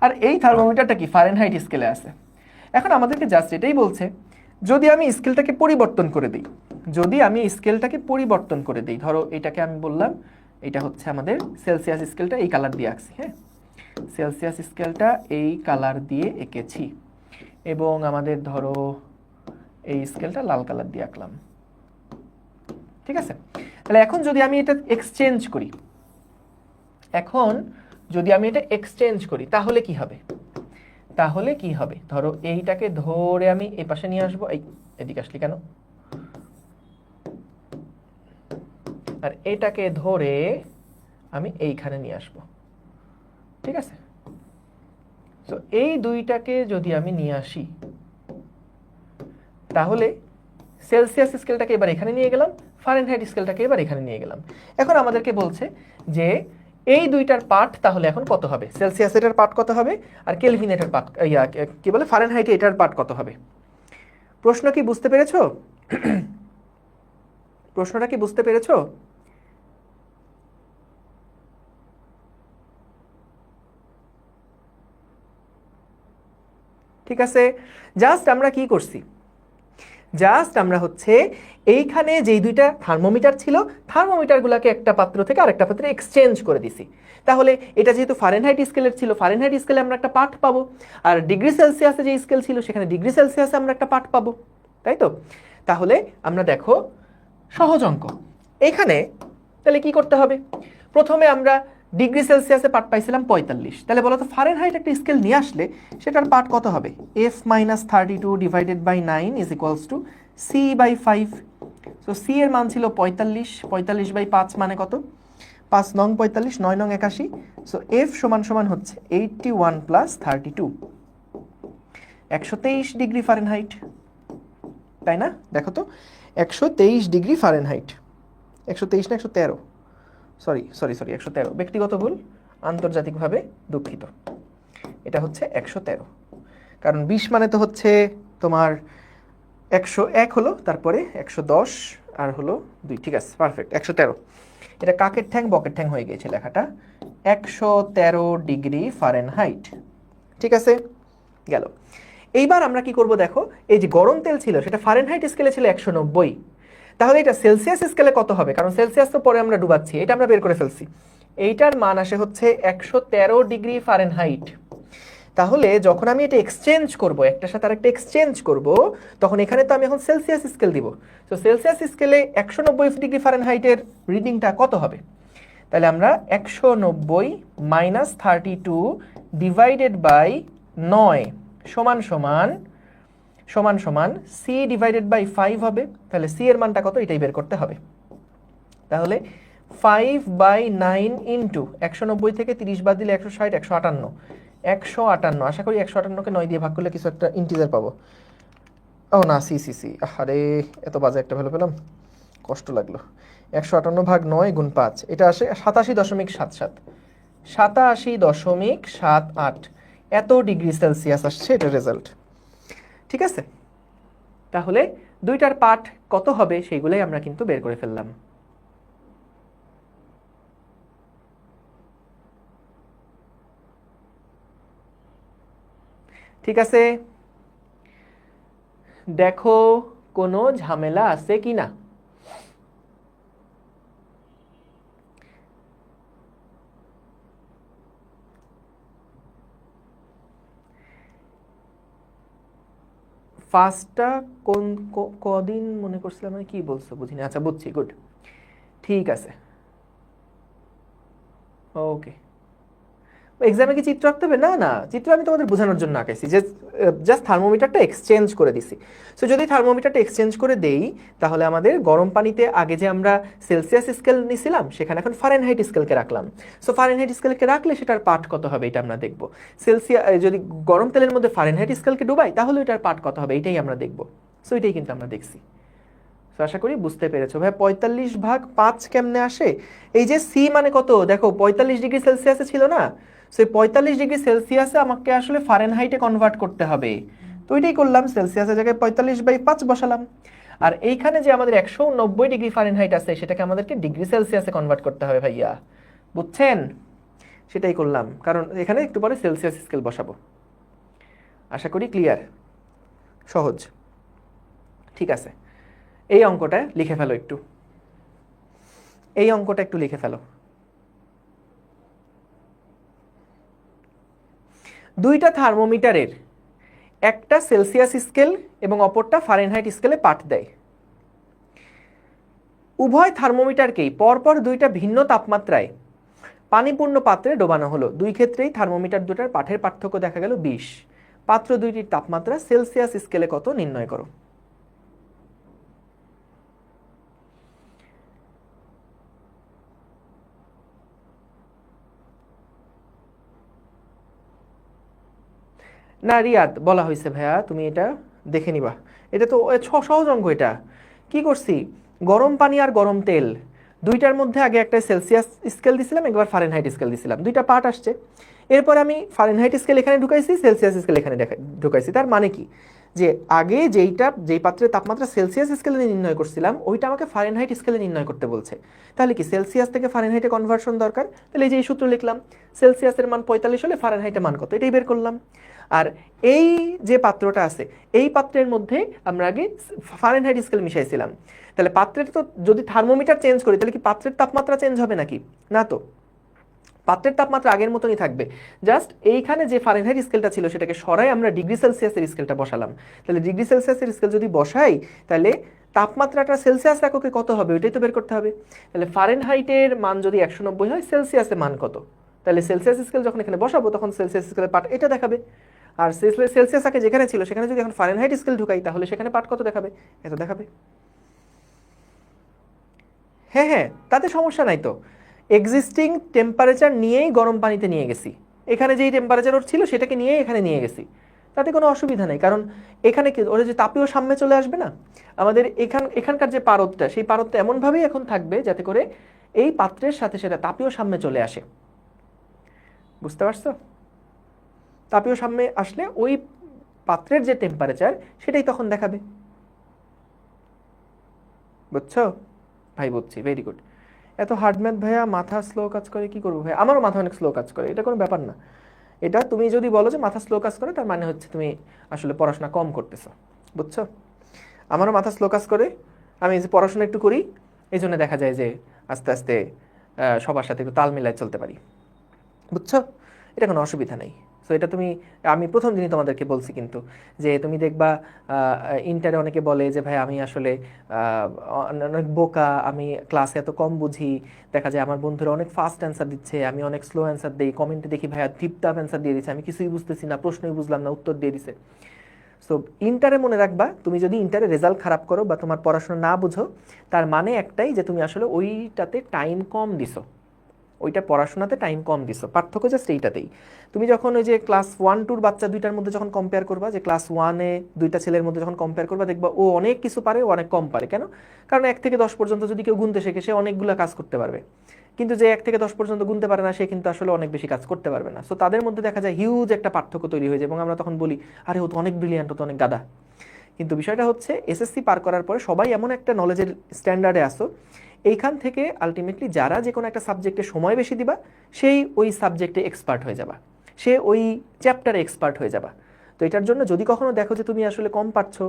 আর এই থার্মোমিটারটা কি ফারেনহাইট স্কেলে আছে। এখন আমাদেরকে জাস্ট এটাই বলছে, যদি আমি স্কেলটাকে পরিবর্তন করে দিই, ধরো এটাকে আমি বললাম এটা হচ্ছে আমাদের সেলসিয়াস স্কেলটা, এই কালার দিয়ে আঁকছি, হ্যাঁ, সেলসিয়াস স্কেলটা এই কালার দিয়ে এঁকেছি, এবং আমাদের ধরো এই স্কেলটা লাল কালার দিয়ে আঁকলাম। ঠিক আছে, তাহলে এখন যদি আমি এটা এক্সচেঞ্জ করি, তাহলে কি হবে, ধরো এইটাকে ধরে আমি এই পাশে নিয়ে আসবো, এদিকে আসলি কেন, আর এটাকে ধরে আমি এইখানে নিয়ে আসবো। ঠিক আছে, তো এই দুইটাকে যদি আমি নিয়ে আসি, তাহলে সেলসিয়াস স্কেলটাকে এবার এখানে নিয়ে গেলাম, ফারেনহাইট স্কেলটাকে এবার এখানে নিয়ে গেলাম। এখন আমাদেরকে বলছে যে এই দুইটার পার্ট তাহলে এখন কত হবে, সেলসিয়াস এটার পার্ট কত হবে, আর কেলভিন এটার পার্ট, কি বলে ফারেনহাইট এটার পার্ট কত হবে। প্রশ্ন কি বুঝতে পেরেছো? প্রশ্নটা কি বুঝতে পেরেছো? ঠিক আছে, জাস্ট আমরা কি করছি, আমরা হচ্ছে এইখানে যেই দুইটা থার্মোমিটার ছিল, থার্মোমিটারগুলোকে একটা পাত্র থেকে আরেকটা পাত্রে এক্সচেঞ্জ করে দিছি। তাহলে এটা যেহেতু ফারেনহাইট স্কেলের ছিল, ফারেনহাইট স্কেলে আমরা একটা পার্ট পাবো, আর ডিগ্রি সেলসিয়াসে যে স্কেল ছিল সেখানে ডিগ্রি সেলসিয়াসে আমরা একটা পার্ট পাবো, তাই তো? তাহলে আমরা দেখো, সহজ অঙ্ক। এখানে তাহলে কি করতে হবে, প্রথমে আমরা ডিগ্রি সেলসিয়াসে পার্ট পাইছিলাম 45, তাহলে বলো তো ফারেনহাইট একটা স্কেল নিয়ে আসলে সেটার পার্ট কত হবে, f-32 divided by 9 is equals to c/5। So c এর মান ছিল 45, 45 বাই 5 মানে কত, 5 নং 45, 9 নং 81। সো f সমান হচ্ছে 81 প্লাস 32, 123 ডিগ্রি ফারেনহাইট, তাই না? দেখো তো, 123 ডিগ্রি ফারেনহাইট, 123 না 113, সরি 113, ব্যক্তিগত ভুল, আন্তর্জাতিকভাবে দুঃখিত। এটা হচ্ছে 113, কারণ 20 মানে তো হচ্ছে তোমার 101 হলো, তারপরে 110 আর হলো 2, ঠিক আছে, পারফেক্ট, 113। এটা কাকের ঠ্যাং বকের ঠ্যাং হয়ে গিয়েছে লেখাটা, 113 ডিগ্রি ফারেনহাইট। ঠিক আছে, গেল। এইবার আমরা কি করব দেখো, এই যে গরম তেল ছিল সেটা ফারেনহাইট স্কেলে ছিল 190, তাহলে এটা সেলসিয়াস স্কেলে কত হবে, কারণ সেলসিয়াস তো পরে আমরা ডুবাচ্ছি, এটা আমরা বের করে ফেলছি। এইটার মান আসে হচ্ছে 113 ডিগ্রি ফারেনহাইট। তাহলে যখন আমি এটা এক্সচেঞ্জ করব, একটার সাথে আরেকটা এক্সচেঞ্জ করব, তখন এখানে তো আমি এখন সেলসিয়াস স্কেল দিব। তো সেলসিয়াস স্কেলে 190 ডিগ্রি ফারেনহাইটের রিডিংটা কত হবে? তাহলে আমরা 190 মাইনাস 32 ডিভাইডেড বাই 9 সমান সমান সমান সমান সি ডিভাইডেড বাই 5 হবে। তাহলে সি এর মানটা কত, এটাই বের করতে হবে। তাহলে 5/9 ইন্টু 190 থেকে 30 বাদ দিলে 160, 158, 158। আশা করি 158কে 9 দিয়ে ভাগ করলে কিছু একটা ইন্টিজার পাবো। ও না, সি সি সি, আরে এত বাজে একটা ভ্যালু পেলাম, কষ্ট লাগলো। 158 ভাগ 9 গুণ 5, এটা আসে 87.77, 87.78 এত ডিগ্রি সেলসিয়াস আসছে এটা রেজাল্ট। ঠিক আছে, তাহলে দুইটার পার্ট কত হবে সেইগুলোই আমরা কিন্তু বের করে ফেললাম। ঠিক আছে, দেখো কোনো ঝামেলা আছে কি না। ফার্স্টটা কোন কদিন মনে করছিলাম, মানে কি বলছো বুঝিনি। আচ্ছা বুঝছি, গুড, ঠিক আছে, ওকে। এক্সামে কি চিত্র আঁকতে হবে? না না, চিত্র আমি তোমাদের বোঝানোর জন্য আঁকাইছি, যে জাস্ট থার্মোমিটারটা এক্সচেঞ্জ করে দিছি। সো যদি থার্মোমিটারটা এক্সচেঞ্জ করে দেই, তাহলে আমাদের গরম পানিতে আগে যে আমরা সেলসিয়াস স্কেল নিছিলাম, সেখানে এখন ফারেনহাইট স্কেলকে রাখলাম। সো ফারেনহাইট স্কেলকে রাখলে সেটার পার্ট কত হবে এটা আমরা দেখব। যদি গরম তেলের মধ্যে ফারেনহাইট স্কেলকে ডুবাই, তাহলে এটার পার্ট কত হবে এটাই আমরা দেখব। সো এটাই কিন্তু আমরা দেখছি। সো আশা করি বুঝতে পেরেছো। ভাই 45/5 কেমনে আসে? এই যে সি মানে কত দেখো, 45 ডিগ্রি সেলসিয়াসে ছিল না, সেই 45 ডিগ্রি সেলসিয়াসে আমাকে আসলে ফারেনহাইটে কনভার্ট করতে হবে। তো ওইটাই করলাম, সেলসিয়াসের জায়গায় 45/5 বসালাম। আর এইখানে যে আমাদের 190 ডিগ্রি ফারেনহাইট আছে, সেটাকে আমাদেরকে ডিগ্রি সেলসিয়াসে কনভার্ট করতে হবে ভাইয়া, বুঝছেন? সেটাই করলাম, কারণ এখানে একটু পরে সেলসিয়াস স্কেল বসাবো। আশা করি ক্লিয়ার, সহজ। ঠিক আছে, এই অঙ্কটা লিখে ফেলো একটু, এই অঙ্কটা একটু লিখে ফেলো। দুইটা থার্মোমিটারের, একটা সেলসিয়াস স্কেল এবং অপরটা ফারেনহাইট স্কেলে পাঠ দেয়। উভয় থার্মোমিটারকেই পরপর দুইটা ভিন্ন তাপমাত্রায় পানিপূর্ণ পাত্রে ডোবানো হলো। দুই ক্ষেত্রেই থার্মোমিটার দুটার পাঠের পার্থক্য দেখা গেল 20। পাত্র দুইটির তাপমাত্রা সেলসিয়াস স্কেলে কত নির্ণয় করো। না রিয়াদ, বলা হয়েছে ভাইয়া, তুমি এটা দেখে নিবা। এটা তো সহজ অঙ্ক। এটা কি করছি, গরম পানি আর গরম তেল দুইটার মধ্যে আগে একটা সেলসিয়াস স্কেল দিছিলাম, একবার ফারেনহাইট স্কেল দিছিলাম, দুইটা পার্ট আসছে। এরপর আমি ফারেনহাইট স্কেল এখানে ঢুকাইছি, সেলসিয়াস স্কেল এখানে ঢুকাইছি। তার মানে কি, যে আগে যেই পাত্রের তাপমাত্রা সেলসিয়াস স্কেলে নির্ণয় করছিলাম, ওইটা আমাকে ফারেনহাইট স্কেলে নির্ণয় করতে বলছে। তাহলে কি সেলসিয়াস থেকে ফারেনহাইটে কনভার্সন দরকার। তাহলে এই যে এই সূত্র লিখলাম, সেলসিয়াসের মান 45 হলে ফারেনহাইটের মান কত, এটাই বের করলাম। আর এই যে পাত্রটা আছে, এই পাত্রের মধ্যে আমরা আগে ফারেনহাইট স্কেল মিশাইছিলাম। তাহলে পাত্রের তো যদি থার্মোমিটার চেঞ্জ করি, তাহলে কি পাত্রের তাপমাত্রা চেঞ্জ হবে নাকি? না তো, পাত্রের তাপমাত্রা আগের মতনই থাকবে। জাস্ট এইখানে যে ফারেনহাইট স্কেলটা ছিল, সেটাকে সরাই আমরা ডিগ্রি সেলসিয়াসের স্কেলটা বসালাম। তাহলে ডিগ্রি সেলসিয়াসের স্কেল যদি বসাই, তাহলে তাপমাত্রাটা সেলসিয়াস এককে কত হবে ওইটাই তো বের করতে হবে। তাহলে ফারেনহাইটের মান যদি 190 হয়, সেলসিয়াসের মান কত? তাহলে সেলসিয়াস স্কেল যখন এখানে বসাবো, তখন সেলসিয়াস স্কেলের পার্ট এটা দেখাবে। আর সেলসিয়াস আগে যেখানে ছিল, সেখানে যদি এখন ফারেনহাইট স্কেল ঢুকাই, তাহলে সেখানে পার্ট কত দেখাবে? এত দেখাবে। হ্যাঁ হ্যাঁ, তাতে সমস্যা নাই তো। এক্সিস্টিং টেম্পারেচার নিয়েই গরম পানিতে নিয়ে গেছি, এখানে যেই টেম্পারেচার ওর ছিল সেটাকে নিয়েই এখানে নিয়ে গেছি, তাতে কোনো অসুবিধা নেই। কারণ এখানে কি ওরা যে তাপীয় সাম্যে চলে আসবে না, আমাদের এখানকার যে পারদটা, সেই পারদটা এমনভাবেই এখন থাকবে যাতে করে এই পাত্রের সাথে সেটা তাপীয় সাম্যে চলে আসে। বুঝতে পারছো? তাপীয় সাম্যে আসলে ওই পাত্রের যে টেম্পারেচার, সেটাই তখন দেখাবে। বুঝছো ভাই? বুঝছি, ভেরি গুড। এত হার্ড ম্যাথ ভাইয়া, মাথা স্লো কাজ করে, কি করবো ভাই? আমারও মাথা অনেক স্লো কাজ করে, এটা কোনো ব্যাপার না। এটা তুমি যদি বলো যে মাথা স্লো কাজ করে, তার মানে হচ্ছে তুমি আসলে পড়াশোনা কম করতেছো, বুঝছো? আমারও মাথা স্লো কাজ করে, আমি যে পড়াশোনা একটু করি, এই জন্য দেখা যায় যে আস্তে আস্তে সবার সাথে একটু তাল মিলায় চলতে পারি, বুঝছো? এটা কোনো অসুবিধা নেই। সো এটা তুমি, আমি প্রথম দিনই তোমাদেরকে বলছি কিন্তু, যে তুমি দেখবা ইন্টারে অনেকে বলে যে ভাই আমি আসলে অনেক বোকা, আমি ক্লাসে এত কম বুঝি, দেখা যায় আমার বন্ধুরা অনেক ফাস্ট অ্যান্সার দিচ্ছে, আমি অনেক স্লো অ্যান্সার দিই, কমেন্টে দেখি ভাইয়া টিপটাপ অ্যান্সার দিয়ে দিচ্ছে, আমি কিছুই বুঝতেছি না, প্রশ্নই বুঝলাম না, উত্তর দিয়ে দিছে। সো ইন্টারে মনে রাখবা, তুমি যদি ইন্টারে রেজাল্ট খারাপ করো বা তোমার পড়াশোনা না বুঝো, তার মানে একটাই যে তুমি আসলে ওইটাতে টাইম কম দিছো, ওইটা পড়াশোনাতে টাইম কম দিছো, পার্থক্য জাস্ট এইটাতেই। তুমি যখন ওই যে ক্লাস 1-2 বাচ্চা দুইটার মধ্যে যখন কম্পেয়ার করবা, যে ক্লাস 1-এ দুইটা ছেলের মধ্যে যখন কম্পেয়ার করবা, দেখবা ও অনেক কিছু পারে, ও অনেক কম পারে। কেন? কারণ 1 থেকে 10 পর্যন্ত যদি কেউ গুনতে শেখে, সে অনেকগুলো কাজ করতে পারবে, কিন্তু যে 1 থেকে 10 পর্যন্ত গুনতে পারে না, সে কিন্তু আসলে অনেক বেশি কাজ করতে পারবে না। সো তাদের মধ্যে দেখা যায় হিউজ একটা পার্থক্য তৈরি হয়ে যায়, এবং আমরা তখন বলি আরে ও তো অনেক ব্রিলিয়ান্ট, ও তো অনেক গাধা। কিন্তু বিষয়টা হচ্ছে এসএসসি পার করার পরে সবাই এমন একটা নলেজের স্ট্যান্ডার্ডে আসো, এইখান থেকে আলটিমেটলি যারা যে কোনো একটা সাবজেক্টে সময় বেশি দিবা, সেই ওই সাবজেক্টে এক্সপার্ট হয়ে যাবা, সে ওই চ্যাপ্টারে এক্সপার্ট হয়ে যাবা। তো এটার জন্য যদি কখনো দেখো যে তুমি আসলে কম পারছো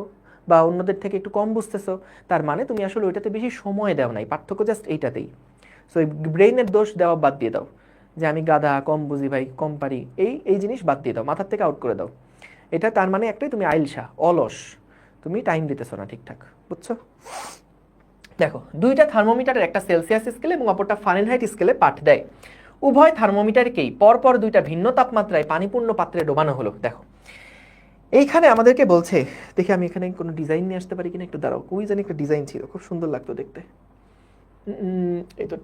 বা অন্যদের থেকে একটু কম বুঝতেছো, তার মানে তুমি আসলে ওইটাতে বেশি সময় দেও নাই, পার্থক্য জাস্ট এইটাতেই। সো এই ব্রেইনের দোষ দেওয়া বাদ দিয়ে দাও, যে আমি গাধা, কম বুঝি ভাই, কম পারি, এই জিনিস বাদ দিয়ে দাও, মাথার থেকে আউট করে দাও। এটা তার মানে একটাই, তুমি আইলসা, অলস, তুমি টাইম দিতেছো না ঠিকঠাক, বুঝছো? দেখো, দুইটা থার্মোমিটারের, একটা সেলসিয়াস স্কেলে এবং অপরটা ফারেনহাইট স্কেলে পাঠ দেয়। উভয় থার্মোমিটারকেই পরপর দুইটা ভিন্ন তাপমাত্রায় পানিপূর্ণ পাত্রে ডোবানো হলো। দেখো এইখানে আমাদেরকে বলছে, দেখি আমি এখানে কোনো ডিজাইন নিয়ে আসতে পারি কিনা, একটু দাঁড়াও, ওই জানি একটা ডিজাইন ছিল, খুব সুন্দর লাগতো দেখতে। এই তো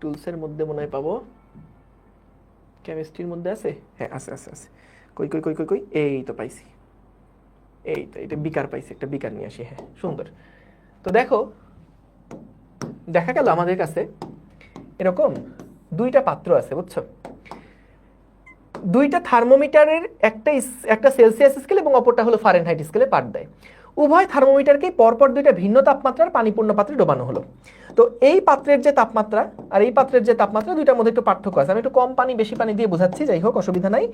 টুলসের মধ্যে মনে হয় পাবো, কেমিস্ট্রির মধ্যে আছে, হ্যাঁ আছে আছে আছে, কই কই কই কই কই, এই তো পাইছি, এই তো এটা বিকার পাইছি, একটা বিকার নিয়ে আসি, হ্যাঁ সুন্দর। তো দেখো, দেখা গেল আমাদের কাছে এরকম দুইটা পাত্র আছে, বুঝছো? দুইটা থার্মোমিটারের, একটা সেলসিয়াস স্কেল এবং অপরটা হলো ফারেনহাইট স্কেলে পাঠ দেয়। উভয় থার্মোমিটারকে পরপর দুইটা ভিন্ন তাপমাত্রার পানিপূর্ণ পাত্রে ডোবানো হলো। তো এই পাত্রের যে তাপমাত্রা আর এই পাত্রের যে তাপমাত্রা, দুইটার মধ্যে একটু পার্থক্য আছে। আমি একটু কম পানি বেশি পানি দিয়ে বোঝাচ্ছি, যাই হোক অসুবিধা নাই।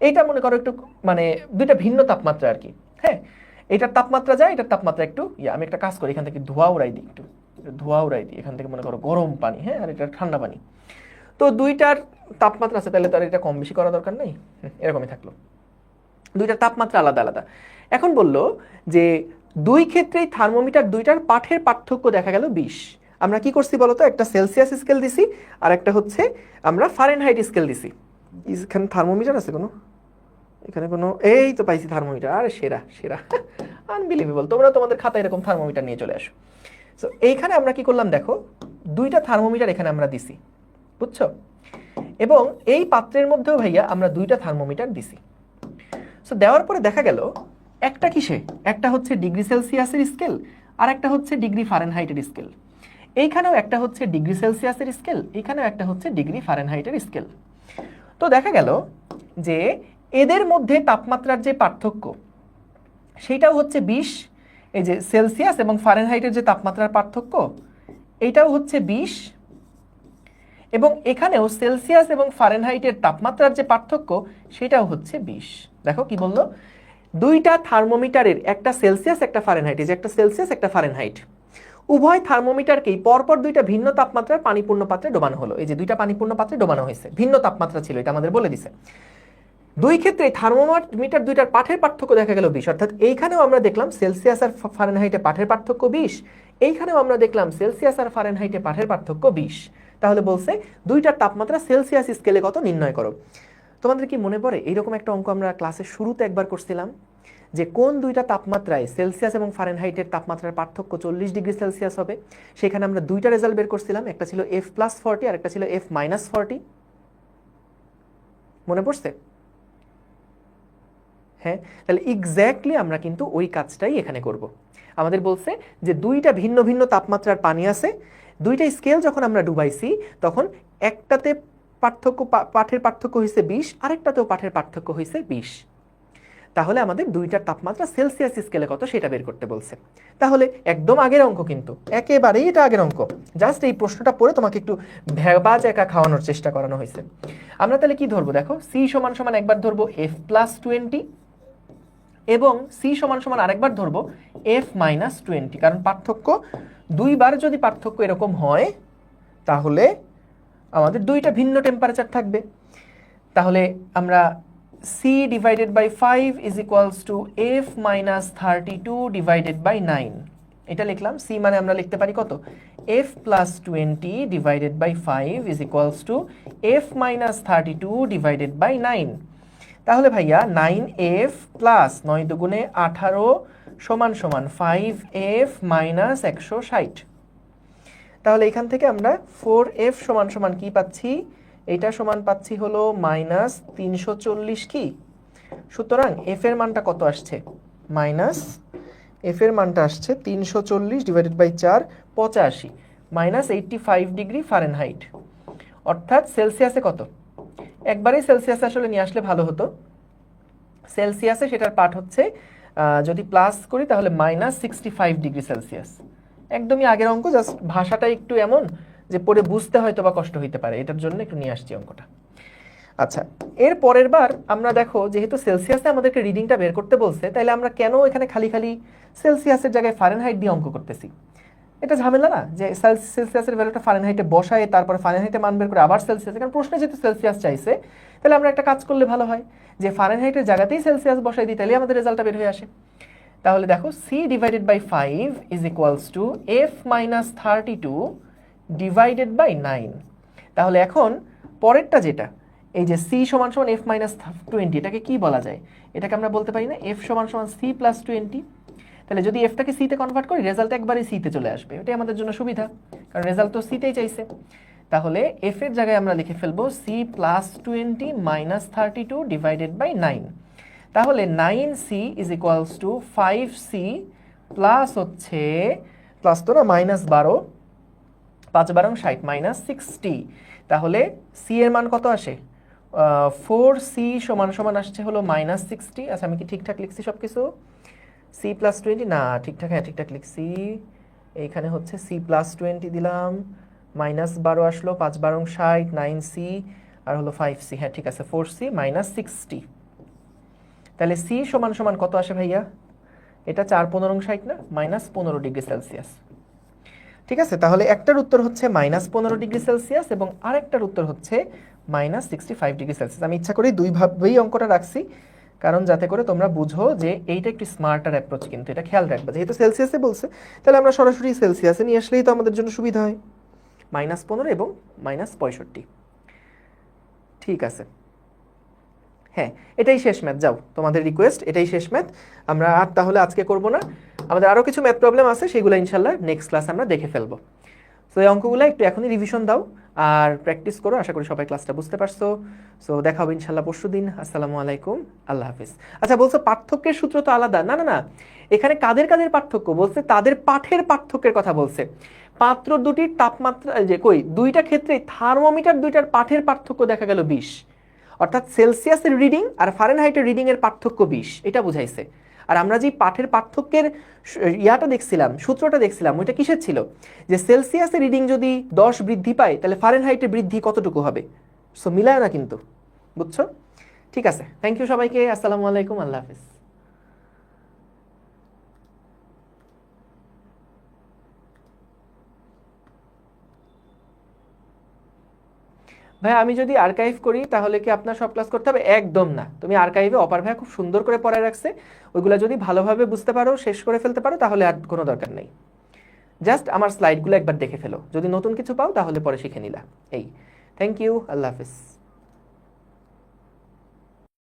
এইটা মনে করো একটু মানে দুইটা ভিন্ন তাপমাত্রা আর কি, হ্যাঁ। এটার তাপমাত্রা যায়, এটার তাপমাত্রা একটু আমি একটা কাজ করি, এখান থেকে ধোঁয়া উড়াই দিই, একটু ধোঁয়া উড়াই দিই, এখান থেকে মনে করো গরম পানি, হ্যাঁ, আর এটা ঠান্ডা পানি। তো দুইটার তাপমাত্রা আছে, তাহলে তো আর এটা কম বেশি করা দরকার নেই, এরকমই থাকলো। দুইটার তাপমাত্রা আলাদা আলাদা। এখন বললো যে দুই ক্ষেত্রেই থার্মোমিটার দুইটার পাঠের পার্থক্য দেখা গেল 20। আমরা কি করছি বলতো, একটা সেলসিয়াস স্কেল দিছি আর একটা হচ্ছে আমরা ফারেনহাইট স্কেল দিছি। এখানে থার্মোমিটার আছে কোনো, এখানে কোনো, এই তো পাইছি থার্মোমিটার, আরে সেরা সেরা, আনবিলিভেবল। তোমরা তোমাদের খাতায় এরকম থার্মোমিটার নিয়ে চলে আসো। সো এইখানে আমরা কি করলাম দেখো, দুইটা থার্মোমিটার এখানে আমরা দিছি, বুঝছো? এবং এই পাত্রের মধ্যেও ভাইয়া আমরা দুইটা থার্মোমিটার দিছি। সো দেওয়ার পরে দেখা গেল একটা কিসে, একটা হচ্ছে ডিগ্রি সেলসিয়াসের স্কেল আর একটা হচ্ছে ডিগ্রি ফারেনহাইটের স্কেল। এইখানেও একটা হচ্ছে ডিগ্রি সেলসিয়াসের স্কেল, এইখানেও একটা হচ্ছে ডিগ্রি ফারেনহাইটের স্কেল। তো দেখা গেল যে এদের মধ্যে তাপমাত্রার যে পার্থক্য সেইটাও হচ্ছে 20। এই যে সেলসিয়াস এবং ফারেনহাইটের যে তাপমাত্রার পার্থক্য এইটাও হচ্ছে 20, এবং এখানেও সেলসিয়াস এবং ফারেনহাইটের তাপমাত্রার যে পার্থক্য সেটাও হচ্ছে 20। দেখো কি বললো, দুইটা থার্মোমিটারের, একটা সেলসিয়াস একটা ফারেনহাইট, এই যে একটা সেলসিয়াস একটা ফারেনহাইট, উভয় থার্মোমিটারকেই পরপর দুইটা ভিন্ন তাপমাত্রার পানিপূর্ণ পাত্রে ডোবানো হলো। এই যে দুইটা পানিপূর্ণ পাত্রে ডোবানো হয়েছে, ভিন্ন তাপমাত্রা ছিল, এটা আমাদের বলে দিছে। দুই ক্ষেত্রে থার্মোমিটার দুইটার পাঠের পার্থক্য দেখা গেল 20, অর্থাৎ এইখানেও আমরা দেখলাম সেলসিয়াস আর ফারেনহাইটে পাঠের পার্থক্য 20, এইখানেও আমরা দেখলাম সেলসিয়াস আর ফারেনহাইটে পাঠের পার্থক্য 20। তাহলে বলছে দুইটার তাপমাত্রা সেলসিয়াস স্কেলে কত নির্ণয় করো। তোমাদের কি মনে পড়ে এইরকম একটা অঙ্ক আমরা ক্লাসের শুরুতে একবার করছিলাম, যে কোন দুইটা তাপমাত্রায় সেলসিয়াস এবং ফারেনহাইটের তাপমাত্রার পার্থক্য 40 ডিগ্রি সেলসিয়াস হবে? সেখানে আমরা দুইটা রেজাল্ট বের করছিলাম, একটা ছিল F+40 আর একটা ছিল F-40। মনে পড়ছে? হ্যাঁ, তাহলে এক্স্যাক্টলি আমরা কিন্তু ওই কাজটাই এখানে করব। আমাদের বলছে যে দুইটা ভিন্ন ভিন্ন তাপমাত্রার পানি আছে, দুইটা স্কেল যখন আমরা ডুবাইছি তখন একটাতে পাঠের পার্থক্য হয়েছে 20, আরেকটাতেও পাঠের পার্থক্য হয়েছে 20। তাহলে আমাদের দুইটার তাপমাত্রা সেলসিয়াস স্কেলে কত সেটা বের করতে বলছে। তাহলে একদম আগের অঙ্ক, কিন্তু একেবারেই এটা আগের অঙ্ক, জাস্ট এই প্রশ্নটা পড়ে তোমাকে একটু ভেবাজ একা খাওয়ানোর চেষ্টা করানো হয়েছে। আমরা তাহলে কি ধরবো দেখো, সি সমান সমান একবার ধরবো F+20 এবং সি সমান সমান আরেকবার ধরবো F-20, কারণ পার্থক্য দুইবার যদি পার্থক্য এরকম হয় তাহলে আমাদের দুইটা ভিন্ন টেম্পারেচার থাকবে। তাহলে আমরা C divided by 5 is equals to F-32 divided by 9, এটা লিখলাম। C মানে আমরা লিখতে পারি কত, F+20 divided by 5 is equals to F-32 divided by 9। তাহলে ভাইয়া 9F প্লাস 9 দুগুণে 18 সমান সমান 5F মাইনাস 160। তাহলে এখান থেকে আমরা 4F সমান সমান কি পাচ্ছি, এটা সমান পাচ্ছি হলো মাইনাস 340 কি। সুতরাং F এর মানটা কত আসছে, মাইনাস F এর মানটা আসছে 340 divided by 4 85 minus 85 degree Fahrenheit. অর্থাৎ সেলসিয়াসে কত, একবারেই সেলসিয়াসে আসলে নিয়ে আসলে ভালো হতো। সেলসিয়াসে সেটার পার্ট হচ্ছে যদি প্লাস করি তাহলে মাইনাস 65 ডিগ্রি সেলসিয়াস। একদমই আগের অঙ্ক, জাস্ট ভাষাটা একটু এমন যে পড়ে বুঝতে হয়তো বা কষ্ট হইতে পারে, এটার জন্য একটু নিয়ে আসছি অঙ্কটা। আচ্ছা, এর পরের বার আমরা দেখো যেহেতু সেলসিয়াসে আমাদেরকে রিডিংটা বের করতে বলছে, তাইলে আমরা কেন এখানে খালি খালি সেলসিয়াসের জায়গায় ফারেনহাইট দিয়ে অঙ্ক করতেছি? এটা ঝামেলা না যে সেলসিয়াসের ভ্যালুটা ফারেনহাইটে বসায় তারপর ফারেনহাইটে মান বের করে আবার সেলসিয়াস, কারণ প্রশ্নে যেহেতু সেলসিয়াস চাইছে তাহলে আমরা একটা কাজ করলে ভালো হয় যে ফারেনহাইটের জায়গাতেই সেলসিয়াস বসাই দিই, তাহলে আমাদের রেজাল্টটা বের হয়ে আসে। তাহলে দেখো C divided by 5 is equals to F-32 divided by 9। তাহলে এখন পরেরটা যেটা, এই যে C সমান সমান F-20, এটাকে কি বলা যায়, এটাকে আমরা বলতে পারি না F সমান সমান C+20। তাহলে যদি এফটাকে সিতে কনভার্ট করি রেজাল্ট একবারই সিতে চলে আসবে, এটাই আমাদের জন্য সুবিধা, কারণ রেজাল্ট তো সিতেই চাইছে। তাহলে এফ এর জায়গায় আমরা লিখে ফেলবো C+20 মাইনাস 32 ডিভাইডেড বাই 9। তাহলে 9C is equals two 5C plus হচ্ছে, প্লাস তো না, মাইনাস 12, 5 12 60 মাইনাস 60। তাহলে সি এর মান কত আসে, 4C সমান সমান আসছে হলো মাইনাস 60। আচ্ছা আমি কি ঠিকঠাক লিখছি সব কিছু? C+20 না, ঠিকঠাক, হ্যাঁ ঠিকঠাক লিখছি। এইখানে হচ্ছে C+20 দিলাম, মাইনাস 12 আসলো, 5 12 60, 9C আর হলো 5C, হ্যাঁ ঠিক আছে, 4C মাইনাস 60। তাহলে C সমান সমান কত আসে ভাইয়া, এটা 4 15 60 না, মাইনাস 15 ডিগ্রি সেলসিয়াস। ঠিক আছে, তাহলে একটার উত্তর হচ্ছে মাইনাস 15 ডিগ্রি সেলসিয়াস এবং আরেকটার উত্তর হচ্ছে মাইনাস 65 ডিগ্রি সেলসিয়াস। আমি ইচ্ছা করে দুইভাবেই অঙ্কটা রাখছি, কারণ যাতে করে তোমরা বুঝো যে এইটা একটু স্মার্টার অ্যাপ্রোচ, কিন্তু এটা খেয়াল রাখবা যেহেতু সেলসিয়াসে বলছে তাহলে আমরা সরাসরি সেলসিয়াসে নিয়ে আসলেই তো আমাদের জন্য সুবিধা হয়। মাইনাস 15 এবং মাইনাস 65, ঠিক আছে। হ্যাঁ এটাই শেষ ম্যাথ, যাও তোমাদের রিকোয়েস্ট, এটাই শেষ ম্যাথ, আমরা আর তাহলে আজকে করব না। আমাদের আরও কিছু ম্যাথ প্রবলেম আছে, সেগুলো ইনশাল্লাহ নেক্সট ক্লাস আমরা দেখে ফেলবো। সো এই অঙ্কগুলো একটু এখনই রিভিশন দাও আর প্র্যাকটিস করো, আশা করি সবাই ক্লাসটা বুঝতে পারছো। সো দেখা হবে ইনশাল্লাহ পরশু দিন। আসসালামু আলাইকুম, আল্লাহ হাফিজ। আচ্ছা বলছো পার্থক্যের সূত্র তো আলাদা, না না না, এখানে কাদের কাদের পার্থক্য বলছে, তাদের পাঠের পার্থক্যের কথা বলছে। পাত্র দুটির তাপমাত্রা, যে কই দুইটা ক্ষেত্রে থার্মোমিটার দুইটার পাঠের পার্থক্য দেখা গেল 20, অর্থাৎ সেলসিয়াসের রিডিং আর ফারেনহাইটের রিডিং এর পার্থক্য 20, এটা বুঝাইছে। আর আমরা যে পাঠের পার্থক্যের ইয়াটা দেখছিলাম, সূত্রটা দেখছিলাম, ওইটা কিসের ছিল, যে সেলসিয়াসের রিডিং যদি 10 বৃদ্ধি পায় তাহলে ফারেনহাইটের বৃদ্ধি কতটুকু হবে। সো মিলায় না কিন্তু, বুঝছো? ঠিক আছে, থ্যাংক ইউ সবাইকে, আসসালামু আলাইকুম, আল্লাহ হাফিজ। ভাই আমি যদি আর্কাইভ করি তাহলে কি আপনার সব ক্লাস করতে হবে? একদম না, তুমি আর্কাইভে অপার ভাইয়া খুব সুন্দর করে পড়ায় রাখছে, ওইগুলো যদি ভালোভাবে বুঝতে পারো, শেষ করে ফেলতে পারো, তাহলে আর কোনো দরকার নেই। জাস্ট আমার স্লাইডগুলো একবার দেখে ফেলো, যদি নতুন কিছু পাও তাহলে পরে শিখে নিলা। এই থ্যাংক ইউ, আল্লাহ হাফিজ।